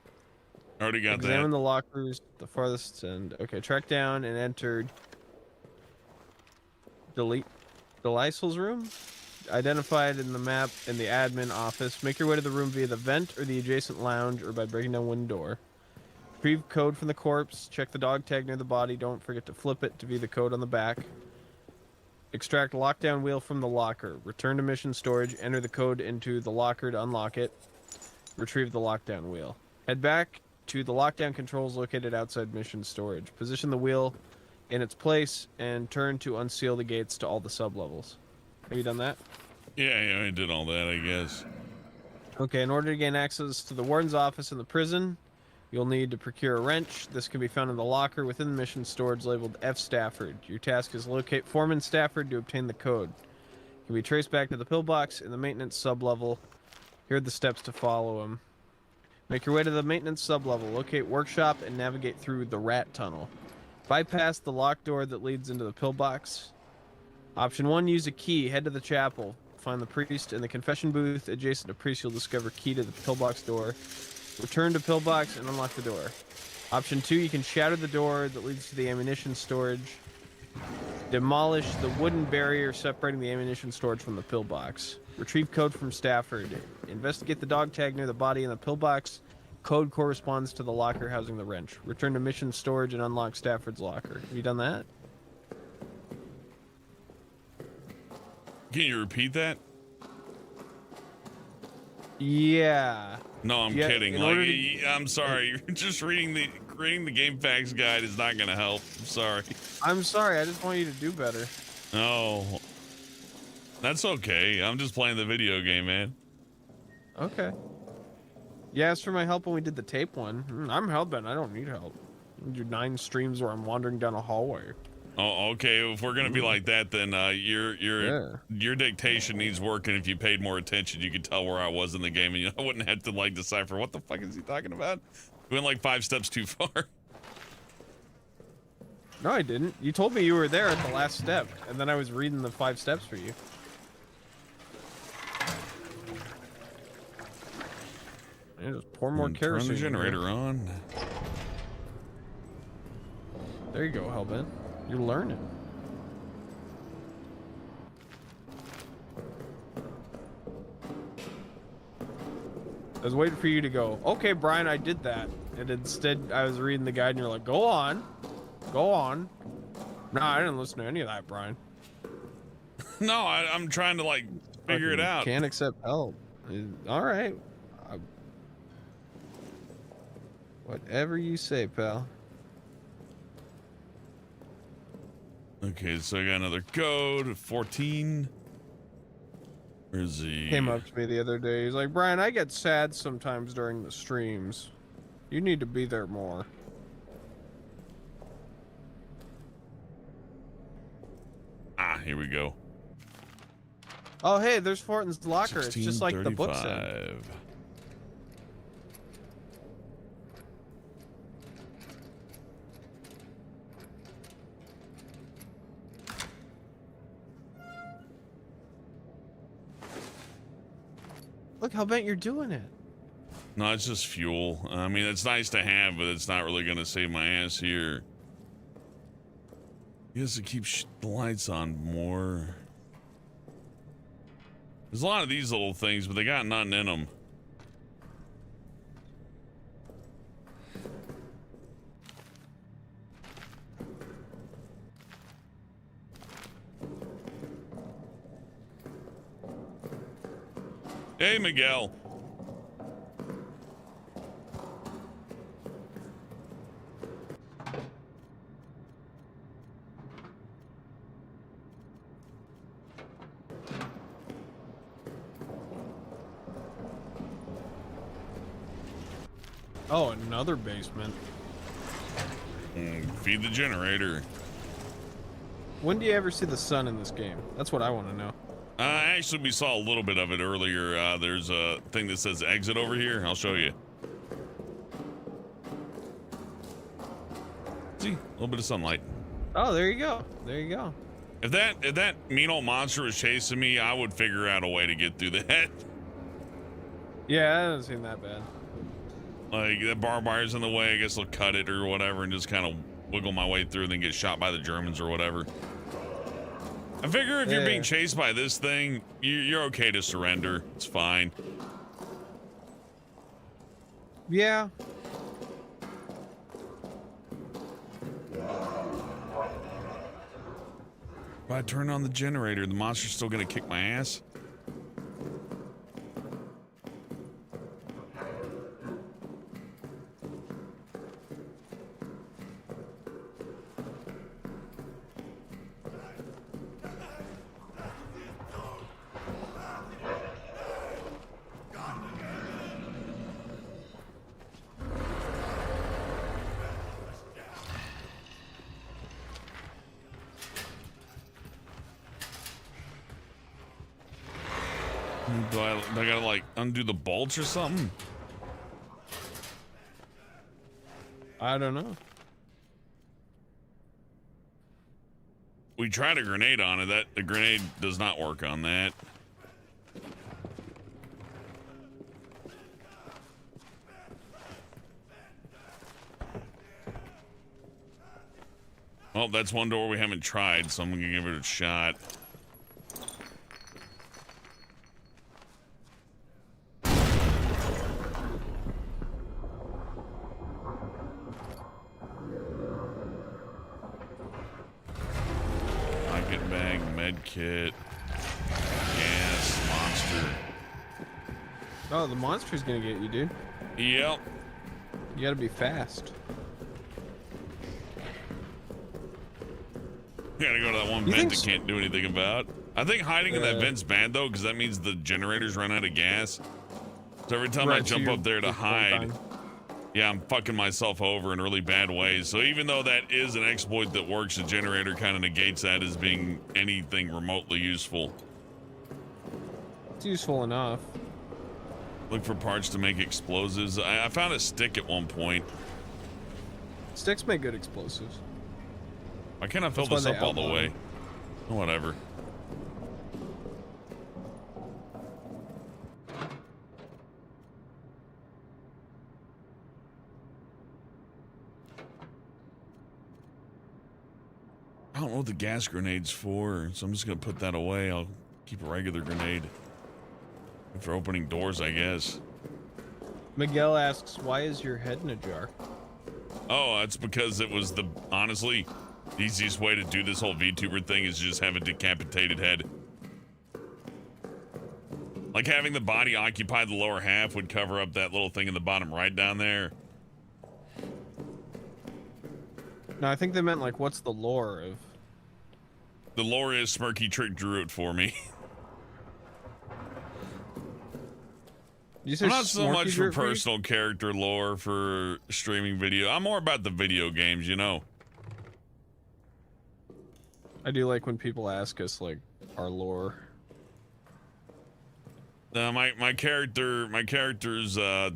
Already got that. Examine the lockers, the farthest end. Okay, track down and enter Delisel's room. Identified in the map in the admin office. Make your way to the room via the vent or the adjacent lounge or by breaking down one door. Retrieve code from the corpse. Check the dog tag near the body. Don't forget to flip it to view the code on the back. Extract lockdown wheel from the locker. Return to mission storage. Enter the code into the locker to unlock it. Retrieve the lockdown wheel. Head back to the lockdown controls located outside mission storage. Position the wheel in its place and turn to unseal the gates to all the sublevels. Have you done that? Yeah, I did all that, I guess. Okay, in order to gain access to the warden's office in the prison, You'll need to procure a wrench. This can be found in the locker within the mission storage labeled F. Stafford. Your task is locate Foreman Stafford to obtain the code. It can be traced back to the pillbox in the maintenance sublevel. Here are the steps to follow them. Make your way to the maintenance sublevel. Locate workshop and navigate through the rat tunnel. Bypass the locked door that leads into the pillbox. Option 1, use a key. Head to the chapel. Find the priest in the confession booth. Adjacent to priest, you'll discover key to the pillbox door. Return to pillbox and unlock the door. Option 2, you can shatter the door that leads to the ammunition storage. Demolish the wooden barrier separating the ammunition storage from the pillbox. Retrieve code from Stafford. Investigate the dog tag near the body in the pillbox. Code corresponds to the locker housing the wrench. Return to mission storage and unlock Stafford's locker. Have you done that? Can you repeat that? Yeah. No, I'm kidding. Like, I'm sorry. Just reading the game facts guide is not going to help. I'm sorry. I'm sorry. I just want you to do better. No. That's okay. I'm just playing the video game, man. Okay. You asked for my help when we did the tape one. I'm hellbent. I don't need help. I do 9 streams where I'm wandering down a hallway. Oh, okay. If we're gonna be like that, then your dictation needs work, and if you paid more attention, you could tell where I was in the game, and I wouldn't have to like decipher what the fuck is he talking about. We went like 5 steps too far. No, I didn't. You told me you were there at the last step, and then I was reading the 5 steps for you. Yeah, just pour more kerosene. Turn the generator on. There you go, Hellbent. You're learning. I was waiting for you to go, okay, Brian, I did that. And instead, I was reading the guide, and you're like, go on. Go on. No, I didn't listen to any of that, Brian. No, I'm trying to, like, figure it out. Can't accept help. All right. Whatever you say, pal. Okay, so I got another code, 14. Where's he? Came up to me the other day. He's like, Brian, I get sad sometimes during the streams. You need to be there more. Ah, here we go. Oh, hey, there's Fortin's locker. It's just like the book said. 1635. Look how bent you're doing it. No, it's just fuel. I mean, it's nice to have, but it's not really going to save my ass here. He has to keep the lights on more. There's a lot of these little things, but they got nothing in them. Hey, Miguel. Oh, another basement. Feed the generator. When do you ever see the sun in this game? That's what I want to know. Actually, we saw a little bit of it earlier. There's a thing that says exit over here. I'll show you. See, a little bit of sunlight. Oh, there you go. There you go. If that mean old monster was chasing me, I would figure out a way to get through that. Yeah, that doesn't seem that bad. Like, that barbed wire's in the way, I guess I'll cut it or whatever and just kind of wiggle my way through and then get shot by the Germans or whatever. I figure if you're being chased by this thing, you're okay to surrender. It's fine. Yeah. If I turn on the generator, the monster's still gonna kick my ass. Do I gotta like undo the bolts or something? I don't know. We tried a grenade on it. The grenade does not work on that. Well, that's one door we haven't tried, so I'm gonna give it a shot. Pocket bag, med kit, gas, monster. Oh, the monster's gonna get you, dude. Yep. You gotta be fast. We gotta go to that one vent that can't do anything about. I think hiding in that vent's bad though, because that means the generators run out of gas. So every time I jump up there to hide, yeah, I'm fucking myself over in really bad ways. So even though that is an exploit that works, the generator kind of negates that as being anything remotely useful. It's useful enough. Look for parts to make explosives. I found a stick at one point. Sticks make good explosives. Why can't I fill this up all the way? Oh, whatever. I don't know what the gas grenade's for, so I'm just gonna put that away. I'll keep a regular grenade. For opening doors, I guess. Miguel asks, why is your head in a jar? Oh, that's because it was the, honestly, the easiest way to do this whole VTuber thing is just have a decapitated head. Like having the body occupy the lower half would cover up that little thing in the bottom right down there. No, I think they meant like, what's the lore of? The lore is Smirky Trick drew it for me. I'm not so much for personal character lore for streaming video. I'm more about the video games, you know. I do like when people ask us like our lore. My character's I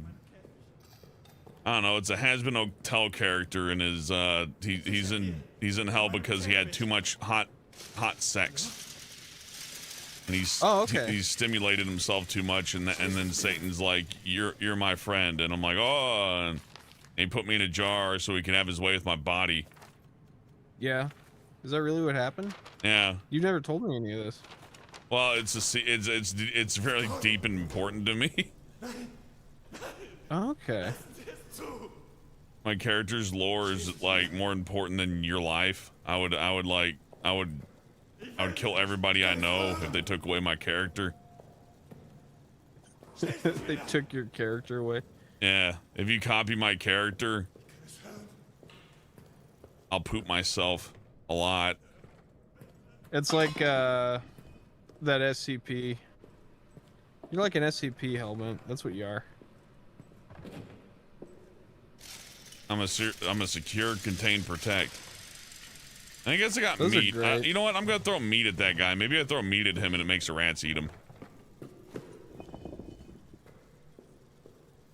don't know, it's a Has-Been Hotel character, and his he's in hell because he had too much hot sex. And he's stimulated himself too much, and then Satan's like, you're my friend, and I'm like, oh, and he put me in a jar so he can have his way with my body. Yeah, is that really what happened? Yeah. You've never told me any of this. Well, it's very deep and important to me. Okay. My character's lore is like more important than your life. I would kill everybody I know if they took away my character. They took your character away? Yeah, if you copy my character, I'll poop myself a lot. It's like that SCP. You're like an SCP helmet. That's what you are. I'm a secure, contain, protect. I guess I got Those meat. Are you know what? I'm gonna throw meat at that guy. Maybe I throw meat at him and it makes the rats eat him.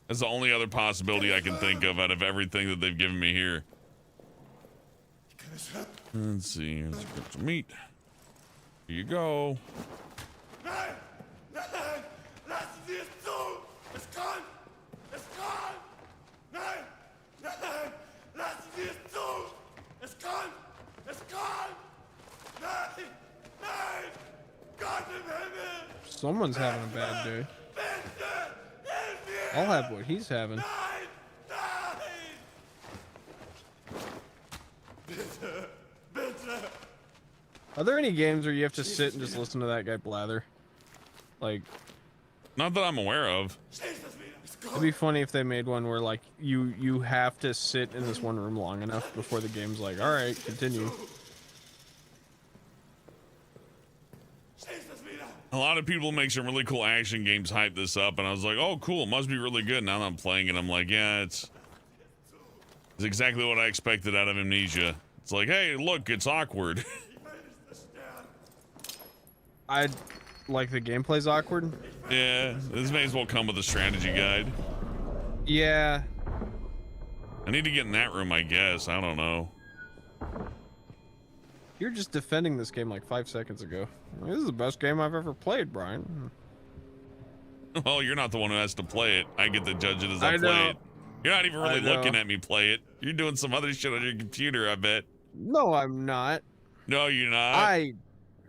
That's the only other possibility I can think of out of everything that they've given me here. Let's see. Let's get some meat. Here you go. Someone's having a bad day. I'll have what he's having. Are there any games where you have to sit and just listen to that guy blather? Like, not that I'm aware of. it'd be funny if they made one where like you have to sit in this one room long enough before the game's like, all right, continue. A lot of people make some really cool action games hype this up, and I was like, oh, cool, it must be really good. Now that I'm playing it, I'm like, yeah, it's exactly what I expected out of Amnesia. It's like, hey, look, it's awkward. Like the gameplay's awkward? Yeah, this may as well come with a strategy guide. Yeah. I need to get in that room, I guess. I don't know. You're just defending this game like 5 seconds ago. This is the best game I've ever played, Brian. Well, you're not the one who has to play it. I get to judge it as I play know. it. You're not even really looking at me play it. You're doing some other shit on your computer, I bet. No, I'm not. No, you're not.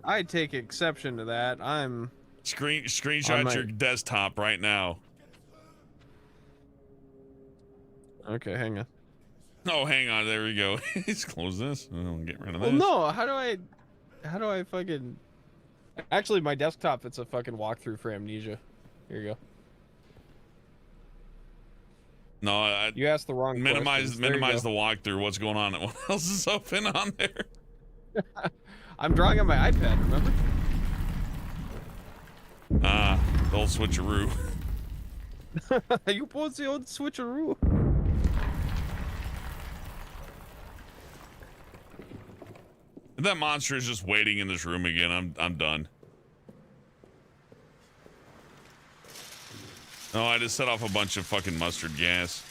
I take exception to that. I'm Screenshot your desktop right now. Okay, hang on. Oh, hang on. There we go. Let's close this. I'll get rid of this. Well, no. How do I fucking? Actually, my desktop. It's a fucking walkthrough for Amnesia. Here you go. No, you asked the wrong. Minimize the walkthrough. What's going on? What else is open on there? I'm drawing on my iPad. Remember? The old switcheroo. You post the old switcheroo. That monster is just waiting in this room again. I'm done. Oh, I just set off a bunch of fucking mustard gas.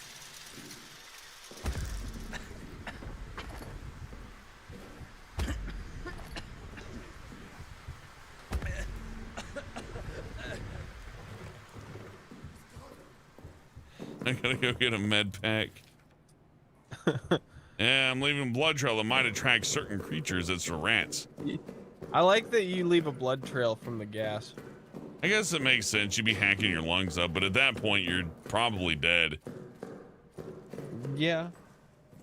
I gotta go get a med pack. Yeah, I'm leaving blood trail that might attract certain creatures. It's for rats. I like that you leave a blood trail from the gas. I guess it makes sense. You'd be hacking your lungs up, but at that point, you're probably dead. Yeah.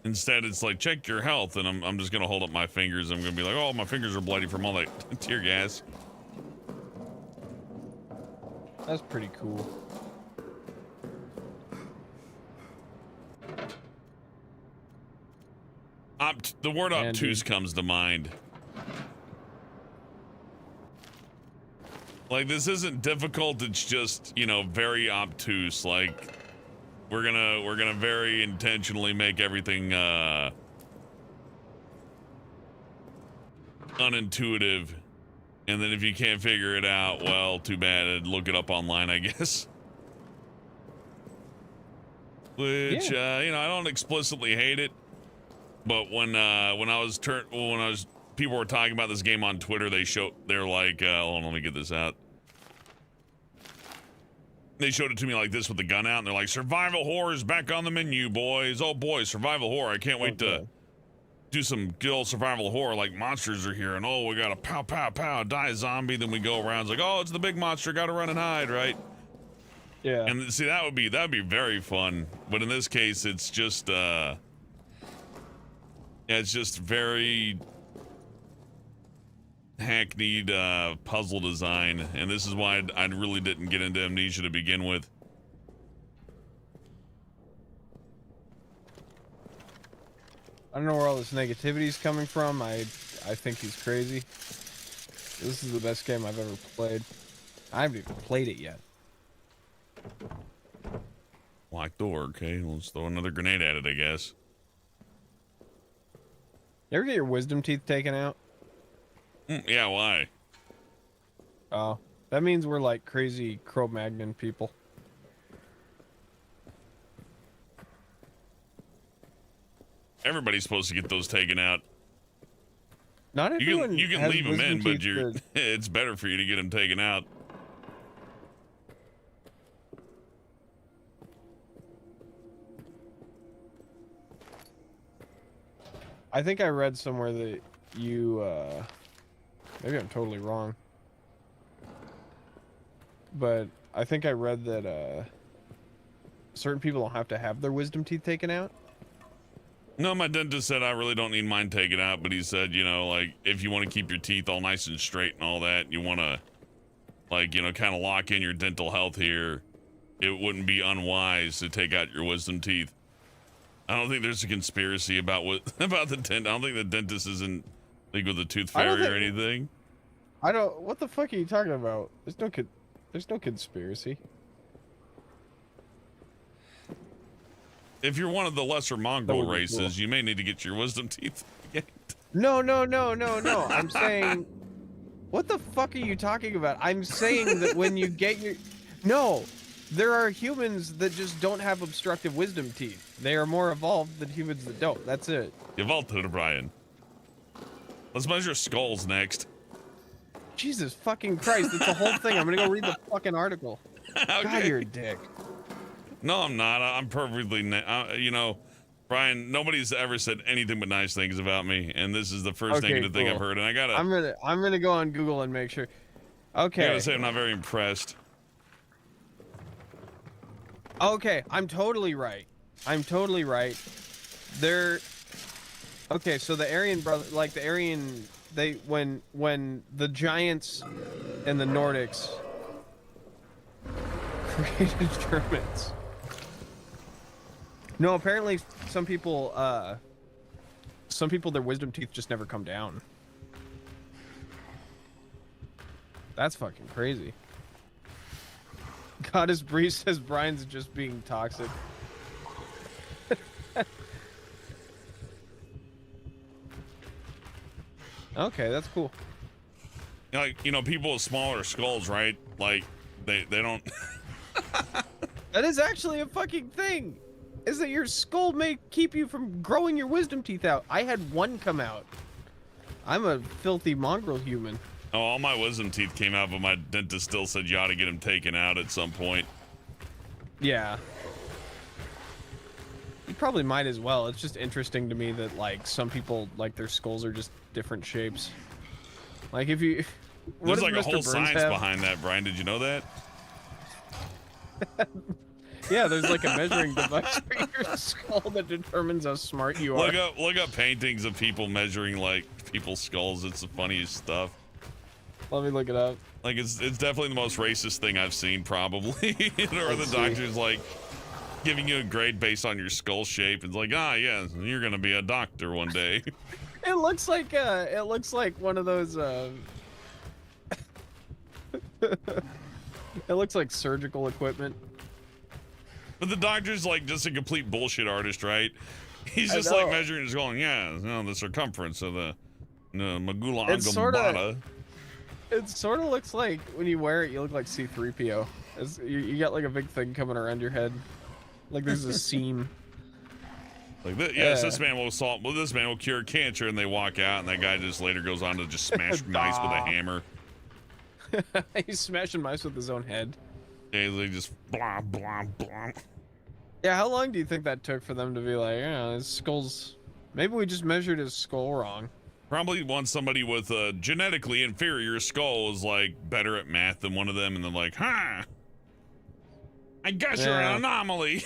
Instead, it's like, check your health, and I'm just gonna hold up my fingers. I'm gonna be like, oh, my fingers are bloody from all that tear gas. That's pretty cool. The word obtuse comes to mind. Like, this isn't difficult, it's just, you know, very obtuse. Like, we're gonna very intentionally make everything unintuitive. And then if you can't figure it out, well, too bad. Look it up online, I guess. Which you know, I don't explicitly hate it. But when people were talking about this game on Twitter, they're like, hold on, let me get this out. They showed it to me like this with the gun out, and they're like, survival horror is back on the menu, boys. Oh boy, survival horror. I can't wait to do some good old survival horror, like monsters are here, and oh, we gotta pow, pow, pow, die a zombie, then we go around, it's like, oh, it's the big monster, gotta run and hide, right? Yeah. And see, that'd be very fun. But in this case, it's just, yeah, it's just very hackneyed puzzle design, and this is why I really didn't get into Amnesia to begin with. I don't know where all this negativity is coming from. I think he's crazy. This is the best game I've ever played. I haven't even played it yet. Locked door, okay, let's throw another grenade at it, I guess. You ever get your wisdom teeth taken out? Yeah, why? Oh, that means we're like crazy Cro-Magnon people. Everybody's supposed to get those taken out. Not everyone. You can leave them in, but it's better for you to get them taken out. I think I read somewhere that you, maybe I'm totally wrong, but I think I read that, certain people don't have to have their wisdom teeth taken out. No, my dentist said I really don't need mine taken out, but he said, you know, like, if you want to keep your teeth all nice and straight and all that, you want to, like, you know, kind of lock in your dental health here, it wouldn't be unwise to take out your wisdom teeth. I don't think there's a conspiracy about the dent. I don't think the dentist isn't like with the tooth fairy or anything. I don't. What the fuck are you talking about? There's no conspiracy. If you're one of the lesser mongrel races, you may need to get your wisdom teeth yanked. No. I'm saying What the fuck are you talking about? I'm saying that when you get your... No, there are humans that just don't have obstructive wisdom teeth. They are more evolved than humans that don't. That's it. Evolved, Brian. Let's measure skulls next. Jesus fucking Christ, it's a whole thing. I'm gonna go read the fucking article. Okay. God, you're a dick. No, I'm not. I'm perfectly, you know, Brian, nobody's ever said anything but nice things about me, and this is the first negative thing I've heard, and I gotta... I'm gonna go on Google and make sure. Okay. I gotta say I'm not very impressed. Okay, I'm totally right. I'm totally right. They're... Okay, so the Aryan brother, like the Aryan, they, when the giants and the Nordics created Germans. No, apparently some people their wisdom teeth just never come down. That's fucking crazy. Goddess Bree says Brian's just being toxic. Okay, that's cool. Like, you know, people with smaller skulls, right? Like, they don't... That is actually a fucking thing. Is that your skull may keep you from growing your wisdom teeth out. I had one come out. I'm a filthy mongrel human. Oh, all my wisdom teeth came out, but my dentist still said you ought to get them taken out at some point. Yeah. You probably might as well. It's just interesting to me that, like, some people, like, their skulls are just different shapes. Like, if you... There's like a whole science behind that, Brian. Did you know that? Yeah, there's like a measuring device for your skull that determines how smart you are. Look up paintings of people measuring, like, people's skulls. It's the funniest stuff. Let me look it up. Like, it's definitely the most racist thing I've seen, probably. Or the doctor's like giving you a grade based on your skull shape. It's like, ah, yeah, you're gonna be a doctor one day. It looks like one of those it looks like surgical equipment. But the doctor's like just a complete bullshit artist, right? He's just like measuring, just going, yeah, you know, the circumference of the Magula Angambata. It sort of looks like when you wear it, you look like C-3PO. You got like a big thing coming around your head, like there's a seam. Like this, yes, this man will solve. Well, this man will cure cancer, and they walk out, and that guy just later goes on to just smash mice with a hammer. He's smashing mice with his own head. Yeah, they just blah blah blah. Yeah, how long do you think that took for them to be like, yeah, his skull's... Maybe we just measured his skull wrong. Probably want somebody with a genetically inferior skull is like better at math than one of them, and they're like, huh, I guess you're an anomaly.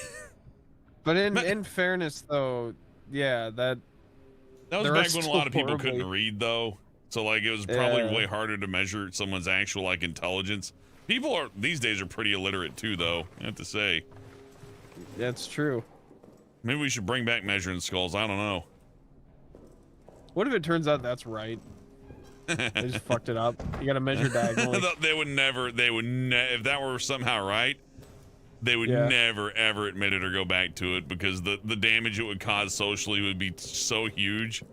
But in fairness, though, yeah, that was back when a lot of people couldn't read, though. So like it was probably way harder to measure someone's actual like intelligence. People these days are pretty illiterate too, though. I have to say. That's true. Maybe we should bring back measuring skulls. I don't know. What if it turns out that's right? They just fucked it up. You gotta measure diagonally. They would never, if that were somehow right, they would never, ever admit it or go back to it, because the damage it would cause socially would be so huge.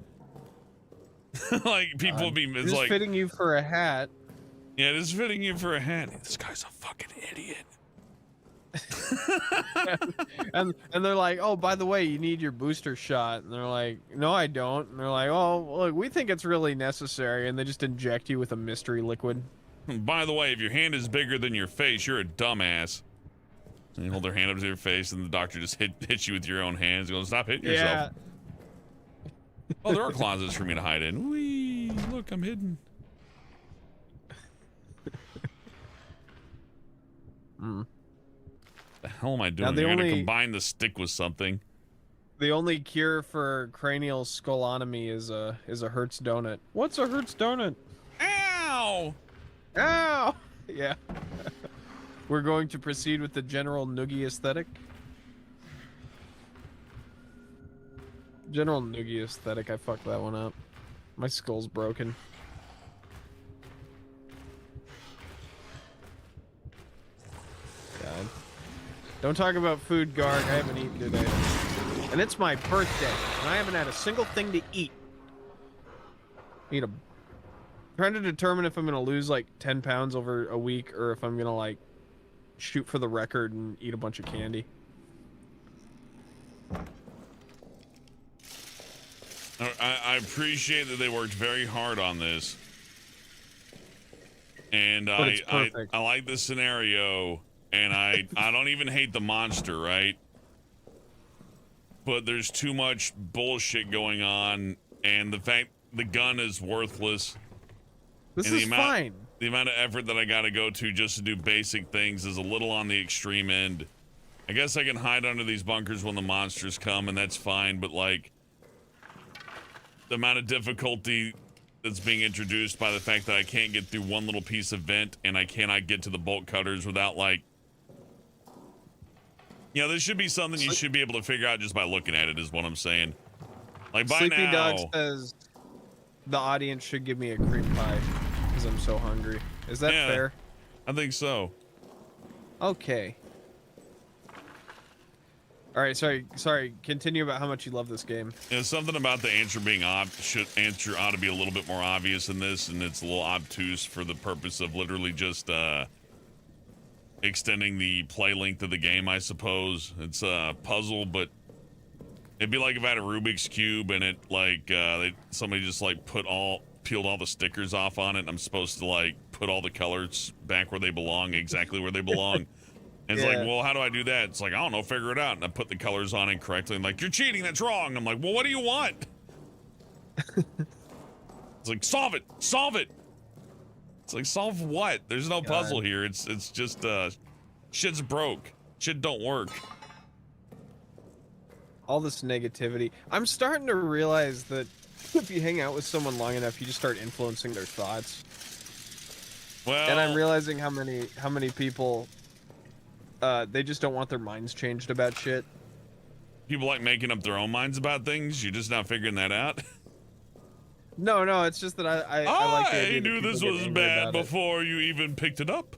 Like, people would be, it's like... fitting you for a hat. Yeah, it is fitting you for a hat. This guy's a fucking idiot. and they're like, oh, by the way, you need your booster shot. And they're like, no, I don't. And they're like, oh, look, we think it's really necessary. And they just inject you with a mystery liquid. By the way, if your hand is bigger than your face, you're a dumbass. And you hold their hand up to your face, and the doctor just hits you with your own hands. Goes, stop hitting yourself. Oh, there are closets for me to hide in. Whee! Look, I'm hidden. The hell am I doing? I gotta combine the stick with something. The only cure for cranial skullotomy is a Hertz donut. What's a Hertz donut? Ow! Ow! Yeah. We're going to proceed with the general noogie aesthetic. General noogie aesthetic. I fucked that one up. My skull's broken. God. Don't talk about food, Garg. I haven't eaten today. And it's my birthday, and I haven't had a single thing to eat. trying to determine if I'm gonna lose like 10 pounds over a week or if I'm gonna like shoot for the record and eat a bunch of candy. I appreciate that they worked very hard on this, and I like this scenario, and I don't even hate the monster, right? But there's too much bullshit going on, and the fact the gun is worthless. This is fine. The amount of effort that I gotta go to just to do basic things is a little on the extreme end. I guess I can hide under these bunkers when the monsters come, and that's fine, but like the amount of difficulty that's being introduced by the fact that I can't get through one little piece of vent and I cannot get to the bolt cutters without like, you know, this should be something you should be able to figure out just by looking at it is what I'm saying. Like by Sleepy now, Dog says the audience should give me a cream pie because I'm so hungry. Is that fair? I think so. Okay. All right, sorry. Continue about how much you love this game. Yeah, something about the answer being answer ought to be a little bit more obvious in this, and it's a little obtuse for the purpose of literally just extending the play length of the game, I suppose. It's a puzzle, but it'd be like if I had a Rubik's Cube and it like somebody just like peeled all the stickers off on it, and I'm supposed to like put all the colors back where they belong, exactly where they belong. And it's like, well, how do I do that? It's like, I don't know, figure it out. And I put the colors on incorrectly. I'm like, you're cheating, that's wrong. I'm like, well, what do you want? It's like, solve it. It's like, solve what? There's no puzzle here. It's just, shit's broke. Shit don't work. All this negativity. I'm starting to realize that if you hang out with someone long enough, you just start influencing their thoughts. Well, and I'm realizing how many people they just don't want their minds changed about shit. People like making up their own minds about things. You're just not figuring that out. No, it's just that I like the idea knew that this people was get bad before you even picked it up.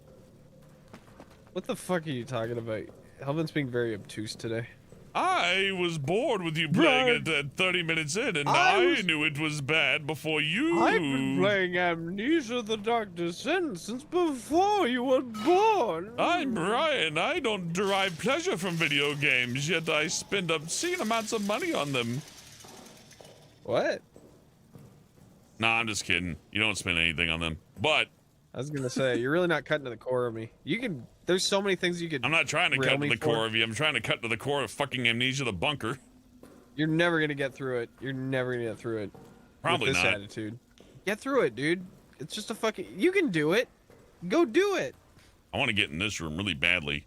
What the fuck are you talking about? Helvin's being very obtuse today. I was bored with you playing it at 30 minutes in, and I knew it was bad before you. I've been playing Amnesia: The Dark Descent since before you were born. I'm Ryan. I don't derive pleasure from video games, yet I spend obscene amounts of money on them. What? Nah, I'm just kidding. You don't spend anything on them. But I was gonna say, you're really not cutting to the core of me. There's so many things you could. I'm not trying to cut to the core of you. I'm trying to cut to the core of fucking Amnesia: The Bunker. You're never gonna get through it. You're never gonna get through it. Probably with this not. attitude. Get through it, dude. It's just a fucking. You can do it. Go do it. I want to get in this room really badly.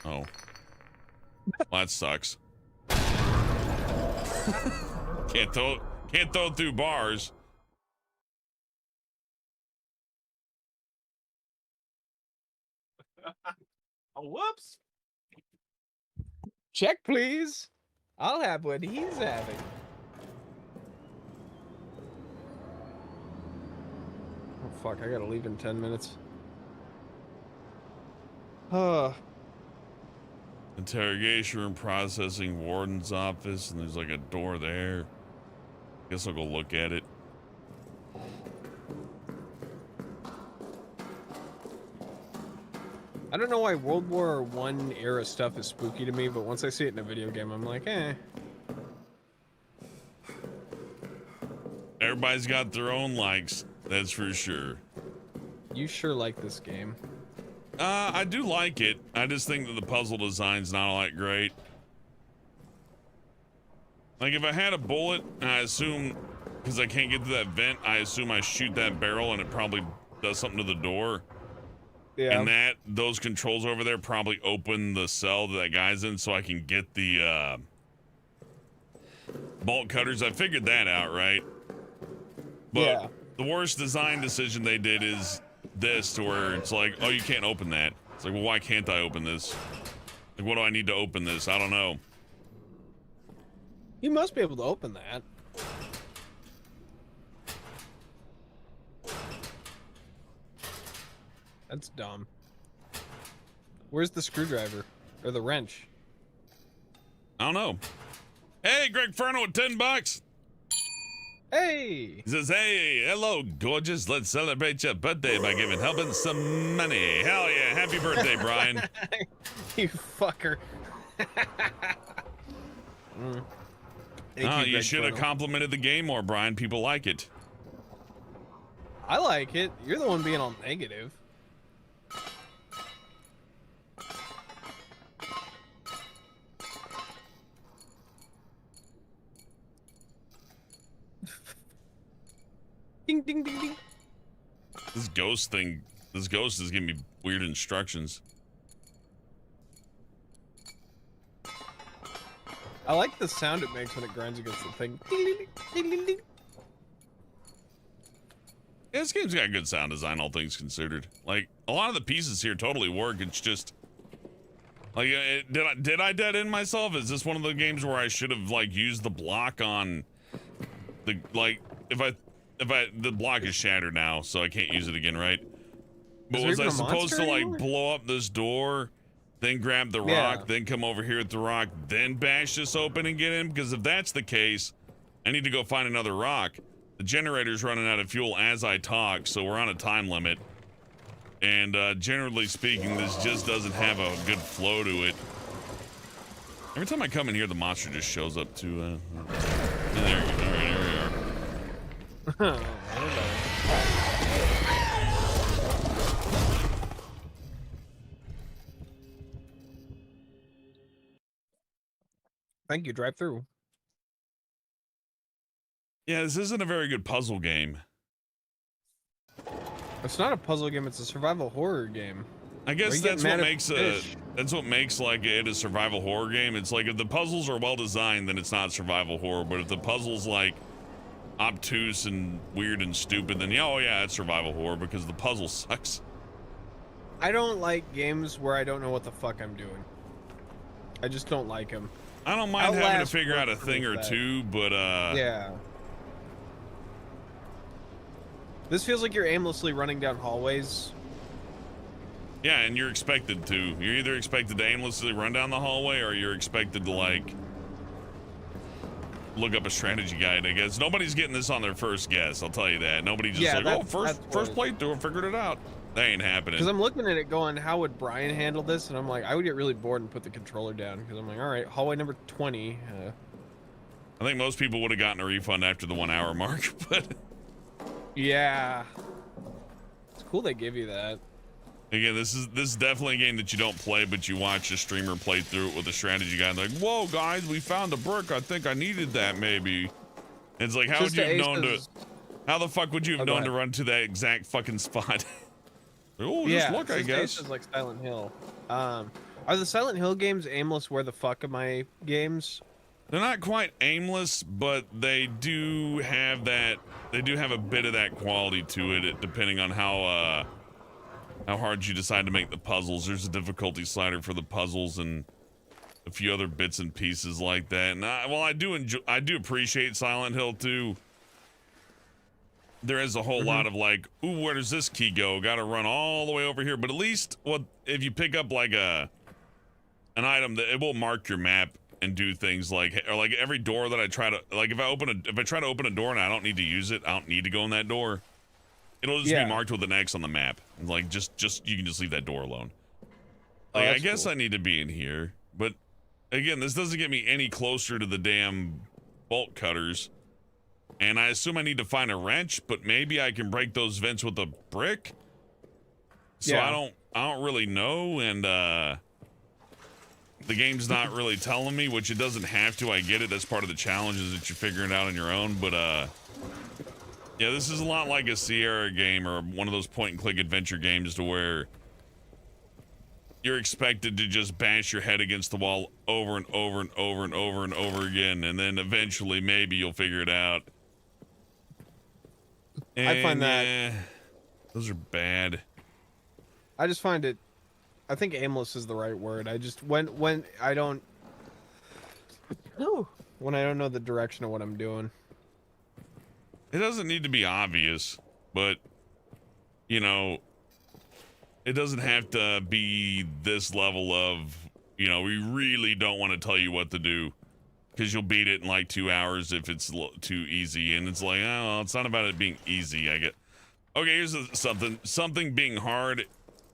Oh. Well, that sucks. Can't throw through bars. Oh, whoops. Check, please. I'll have what he's having. Oh, fuck. I gotta leave in 10 minutes. Interrogation room, processing, warden's office, and there's like a door there. Guess I'll go look at it. I don't know why World War I era stuff is spooky to me, but once I see it in a video game, I'm like, eh. Everybody's got their own likes, that's for sure. You sure like this game. I do like it. I just think that the puzzle design's not all that great. Like, if I had a bullet, and I assume, because I can't get to that vent, I assume I shoot that barrel and it probably does something to the door. Yeah. And those controls over there probably open the cell that guy's in so I can get the bolt cutters. I figured that out, right? But the worst design decision they did is this, to where it's like, oh, you can't open that. It's like, well, why can't I open this? Like, what do I need to open this? I don't know. You must be able to open that. That's dumb. Where's the screwdriver? Or the wrench? I don't know. Hey, Greg Ferno with $10. Hey! He says, hey, hello, gorgeous. Let's celebrate your birthday by giving helping some money. Hell yeah. Happy birthday, Brian. You fucker. You should have complimented the game more, Brian. People like it. I like it. You're the one being all negative. Ding, ding, ding, ding. This ghost is giving me weird instructions. I like the sound it makes when it grinds against the thing. Ding, ding, ding, ding, ding. Yeah, this game's got good sound design, all things considered. Like, a lot of the pieces here totally work. It's just, like, did I dead end myself? Is this one of the games where I should have, like, used the block on the, like, the block is shattered now, so I can't use it again, right? But was I supposed to, like, blow up this door, then grab the rock, then come over here with the rock, then bash this open and get in? Because if that's the case, I need to go find another rock. The generator's running out of fuel as I talk, so we're on a time limit. And generally speaking, this just doesn't have a good flow to it. Every time I come in here, the monster just shows up to, there you go. All right, here we are. Thank you, drive through. Yeah, this isn't a very good puzzle game. It's not a puzzle game, it's a survival horror game. I guess that's what makes like it a survival horror game. It's like if the puzzles are well designed, then it's not survival horror. But if the puzzle's like obtuse and weird and stupid, then yeah, it's survival horror because the puzzle sucks. I don't like games where I don't know what the fuck I'm doing. I just don't like them. I don't mind having to figure out a thing or two, but yeah. This feels like you're aimlessly running down hallways. Yeah, and you're expected to. You're either expected to aimlessly run down the hallway or you're expected to, like, look up a strategy guide, I guess. Nobody's getting this on their first guess, I'll tell you that. Nobody's just first playthrough, I figured it out. That ain't happening. Because I'm looking at it going, how would Brian handle this? And I'm like, I would get really bored and put the controller down. Because I'm like, all right, hallway number 20. I think most people would have gotten a refund after the 1 hour mark, but... Yeah. It's cool they give you that. Again, this is definitely a game that you don't play, but you watch a streamer play through it with a strategy guide. Like, whoa, guys, we found a brick. I think I needed that, maybe. And it's like, how would you have known to... How the fuck would you have known to run to that exact fucking spot? Oh, just look, I guess. Is like Silent Hill. Are the Silent Hill games aimless? Where the fuck am I games? They're not quite aimless, but they do have that. They do have a bit of that quality to it, depending on how hard you decide to make the puzzles. There's a difficulty slider for the puzzles and a few other bits and pieces like that. And I do appreciate Silent Hill 2. There is a whole lot of like, ooh, where does this key go? Got to run all the way over here. But at least, if you pick up like an item, that it will mark your map and do things like, or like every door that I try to, like if I try to open a door and I don't need to use it, I don't need to go in that door. It'll just be marked with an X on the map. And like just you can just leave that door alone. Like, I guess I need to be in here, but again, this doesn't get me any closer to the damn bolt cutters. And I assume I need to find a wrench, but maybe I can break those vents with a brick. So I don't really know, and the game's not really telling me, which it doesn't have to. I get it. That's part of the challenges that you're figuring out on your own. But yeah, this is a lot like a Sierra game or one of those point-and-click adventure games to where you're expected to just bash your head against the wall over and over and over and over and over again, and then eventually maybe you'll figure it out. And I find that those are bad. I just find it. I think aimless is the right word. I just when I don't when I don't know the direction of what I'm doing. It doesn't need to be obvious, but you know, it doesn't have to be this level of, you know, we really don't want to tell you what to do because you'll beat it in like 2 hours if it's too easy. And it's like, oh, well, it's not about it being easy. I get, okay, here's something being hard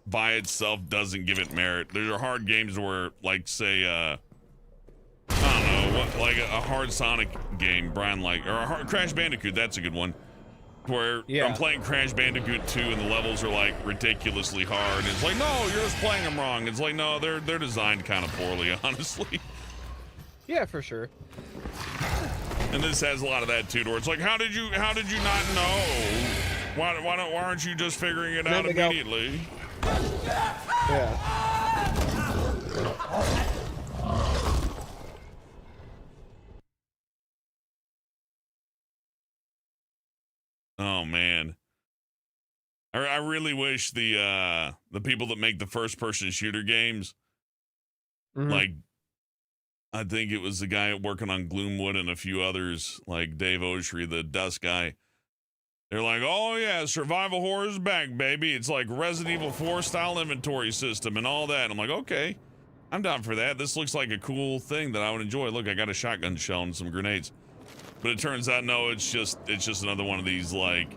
by itself doesn't give it merit. There are hard games where, like, say, I don't know, what, like a hard Sonic game, Brian, like, or a hard Crash Bandicoot, that's a good one. Where I'm playing Crash Bandicoot 2 and the levels are like ridiculously hard. It's like, no, you're just playing them wrong. It's like, no, they're designed kind of poorly, honestly. Yeah, for sure. And this has a lot of that too, where it's like, how did you not know? Why aren't you just figuring it out immediately? Yeah. Oh man, I really wish the people that make the first person shooter games, like, I think it was the guy working on Gloomwood and a few others, like Dave Oshry, the Dust guy. They're like, oh yeah, survival horror is back, baby. It's like Resident Evil 4 style inventory system and all that. I'm like, okay, I'm down for that. This looks like a cool thing that I would enjoy. Look, I got a shotgun shell and some grenades. But it turns out, no, it's just another one of these, like,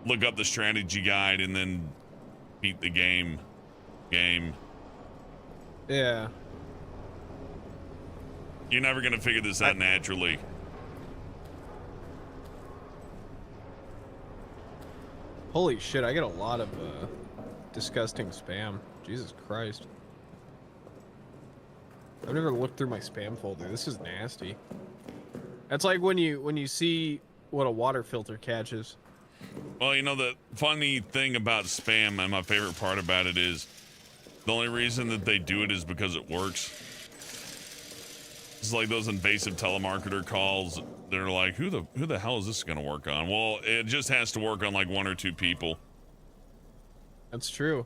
look up the strategy guide and then beat the game. Yeah. You're never gonna figure this out naturally. Holy shit, I get a lot of disgusting spam. Jesus Christ. I've never looked through my spam folder. This is nasty. That's like when you see what a water filter catches. Well, you know, the funny thing about spam, and my favorite part about it is the only reason that they do it is because it works. It's like those invasive telemarketer calls. They're like, who the hell is this going to work on? Well, it just has to work on like 1 or 2 people. That's true.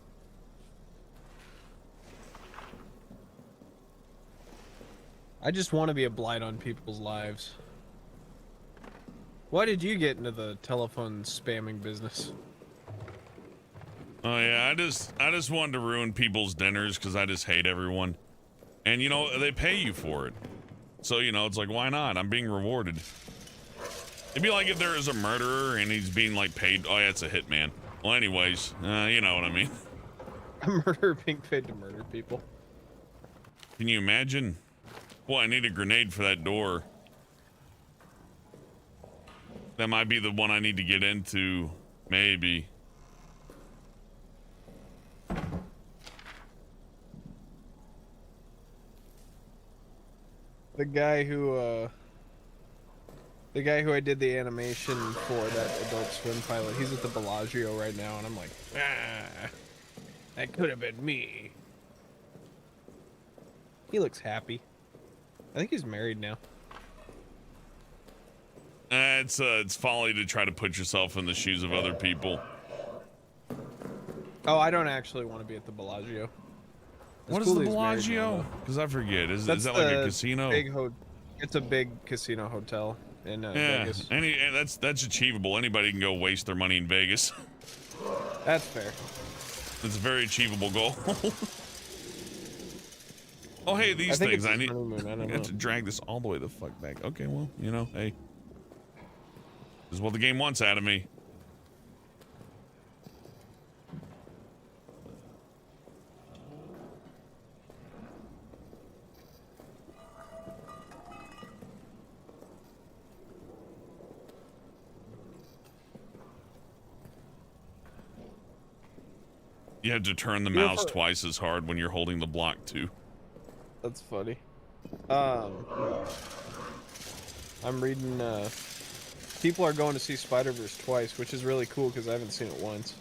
I just want to be a blight on people's lives. Why did you get into the telephone spamming business? Oh yeah, I just wanted to ruin people's dinners because I just hate everyone. And you know, they pay you for it. So, you know, it's like, why not? I'm being rewarded. It'd be like if there is a murderer and he's being like paid. Oh yeah, it's a hitman. Well, anyways, you know what I mean. A murderer being paid to murder people. Can you imagine? Well, I need a grenade for that door. That might be the one I need to get into. Maybe. The guy who I did the animation for that Adult Swim pilot, he's at the Bellagio right now, and I'm like, that could have been me. He looks happy. I think he's married now. It's folly to try to put yourself in the shoes of other people. Oh, I don't actually want to be at the Bellagio. What is the Bellagio? Because I forget. Is that like a casino? It's a big casino hotel in Vegas. That's achievable. Anybody can go waste their money in Vegas. That's fair. It's a very achievable goal. Oh, hey, these things. I have to drag this all the way the fuck back. Okay, well, you know, hey. This is what the game wants out of me. You have to turn the mouse twice as hard when you're holding the block too. That's funny. I'm reading, people are going to see Spider-Verse twice, which is really cool because I haven't seen it once.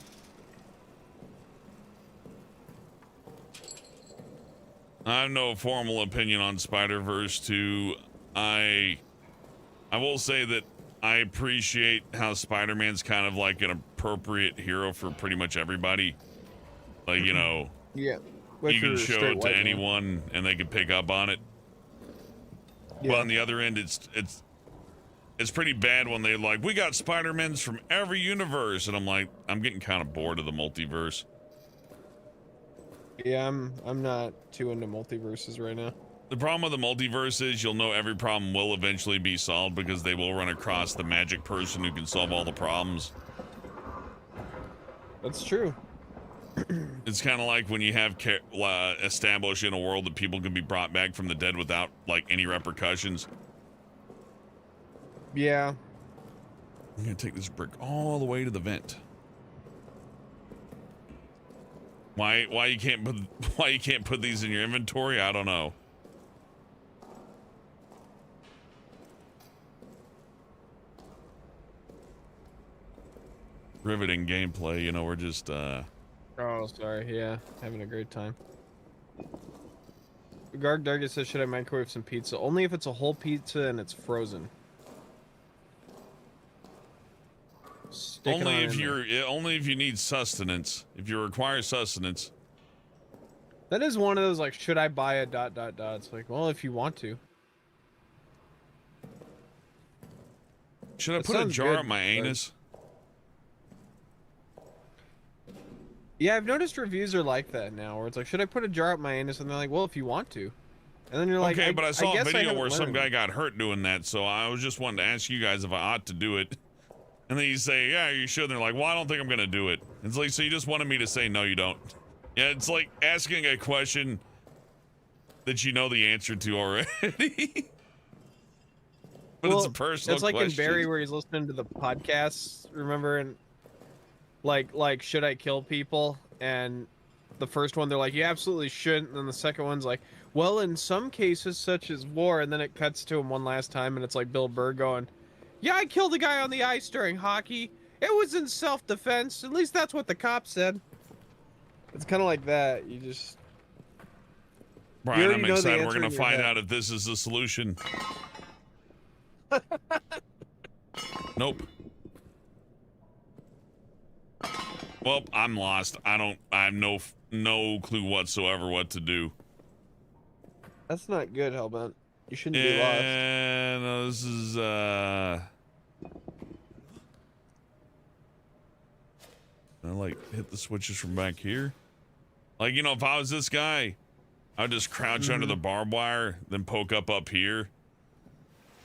I have no formal opinion on Spider-Verse 2. I will say that I appreciate how Spider-Man's kind of like an appropriate hero for pretty much everybody. Like, you know, yeah, you can show it to anyone and they can pick up on it. Yeah. But on the other end, it's pretty bad when they're like, we got Spider-Mans from every universe. And I'm like, I'm getting kind of bored of the multiverse. Yeah, I'm not too into multiverses right now. The problem with the multiverse is you'll know every problem will eventually be solved because they will run across the magic person who can solve all the problems. That's true. It's kind of like when you have established in a world that people can be brought back from the dead without like any repercussions. Yeah. I'm gonna take this brick all the way to the vent. Why you can't put these in your inventory? I don't know. Riveting gameplay, you know, we're just Oh, sorry. Yeah, having a great time. Garg Dargus says, should I microwave some pizza? Only if it's a whole pizza and it's frozen. only if you need sustenance. If you require sustenance. That is one of those, like, should I buy a ... It's like, well, if you want to. Should I put a jar up my anus? Yeah, I've noticed reviews are like that now, where it's like, should I put a jar up my anus? And they're like, well, if you want to. And then you're like, okay, but I saw a video where some learned. guy got hurt doing that, so I was just wanting to ask you guys if I ought to do it. And then you say, yeah, you should. And they're like, well, I don't think I'm gonna do it. It's like, so you just wanted me to say no, you don't. Yeah, it's like asking a question that you know the answer to already. But it's a personal it's like question. in Barry where he's listening to the podcasts, remember? And like, should I kill people? And the first one, they're like, you absolutely shouldn't. And then the second one's like, well, in some cases, such as war. And then it cuts to him one last time, and it's like Bill Burr going, yeah, I killed a guy on the ice during hockey. It was in self-defense. At least that's what the cop said. It's kind of like that. You just... Brian, I'm excited. We're going to find out if this is the solution. Nope. Well, I'm lost. I have no clue whatsoever what to do. That's not good, Hellbent. You shouldn't be lost. No, this is I like hit the switches from back here. Like, you know, if I was this guy, I'd just crouch under the barbed wire, then poke up here,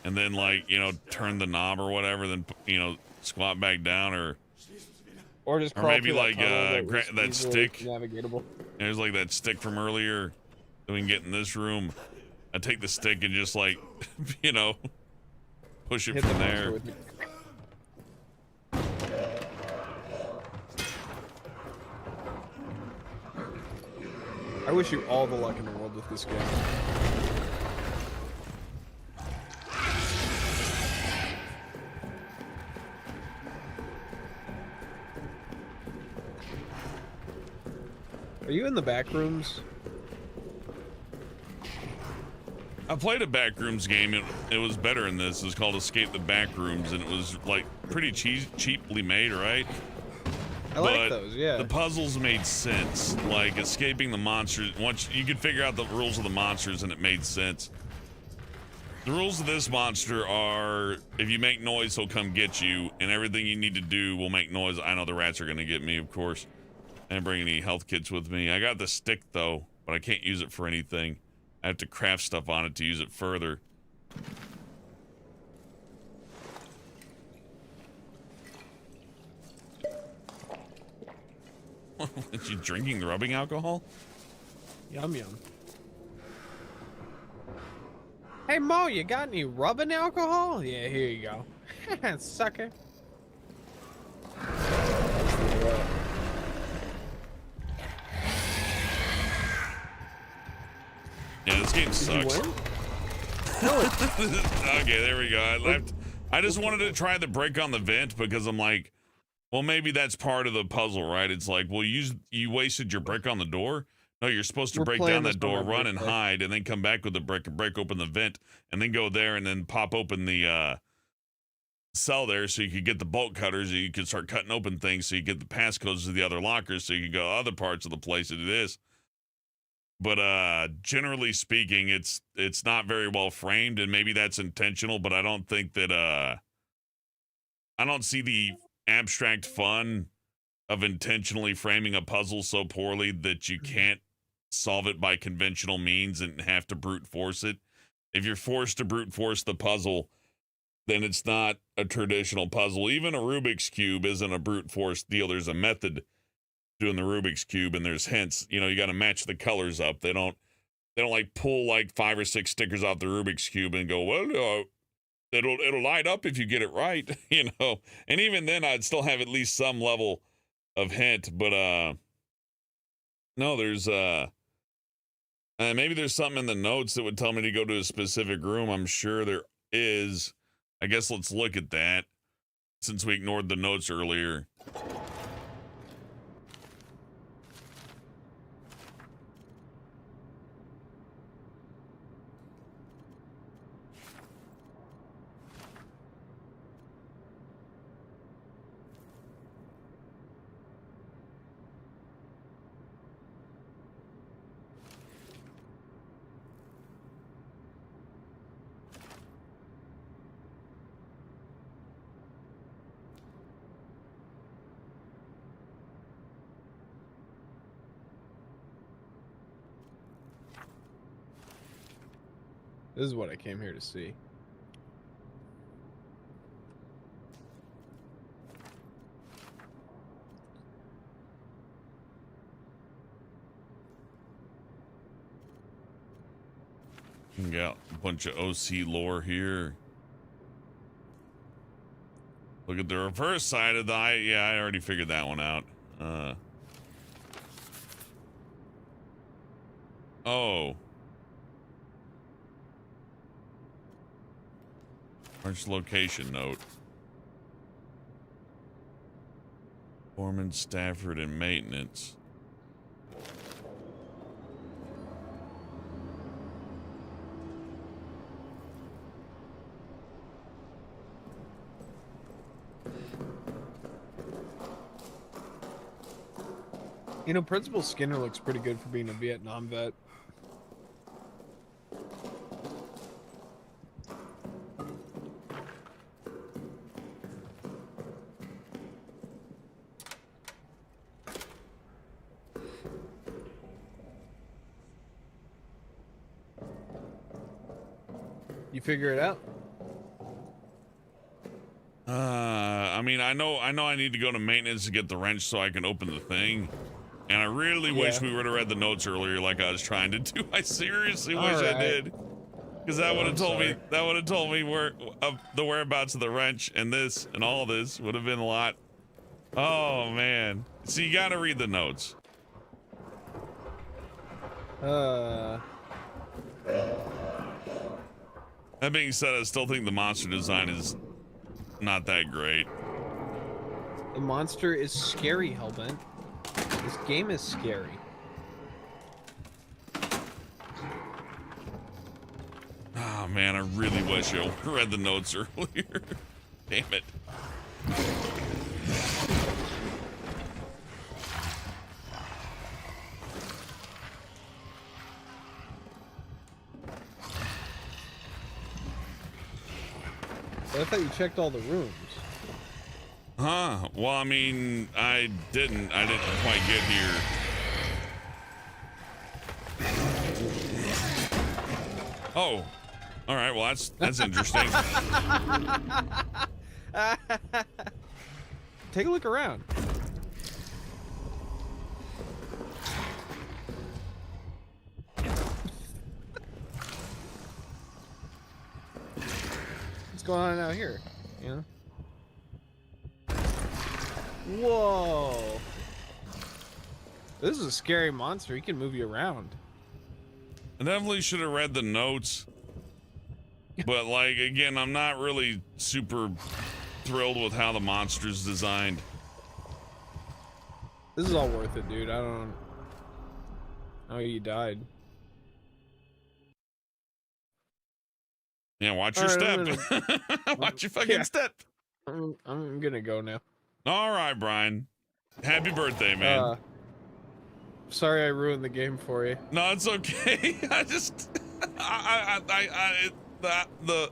and then, like, you know, turn the knob or whatever, then, you know, squat back down, or just crawl maybe like that stick. Navigatable. There's like that stick from earlier that we can get in this room. I take the stick and just, like, you know, push it from there. I wish you all the luck in the world with this game. Are you in the back rooms? I played a backrooms game. It was better in this. It was called Escape the Backrooms, and it was like pretty cheaply made, right? I like those, yeah. The puzzles made sense. Like escaping the monsters. Once you could figure out the rules of the monsters, and it made sense. The rules of this monster are: if you make noise, he'll come get you, and everything you need to do will make noise. I know the rats are gonna get me, of course. I didn't bring any health kits with me. I got the stick though, but I can't use it for anything. I have to craft stuff on it to use it further. Are you drinking the rubbing alcohol? Yum yum. Hey Mo, you got any rubbing alcohol? Yeah, here you go. Sucker. Yeah, this game sucks. Okay, there we go. I just wanted to try the break on the vent because I'm like, well, maybe that's part of the puzzle, right? It's like, well, you wasted your brick on the door. No, you're supposed to break down that door, run and hide, and then come back with the brick and break open the vent, and then go there and then pop open the cell there so you could get the bolt cutters, so you could start cutting open things, so you get the passcodes to the other lockers, so you can go other parts of the place that it is. But generally speaking, it's not very well framed, and maybe that's intentional, but I don't think that I don't see the abstract fun of intentionally framing a puzzle so poorly that you can't solve it by conventional means and have to brute force it. If you're forced to brute force the puzzle, then it's not a traditional puzzle. Even a Rubik's Cube isn't a brute force deal. There's a method doing the Rubik's Cube, and there's hints. You know, you got to match the colors up. They don't like pull like 5 or 6 stickers off the Rubik's Cube and go, well, it'll light up if you get it right, you know. And even then, I'd still have at least some level of hint. But no, there's maybe there's something in the notes that would tell me to go to a specific room. I'm sure there is. I guess let's look at that since we ignored the notes earlier. This is what I came here to see. We got a bunch of OC lore here. Look at the reverse side of the eye. Yeah, I already figured that one out. Oh. March location note. Foreman, Stafford, and maintenance. You know, Principal Skinner looks pretty good for being a Vietnam vet. You figure it out? I mean, I know I need to go to maintenance to get the wrench so I can open the thing. And I really wish we would have read the notes earlier like I was trying to do. I seriously wish I did. Because that would have told me where the whereabouts of the wrench and this and all this would have been a lot. Oh man. So you gotta read the notes. That being said, I still think the monster design is not that great. The monster is scary, Hellbent. This game is scary. Oh man, I really wish I read the notes earlier. Damn it. But I thought you checked all the rooms. Huh? Well, I mean, I didn't quite get here. Oh. All right, well, that's interesting. Take a look around. What's going on out here? You know? Whoa. This is a scary monster. He can move you around. I definitely should have read the notes. But, like, again, I'm not really super thrilled with how the monster's designed. This is all worth it, dude. I don't... Oh, you died. Yeah, watch your step. Watch your fucking step. I'm gonna go now. All right, Brian. Happy birthday, man. Sorry I ruined the game for you. No, it's okay. I just... the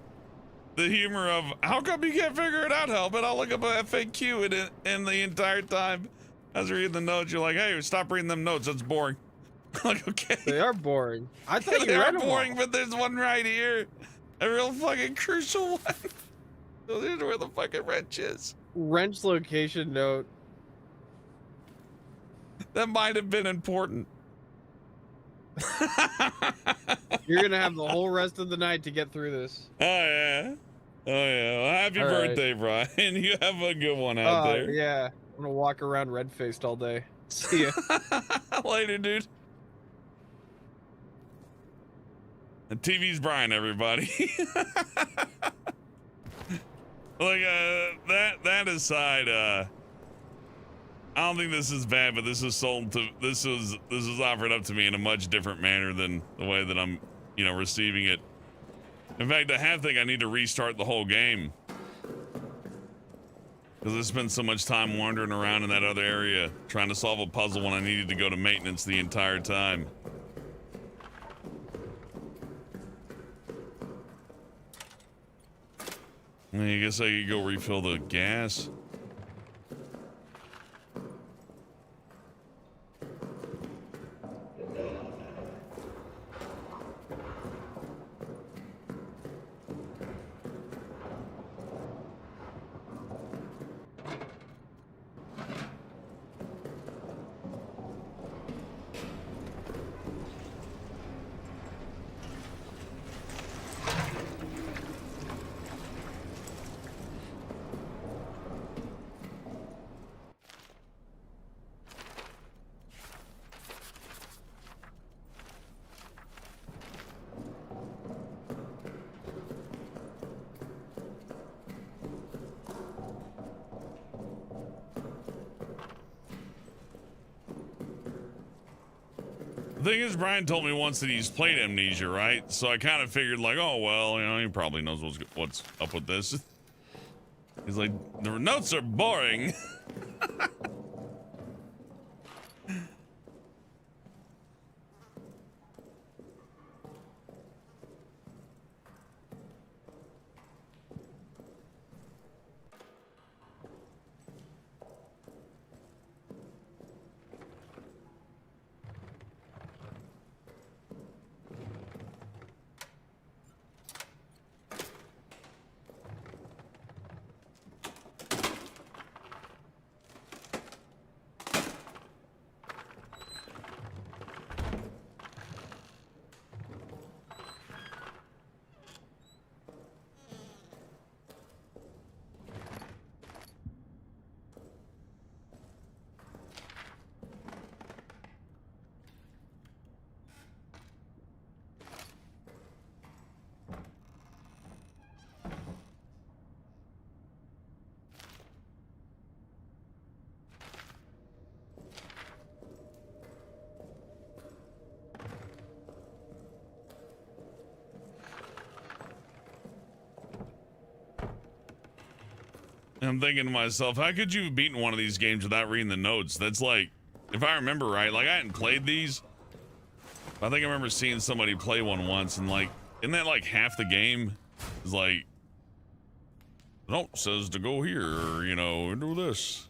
humor of how come you can't figure it out, hell, but I'll look up a FAQ and the entire time I was reading the notes, you're like, hey, stop reading them notes, that's boring. Like, okay. They are boring. I thought you They read are them boring, all. but there's one right here. A real fucking crucial one. So there's where the fucking wrench is. Wrench location note. That might have been important. You're gonna have the whole rest of the night to get through this. Oh yeah. Oh yeah. Well, happy All right. birthday, Brian. You have a good one out there. Yeah. I'm gonna walk around red-faced all day. See ya. Later, dude. The TV's Brian, everybody. Like that aside, I don't think this is bad, but this is offered up to me in a much different manner than the way that I'm, receiving it. In fact, I have think I need to restart the whole game. Because I spent so much time wandering around in that other area trying to solve a puzzle when I needed to go to maintenance the entire time. I guess I could go refill the gas. The thing is, Brian told me once that he's played Amnesia, right? So I kind of figured, like, oh, well, he probably knows what's up with this. He's like, the notes are boring. I'm thinking to myself, how could you have beaten one of these games without reading the notes? That's like, if I remember right, like I hadn't played these. I think I remember seeing somebody play one once, and like, isn't that like half the game? It's like, the note says to go here, or, do this.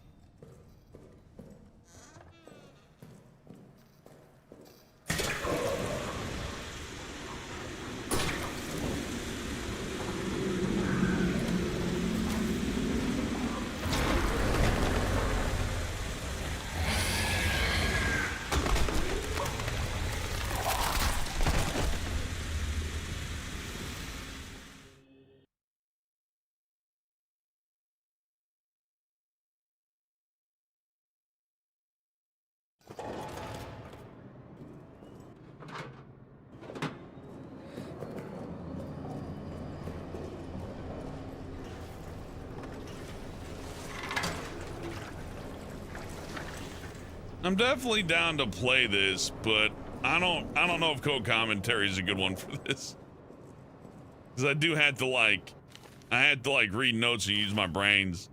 I'm definitely down to play this, but I don't know if code commentary is a good one for this. Because I do have to read notes and use my brains.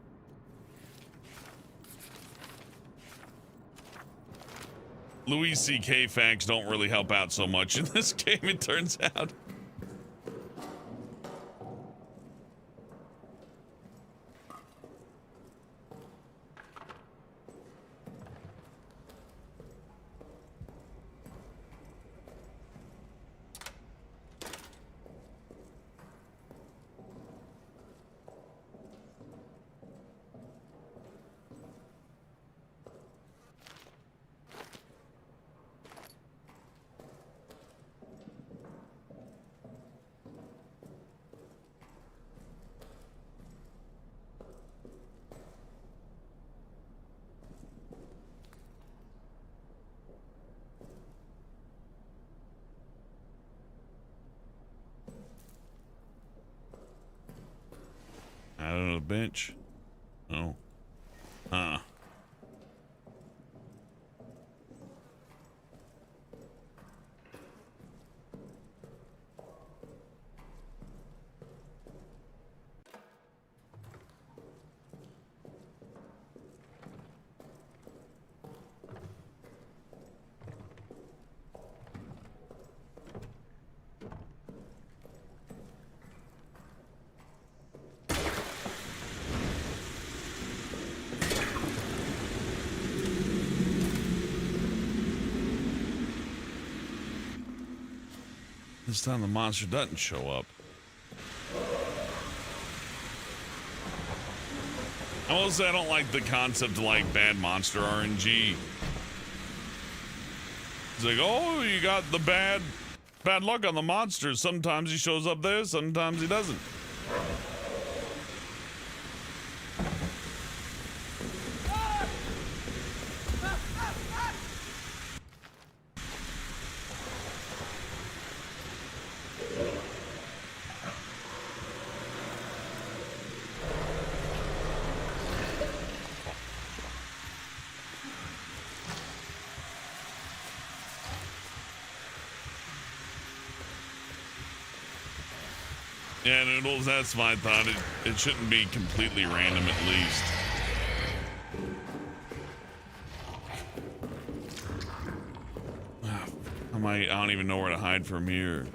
Louis C.K. facts don't really help out so much in this game, it turns out. Out on a bench. Oh. Huh. This time the monster doesn't show up. I will say I don't like the concept of like bad monster RNG. It's like, oh, you got the bad luck on the monster. Sometimes he shows up there, sometimes he doesn't. Yeah, Noodles, that's my thought. It shouldn't be completely random at least. I don't even know where to hide from here.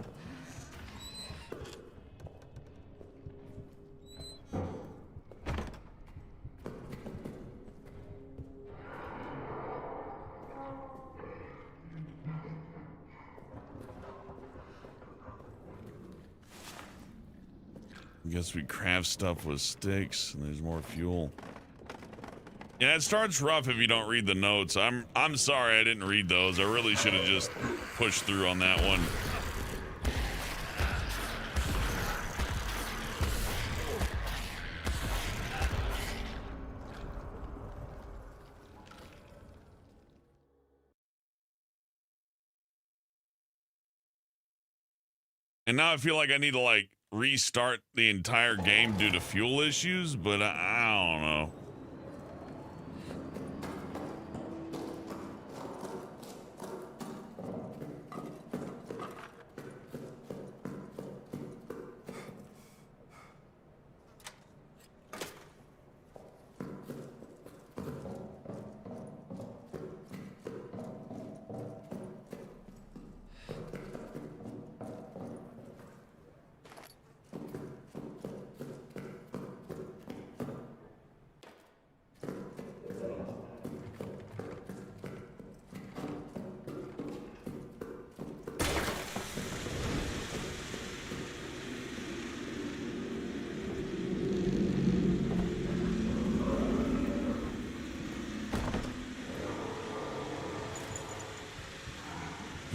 I guess we craft stuff with sticks and there's more fuel. Yeah, it starts rough if you don't read the notes. I'm sorry I didn't read those. I really should have just pushed through on that one. And now I feel like I need to like restart the entire game due to fuel issues, but I don't know.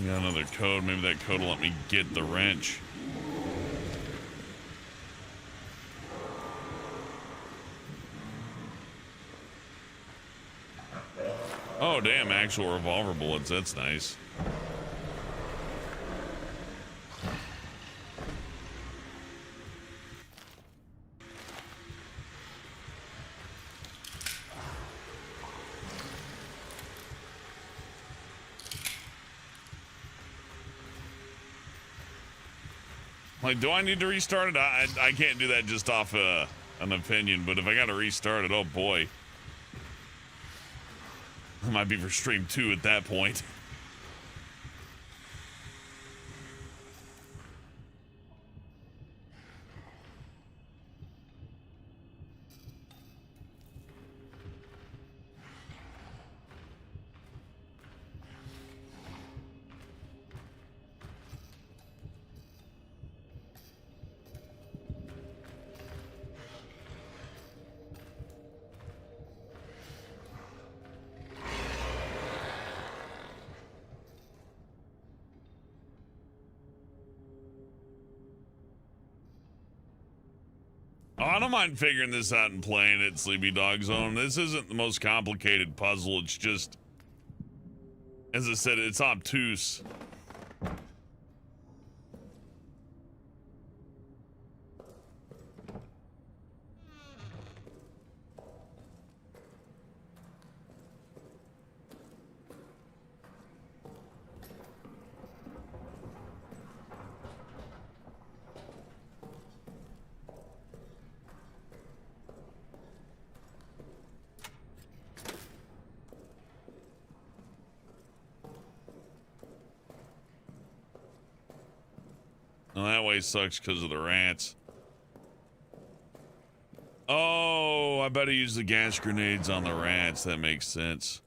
Got another code. Maybe that code will let me get the wrench. Oh, damn, actual revolver bullets. That's nice. Like, do I need to restart it? I can't do that just off an opinion, but if I gotta restart it, oh boy. That might be for stream 2 at that point. Oh, I don't mind figuring this out and playing it, Sleepy Dog Zone. This isn't the most complicated puzzle. It's just, as I said, it's obtuse. Well, that way sucks because of the rats. Oh, I better use the gas grenades on the rats. That makes sense.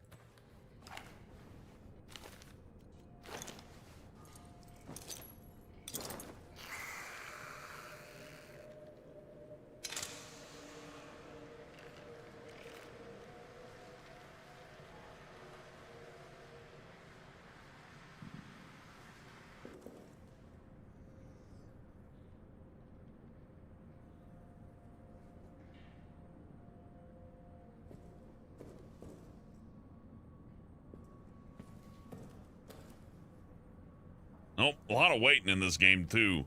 Nope, a lot of waiting in this game too.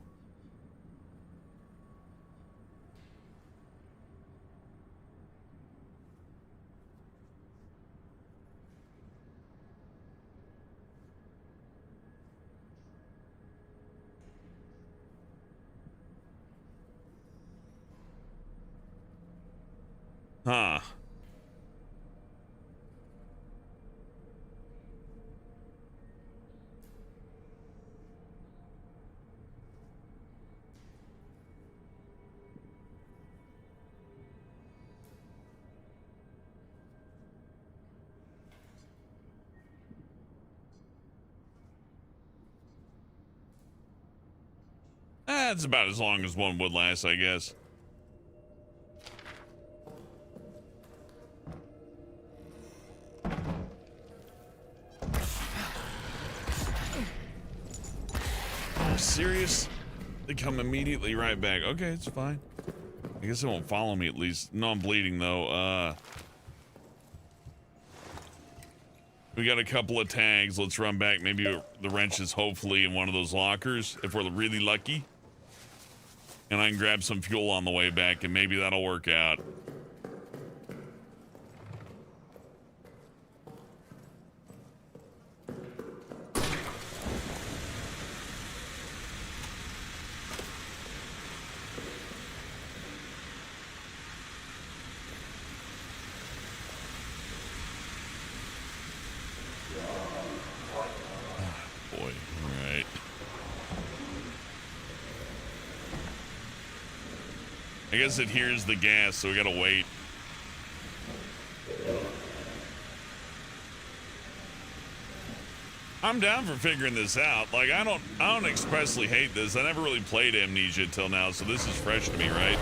Huh. That's about as long as one would last, I guess. Are you serious? They come immediately right back. Okay, it's fine. I guess it won't follow me at least. No, I'm bleeding though. We got a couple of tags. Let's run back. Maybe the wrench is hopefully in one of those lockers if we're really lucky. And I can grab some fuel on the way back and maybe that'll work out. I guess it hears the gas, so we gotta wait. I'm down for figuring this out. Like, I don't expressly hate this. I never really played Amnesia till now, so this is fresh to me, right?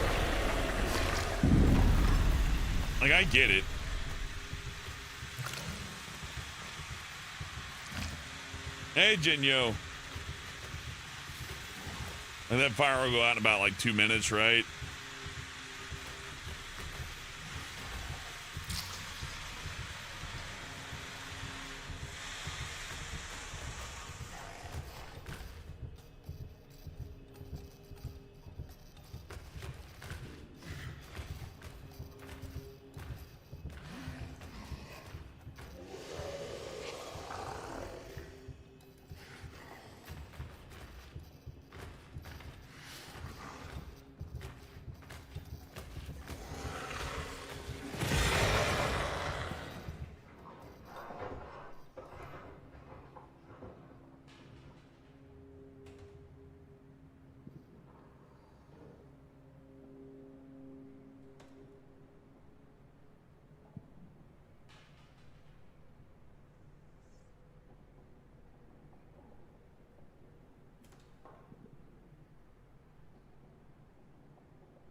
Like, I get it. Hey, Jinyo. And that fire will go out in about like 2 minutes, right?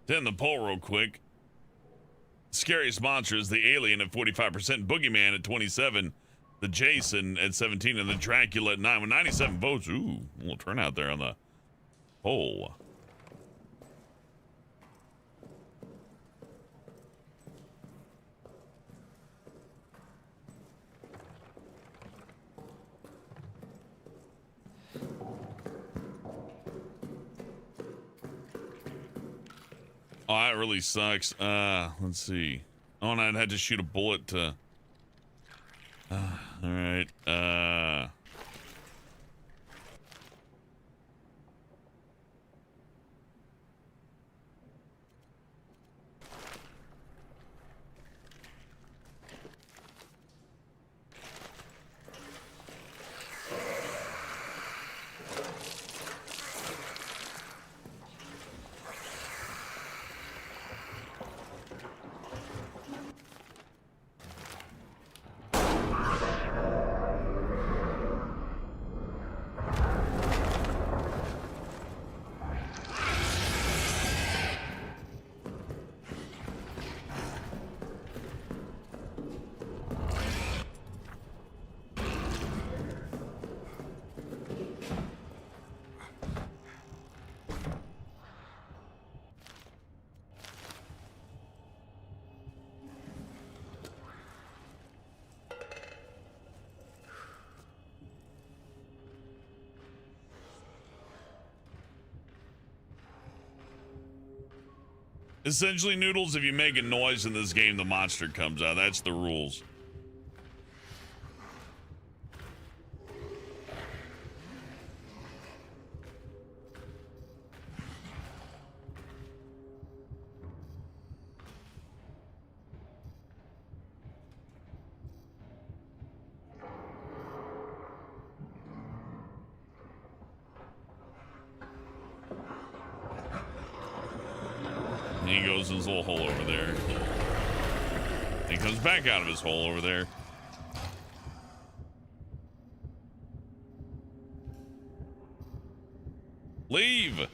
Then the poll real quick. Scariest monster is the alien at 45%, Boogeyman at 27%, the Jason at 17%, and the Dracula at 9%. With 97 votes, ooh, a little turnout there on the poll. Oh, that really sucks. Let's see. Oh, and I'd had to shoot a bullet to... all right. Essentially, Noodles, if you make a noise in this game, the monster comes out. That's the rules. And he goes in his little hole over there. He comes back out of his hole over there. Leave!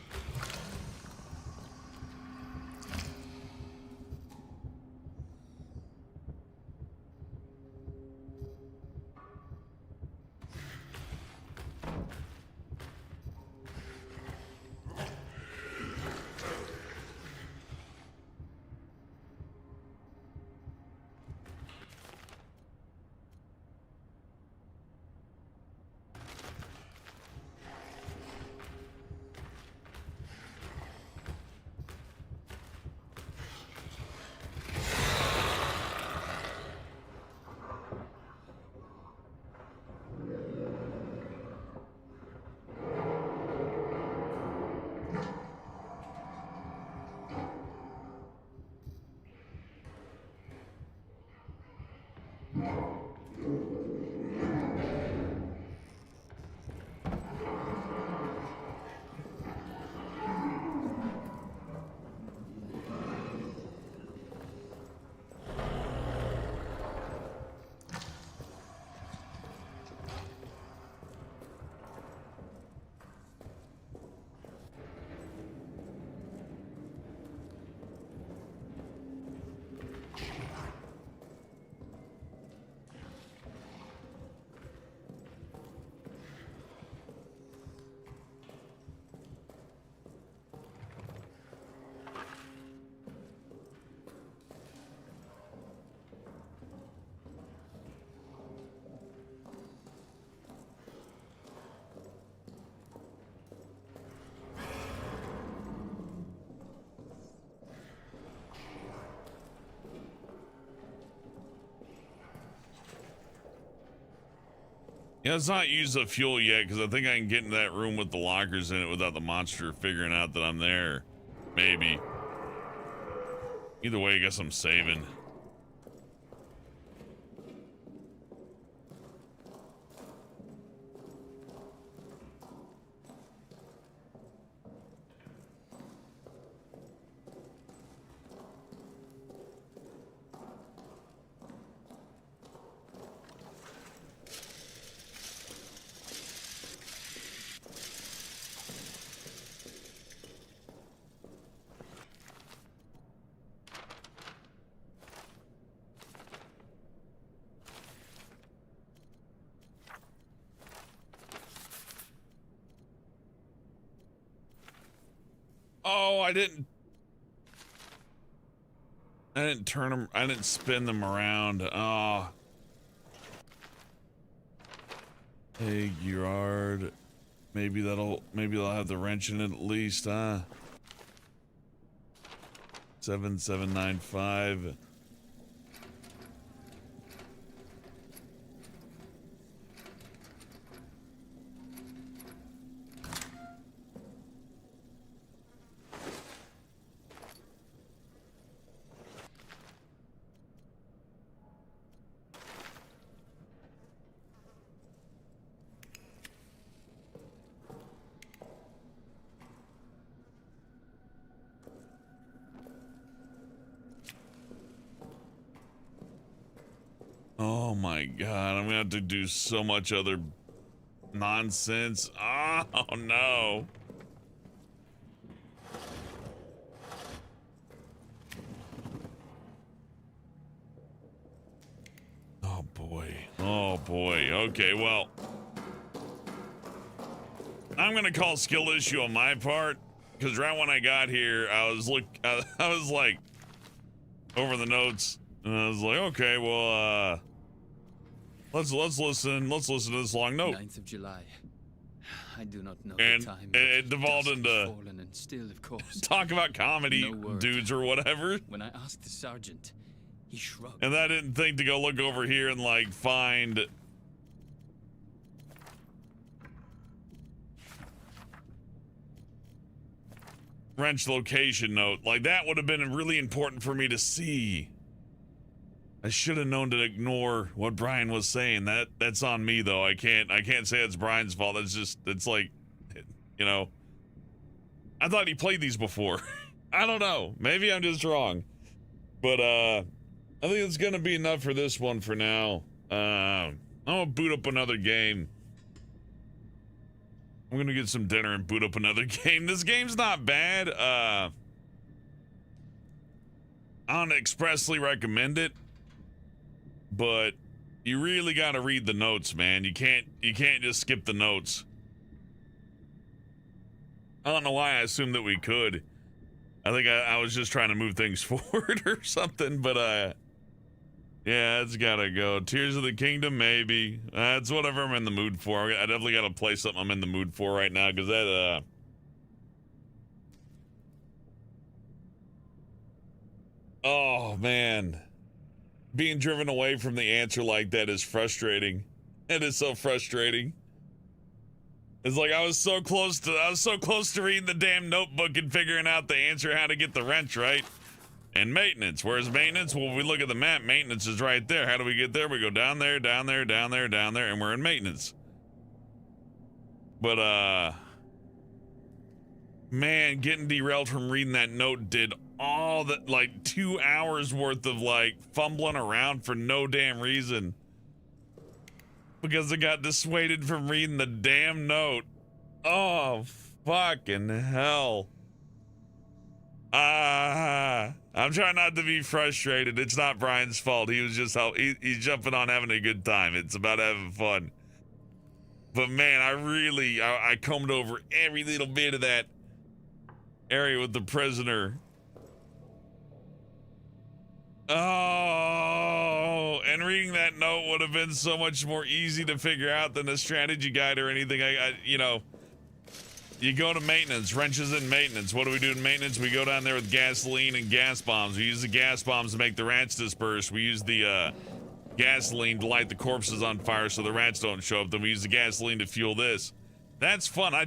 Yeah, let's not use the fuel yet, because I think I can get in that room with the lockers in it without the monster figuring out that I'm there. Maybe. Either way, I guess I'm saving. Oh, I didn't turn them. I didn't spin them around. Oh. Hey, Gerard. Maybe they'll have the wrench in it at least, huh? 7795. Oh my god, I'm gonna have to do so much other nonsense. Oh no. Oh boy. Oh boy. Okay, well. I'm gonna call skill issue on my part, because right when I got here, I was like over the notes, and I was like, okay, let's listen to this long note. 9th of July. I do not know And the time. it but devolved dusk has into fallen and still, of course. talk about comedy No word. dudes or whatever. When I asked the sergeant, he shrugged. And I didn't think to go look over here and like find wrench location note. Like that would have been really important for me to see. I should have known to ignore what Brian was saying. That's on me though. I can't say it's Brian's fault. It's like, you know, I thought he played these before. I don't know. Maybe I'm just wrong. But I think it's gonna be enough for this one for now. I'm gonna boot up another game. I'm gonna get some dinner and boot up another game. This game's not bad. I don't expressly recommend it, but you really gotta read the notes, man. You can't just skip the notes. I don't know why I assumed that we could. I think I was just trying to move things forward or something, but yeah, it's gotta go. Tears of the Kingdom, maybe. It's whatever I'm in the mood for. I definitely gotta play something I'm in the mood for right now, because that oh man, being driven away from the answer like that is frustrating. It is so frustrating. It's like I was so close to reading the damn notebook and figuring out the answer how to get the wrench right. And maintenance. Where's maintenance? Well, we look at the map. Maintenance is right there. How do we get there? We go down there, down there, down there, down there, and we're in maintenance. But man, getting derailed from reading that note did all that, like 2 hours worth of like fumbling around for no damn reason. Because I got dissuaded from reading the damn note. Oh, fucking hell. I'm trying not to be frustrated. It's not Brian's fault. He was just he's jumping on having a good time. It's about having fun. But man, I combed over every little bit of that area with the prisoner. Oh, and reading that note would have been so much more easy to figure out than a strategy guide or anything. You know, you go to maintenance, wrenches in maintenance. What do we do in maintenance? We go down there with gasoline and gas bombs. We use the gas bombs to make the rats disperse. We use the gasoline to light the corpses on fire so the rats don't show up. Then we use the gasoline to fuel this. That's fun. I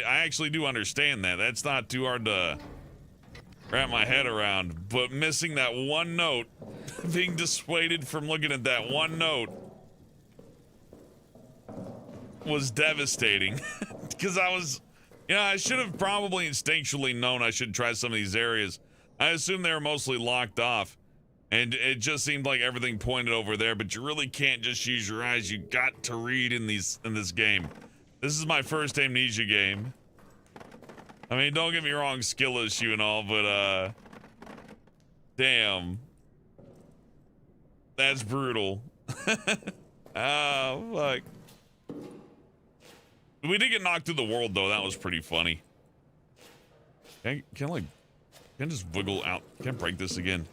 actually do understand that. That's not too hard to wrap my head around. But missing that one note, being dissuaded from looking at that one note was devastating. Because I should have probably instinctually known I should try some of these areas. I assumed they were mostly locked off. And it just seemed like everything pointed over there, but you really can't just use your eyes. You got to read in this game. This is my first Amnesia game. I mean, don't get me wrong, skill issue and all, but damn. That's brutal. Oh, fuck. We did get knocked through the world though. That was pretty funny. Can I just wiggle out? Can't break this again.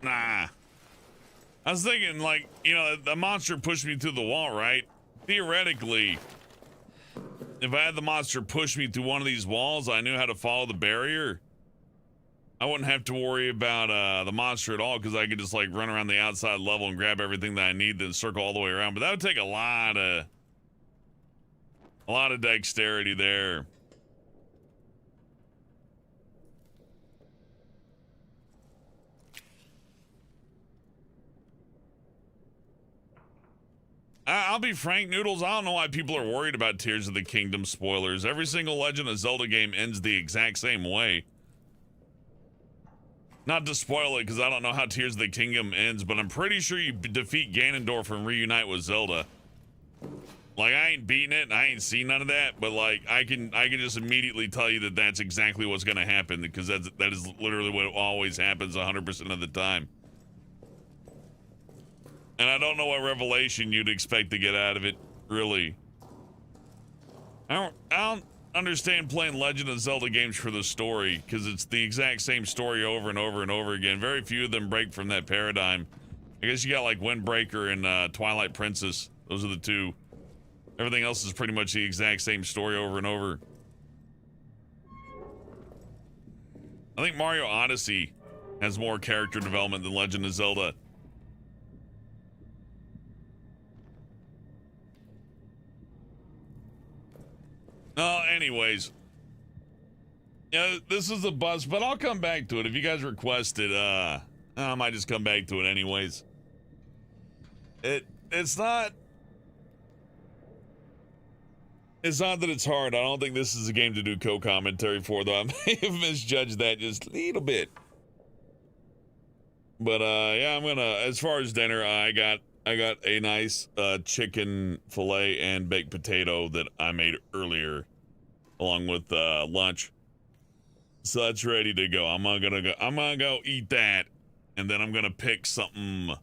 Nah. I was thinking, like, you know, the monster pushed me through the wall, right? theoretically, if I had the monster push me through one of these walls, I knew how to follow the barrier. I wouldn't have to worry about the monster at all, because I could just like run around the outside level and grab everything that I need, then circle all the way around. But that would take a lot of dexterity there. I'll be frank, Noodles, I don't know why people are worried about Tears of the Kingdom spoilers. Every single Legend of Zelda game ends the exact same way. Not to spoil it, because I don't know how Tears of the Kingdom ends, but I'm pretty sure you defeat Ganondorf and reunite with Zelda. Like, I ain't beaten it, and I ain't seen none of that, but like, I can just immediately tell you that that's exactly what's gonna happen, because that is literally what always happens 100% of the time. And I don't know what revelation you'd expect to get out of it, really. I don't understand playing Legend of Zelda games for the story, because it's the exact same story over and over and over again. Very few of them break from that paradigm. I guess you got like Windbreaker and Twilight Princess. Those are the two. Everything else is pretty much the exact same story over and over. I think Mario Odyssey has more character development than Legend of Zelda. Anyways. Yeah, this is a bust, but I'll come back to it. If you guys request it, I might just come back to it anyways. It's not that it's hard. I don't think this is a game to do co-commentary for, though. I may have misjudged that just a little bit. But yeah, I'm gonna, as far as dinner, I got a nice chicken fillet and baked potato that I made earlier, along with lunch. So that's ready to go. I'm gonna go eat that, and then I'm gonna pick something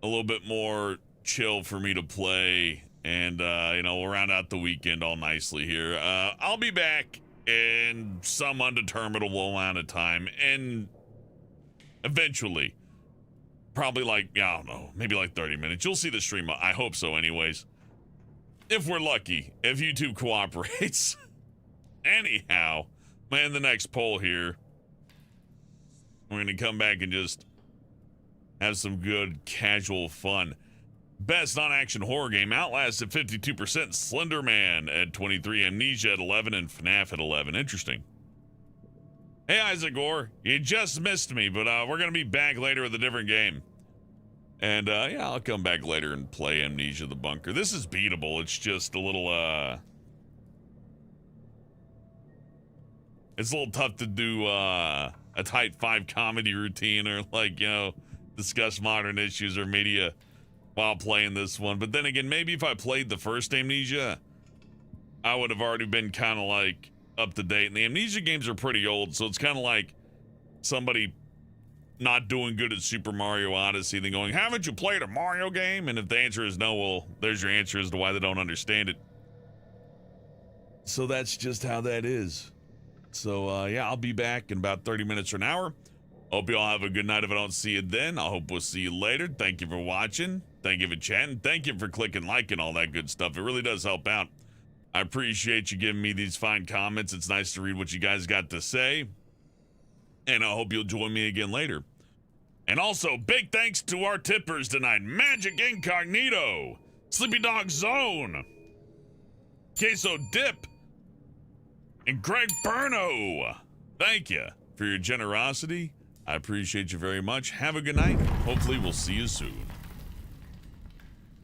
a little bit more chill for me to play, and you know, we'll round out the weekend all nicely here. I'll be back in some undeterminable amount of time, and eventually, probably like, I don't know, maybe like 30 minutes. You'll see the stream. I hope so anyways. If we're lucky, if YouTube cooperates. Anyhow, man, the next poll here. We're going to come back and just have some good casual fun. Best non-action horror game: Outlast at 52%, Slender Man at 23%, Amnesia at 11%, and FNAF at 11%. Interesting. Hey, Isaac Gore, you just missed me, but we're going to be back later with a different game. And yeah, I'll come back later and play Amnesia the Bunker. This is beatable. It's just a little, it's a little tough to do a Type 5 comedy routine, or like, you know, discuss modern issues or media while playing this one. But then again, maybe if I played the first Amnesia, I would have already been kind of like up to date. And the Amnesia games are pretty old, so it's kind of like somebody not doing good at Super Mario Odyssey, then going, haven't you played a Mario game? And if the answer is no, well, there's your answer as to why they don't understand it. So that's just how that is. So yeah, I'll be back in about 30 minutes or an hour. Hope you all have a good night. If I don't see you then, I hope we'll see you later. Thank you for watching. Thank you for chatting. Thank you for clicking like and all that good stuff. It really does help out. I appreciate you giving me these fine comments. It's nice to read what you guys got to say. And I hope you'll join me again later. And also, big thanks to our tippers tonight: Magic Incognito, Sleepy Dog Zone, Queso Dip, and Greg Burno. Thank you for your generosity. I appreciate you very much. Have a good night. Hopefully, we'll see you soon.